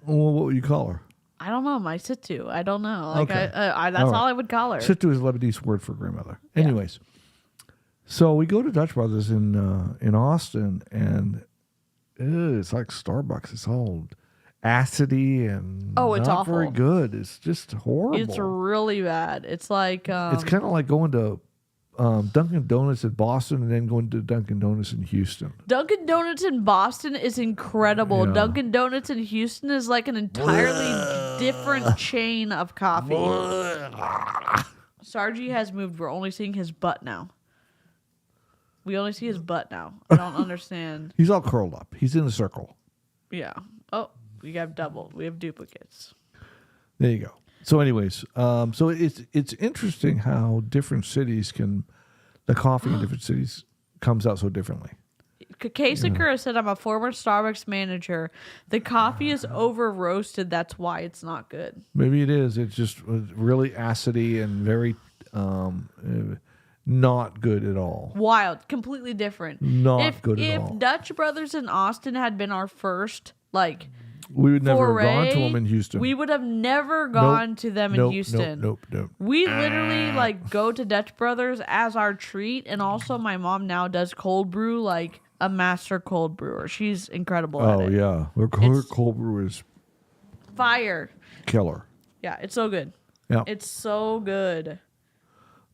Well, what would you call her? I don't know. My Situ. I don't know. Like Okay. that's All right. all I would call her. Situ is a Lebanese word for grandmother. Anyways, so we go to Dutch Brothers in Austin, and it's like Starbucks. It's all acidy and It's not awful. very good. It's just horrible. It's really bad. It's like It's kind of like going to Dunkin' Donuts in Boston and then going to Dunkin' Donuts in Houston. Dunkin' Donuts in Boston is incredible. Yeah. Dunkin' Donuts in Houston is like an entirely different chain of coffee. Sargi has moved. We're only seeing his butt now. We only see his butt now. I don't understand. He's all curled up. He's in a circle. Yeah. Oh, we have double. We have duplicates. There you go. So, anyways, so it's interesting how different cities the coffee in different cities comes out so differently. Kay Sakura said, I'm a former Starbucks manager. The coffee is over roasted. That's why it's not good. Maybe it is. It's just really acidy and very not good at all. Wild. Completely different. Not good at all. If Dutch Brothers in Austin had been our first, We would never foray, have gone to them in Houston. we would have never gone to them in Houston. Nope. We literally go to Dutch Brothers as our treat. And also my mom now does cold brew like a master cold brewer. She's incredible at it. Yeah. Her cold brew is Fire. killer. Yeah, it's so good. Yeah. It's so good.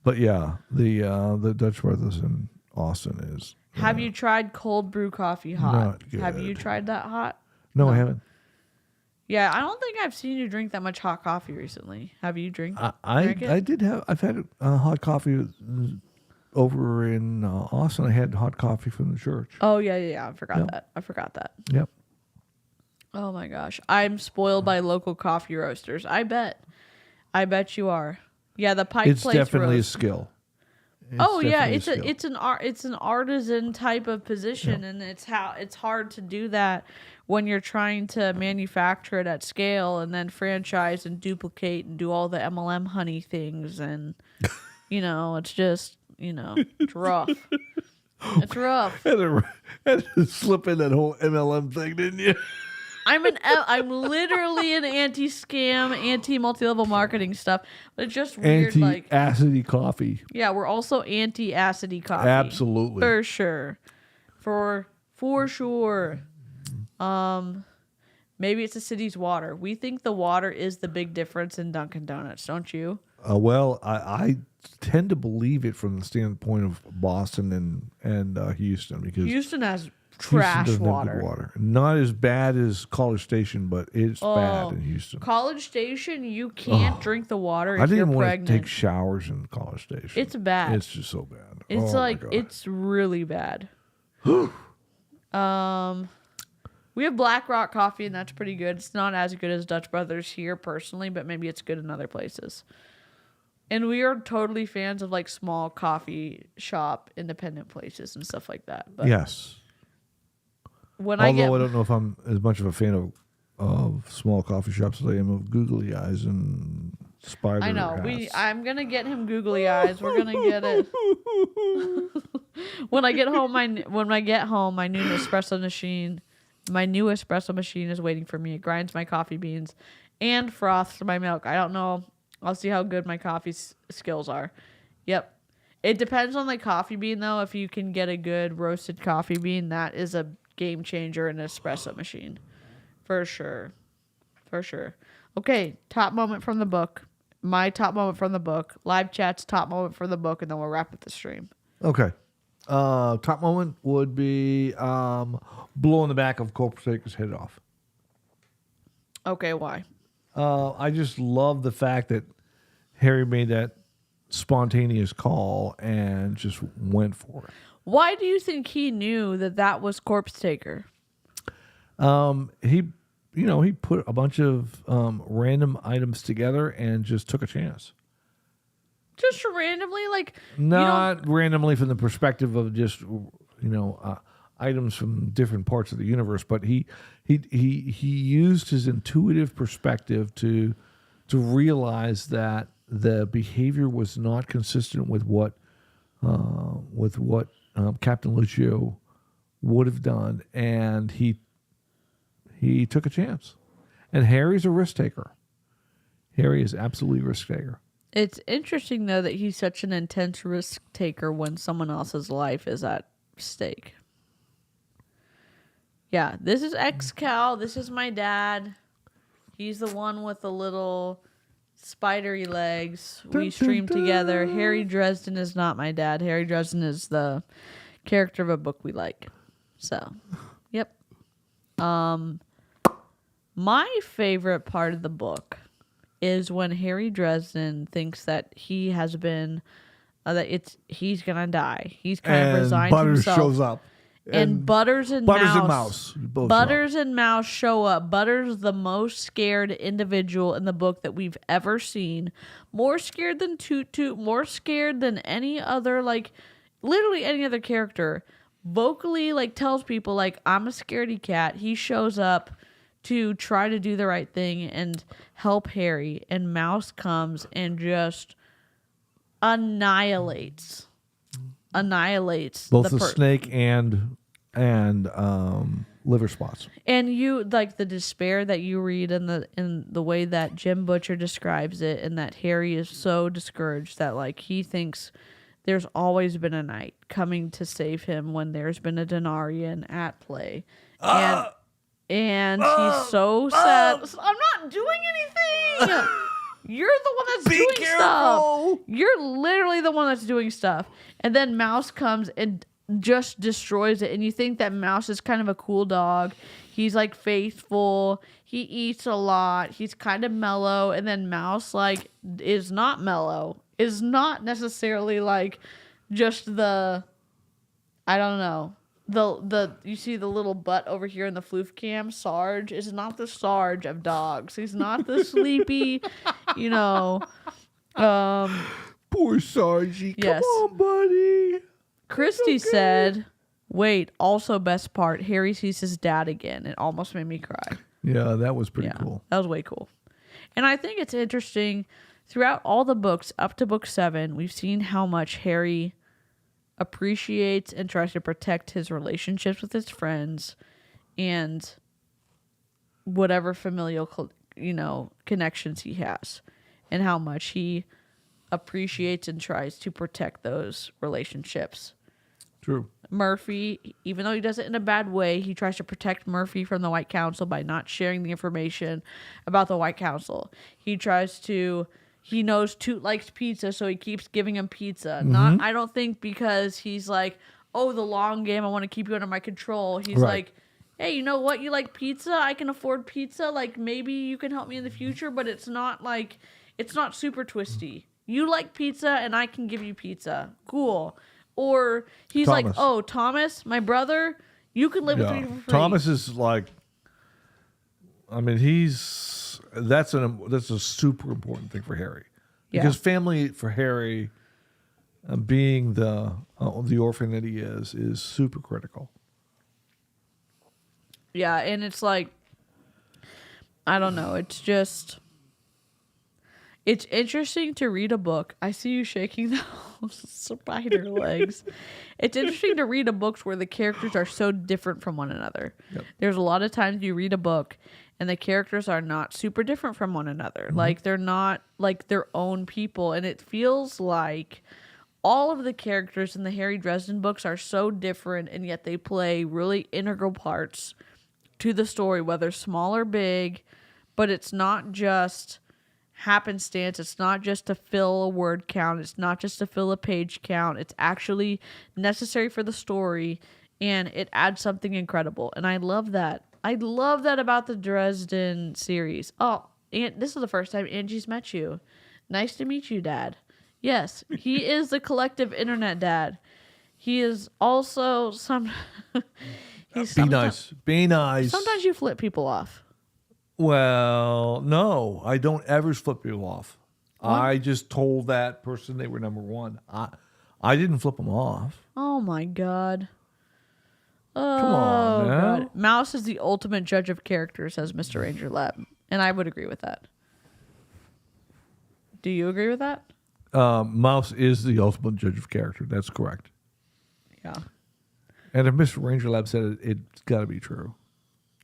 But yeah, the Dutch Brothers in Austin is. Have you tried cold brew coffee hot? Not good. Have you tried that hot? No, I haven't. Yeah, I don't think I've seen you drink that much hot coffee recently. Have you drank it? I've had hot coffee over in Austin. I had hot coffee from the church. Oh, yeah. I forgot that. Yep. Oh, my gosh. I'm spoiled by local coffee roasters. I bet you are. Yeah, the Pike It's Place definitely roast. a skill. It's an artisan type of position, and it's hard to do that when you're trying to manufacture it at scale and then franchise and duplicate and do all the MLM honey things, and it's just it's rough. It's rough. Had to slip in that whole MLM thing, didn't you? I'm literally an anti-scam, anti-multi-level marketing stuff. But it's just weird, Anti-acidy coffee. yeah, we're also anti-acidy coffee. Absolutely. For sure. For sure. Maybe it's the city's water. We think the water is the big difference in Dunkin' Donuts, don't you? Well, I tend to believe it from the standpoint of Boston and Houston, because Houston has Houston trash doesn't have good water. water. Not as bad as College Station, but it's bad in Houston. College Station, you can't drink the water I if you're didn't want pregnant. to take showers in College Station. It's bad. It's just so bad. It's Oh, like my God. it's really bad. We have Black Rock coffee, and that's pretty good. It's not as good as Dutch Brothers here personally, but maybe it's good in other places. And we are totally fans of like small coffee shop independent places and stuff like that. But Yes. when Although I I don't know if I'm as much of a fan of small coffee shops as I am of googly eyes and spider I know hats. I'm gonna get him googly eyes. We're gonna get it. When I get home, my new espresso machine. My new espresso machine is waiting for me. It grinds my coffee beans and froths my milk. I don't know. I'll see how good my coffee skills are. Yep. It depends on the coffee bean, though. If you can get a good roasted coffee bean, that is a game changer in an espresso machine. For sure. For sure. Okay, top moment from the book. My top moment from the book. Live chat's top moment from the book, and then we'll wrap up the stream. Okay. Top moment would be blowing the back of Corpse Taker's head off. Okay, why? I just love the fact that Harry made that spontaneous call and just went for it. Why do you think he knew that was Corpse Taker? He put a bunch of random items together and just took a chance. Just randomly, like Not randomly from the perspective of just items from different parts of the universe, but he used his intuitive perspective to realize that the behavior was not consistent with what Captain Lucio would have done, and he took a chance. And Harry's a risk taker. Harry is absolutely a risk taker. It's interesting, though, that he's such an intense risk taker when someone else's life is at stake. Yeah, this is XCAL. This is my dad. He's the one with the little spidery legs. We stream together. Harry Dresden is not my dad. Harry Dresden is the character of a book we like. So, yep. My favorite part of the book is when Harry Dresden thinks that he has been he's gonna die. He's kind of resigned Butters himself. shows up. And Butters and Mouse both Butters and Mouse show up. Butters, the most scared individual in the book that we've ever seen. More scared than Toot Toot. More scared than any other, literally any other character. Vocally, tells people, I'm a scaredy cat. He shows up to try to do the right thing and help Harry. And Mouse comes and just annihilates both the snake and liver spots. And you the despair that you read in the way that Jim Butcher describes it, and that Harry is so discouraged that he thinks there's always been a knight coming to save him when there's been a Denarian at play. And he's so sad. I'm not doing anything. You're the one that's doing stuff. You're literally the one that's doing stuff. And then Mouse comes and just destroys it. And you think that Mouse is kind of a cool dog. He's faithful. He eats a lot. He's kind of mellow. And then Mouse is not mellow. Is not necessarily just the, I don't know. You see the little butt over here in the floof cam. Sarge is not the Sarge of dogs. He's not the sleepy, Poor Sargy. Yes. Come on, buddy. Christy said, wait, also best part, Harry sees his dad again. It almost made me cry. Yeah, that was pretty cool. That was way cool. And I think it's interesting, throughout all the books up to book 7, we've seen how much Harry appreciates and tries to protect his relationships with his friends and whatever familial connections he has, and how much he appreciates and tries to protect those relationships. True. Murphy, even though he does it in a bad way, he tries to protect Murphy from the White Council by not sharing the information about the White Council. He he knows Toot likes pizza, so he keeps giving him pizza. Not, I don't think because he's like, oh, the long game, I want to keep you under my control. He's like, hey, you know what? You like pizza? I can afford pizza. Like, maybe you can help me in the future, but it's not like, it's not super twisty. You like pizza, and I can give you pizza. Cool. Or he's like, oh, Thomas, my brother, you can live with me for free. Thomas is like, I mean, that's a super important thing for Harry. Because family for Harry, being the orphan that he is super critical. Yeah, and it's like, I don't know. It's just, it's interesting to read a book. I see you shaking those spider legs. It's interesting to read a book where the characters are so different from one another. Yep. There's a lot of times you read a book and the characters are not super different from one another. Like, they're not like their own people. And it feels like all of the characters in the Harry Dresden books are so different, and yet they play really integral parts to the story, whether small or big. But it's not just happenstance. It's not just to fill a word count. It's not just to fill a page count. It's actually necessary for the story, and it adds something incredible. And I love that. I love that about the Dresden series. Oh, and this is the first time Angie's met you. Nice to meet you, Dad. Yes, he is the collective internet dad. He is also Be nice. Be nice. Sometimes you flip people off. Well, no, I don't ever flip people off. What? I just told that person they were number one. I didn't flip them off. Oh my God. Oh, come on, man. God. Mouse is the ultimate judge of character, says Mr. Ranger Lab. And I would agree with that. Do you agree with that? Mouse is the ultimate judge of character. That's correct. Yeah. And if Mr. Ranger Lab said it, it's got to be true.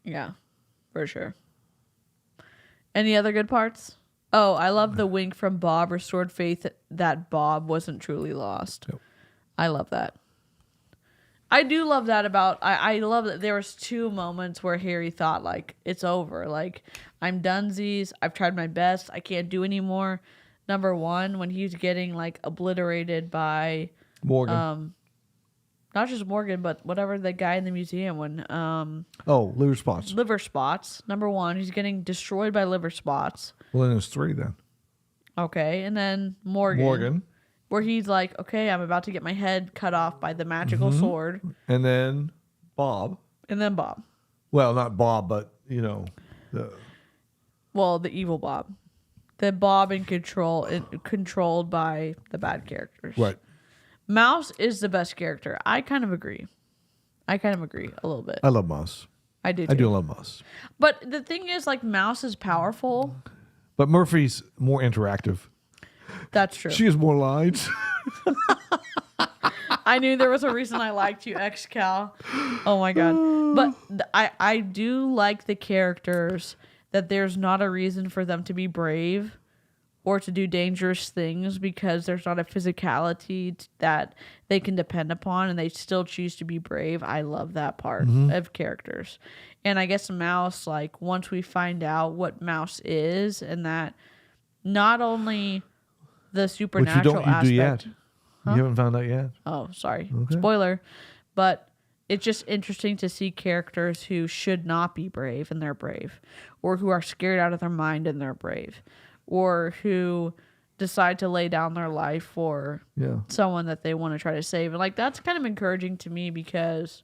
Yeah, for sure. Any other good parts? Oh, I love the wink from Bob, restored faith that Bob wasn't truly lost. Yep. I love that. I do love that about, I love that there was 2 moments where Harry thought, like, it's over. Like, I'm donesies. I've tried my best. I can't do anymore. Number 1, when he's getting, like, obliterated by Morgan. Not just Morgan, but whatever the guy in the museum when liver spots. Liver spots. Number 1, he's getting destroyed by liver spots. Well, then there's 3 then. Okay, and then Morgan. Where he's like, okay, I'm about to get my head cut off by the magical sword. And then Bob. Well, not Bob, but, the evil Bob. The Bob controlled by the bad characters. Right. Mouse is the best character. I kind of agree a little bit. I love Mouse. I do too. I do love Mouse. But the thing is, like, Mouse is powerful. But Murphy's more interactive. That's true. She has more lines. I knew there was a reason I liked you, XCAL. Oh my God. But I do like the characters that there's not a reason for them to be brave or to do dangerous things because there's not a physicality that they can depend upon, and they still choose to be brave. I love that part of characters. And I guess Mouse, like, once we find out what Mouse is, and that not only the supernatural aspect. Do yet. Huh? You haven't found out yet. Oh, sorry. Okay. Spoiler. But it's just interesting to see characters who should not be brave and they're brave, or who are scared out of their mind and they're brave, or who decide to lay down their life for someone that they want to try to save. And, like, that's kind of encouraging to me because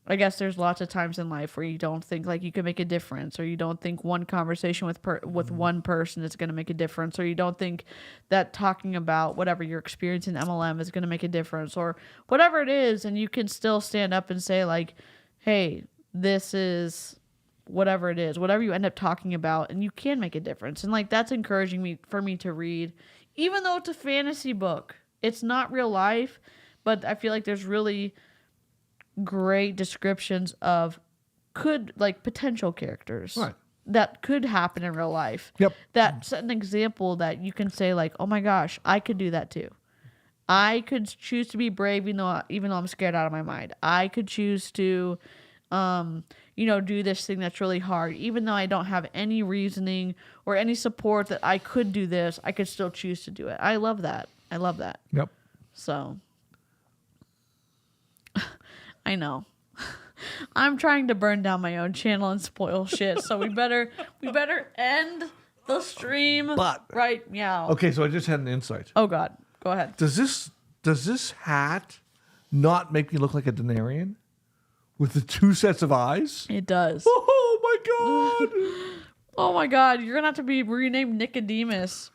I guess there's lots of times in life where you don't think, like, you can make a difference, or you don't think one conversation with one person is going to make a difference, or you don't think that talking about whatever you're experiencing in MLM is going to make a difference, or whatever it is, and you can still stand up and say, like, hey, this is whatever it is, whatever you end up talking about, and you can make a difference. And, like, that's encouraging for me to read, even though it's a fantasy book. It's not real life, but I feel like there's really great descriptions of potential characters that could happen in real life. Yep. That set an example that you can say, like, oh my gosh, I could do that too. I could choose to be brave even though I'm scared out of my mind. I could choose to do this thing that's really hard. Even though I don't have any reasoning or any support that I could do this, I could still choose to do it. I love that. Yep. So, I know. I'm trying to burn down my own channel and spoil shit. So we better end the stream right now. Okay, so I just had an insight. Oh God, go ahead. Does this hat not make me look like a Denarian with the 2 sets of eyes? It does. Oh my God! Oh my God, you're gonna have to be renamed Nicodemus.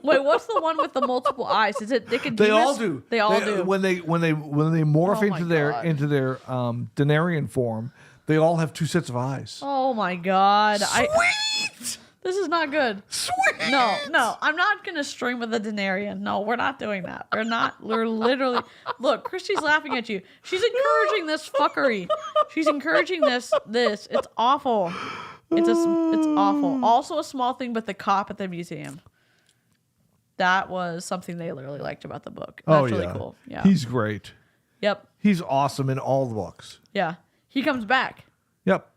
Wait, what's the one with the multiple eyes? Is it Nicodemus? They all do. They all do. When they morph Oh my God. into their Denarian form, they all have 2 sets of eyes. Oh my God. Sweet. This is not good. Sweet. No, I'm not gonna stream with a Denarian. No, we're not doing that. We're literally. Look, Christy's laughing at you. She's encouraging this fuckery. She's encouraging this. It's awful. It's awful. Also a small thing, but the cop at the museum. That was something they really liked about the book. That's really cool. Yeah. He's great. Yep. He's awesome in all the books. Yeah. He comes back. Yep.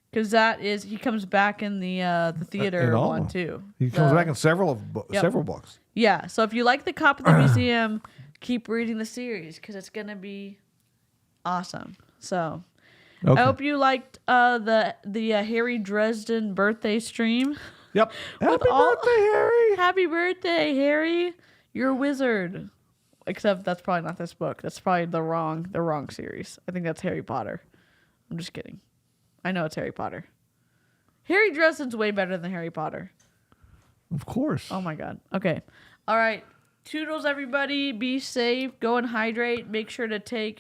Because he comes back in the theater one too. He comes back in several books. Yeah. So if you like the cop at the museum, keep reading the series because it's gonna be awesome. So Okay. I hope you liked the Harry Dresden birthday stream. Yep. Happy birthday, Harry. Happy birthday, Harry. You're a wizard. Except that's probably not this book. That's probably the wrong series. I think that's Harry Potter. I'm just kidding. I know it's Harry Potter. Harry Dresden's way better than Harry Potter. Of course. Oh my God. Okay. All right. Toodles, everybody. Be safe. Go and hydrate. Make sure to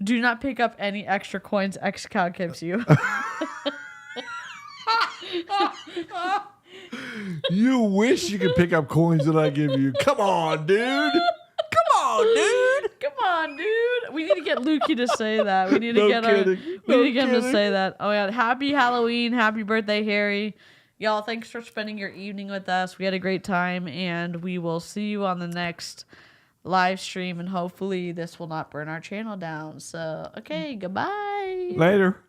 do not pick up any extra coins XCAL gives you. You wish you could pick up coins that I give you. Come on, dude. Come on, dude. We need to get Lukey to say that. We need to get him to say that. Oh yeah. Happy Halloween. Happy birthday, Harry. Y'all, thanks for spending your evening with us. We had a great time, and we will see you on the next live stream, and hopefully this will not burn our channel down. So, okay, goodbye. Later.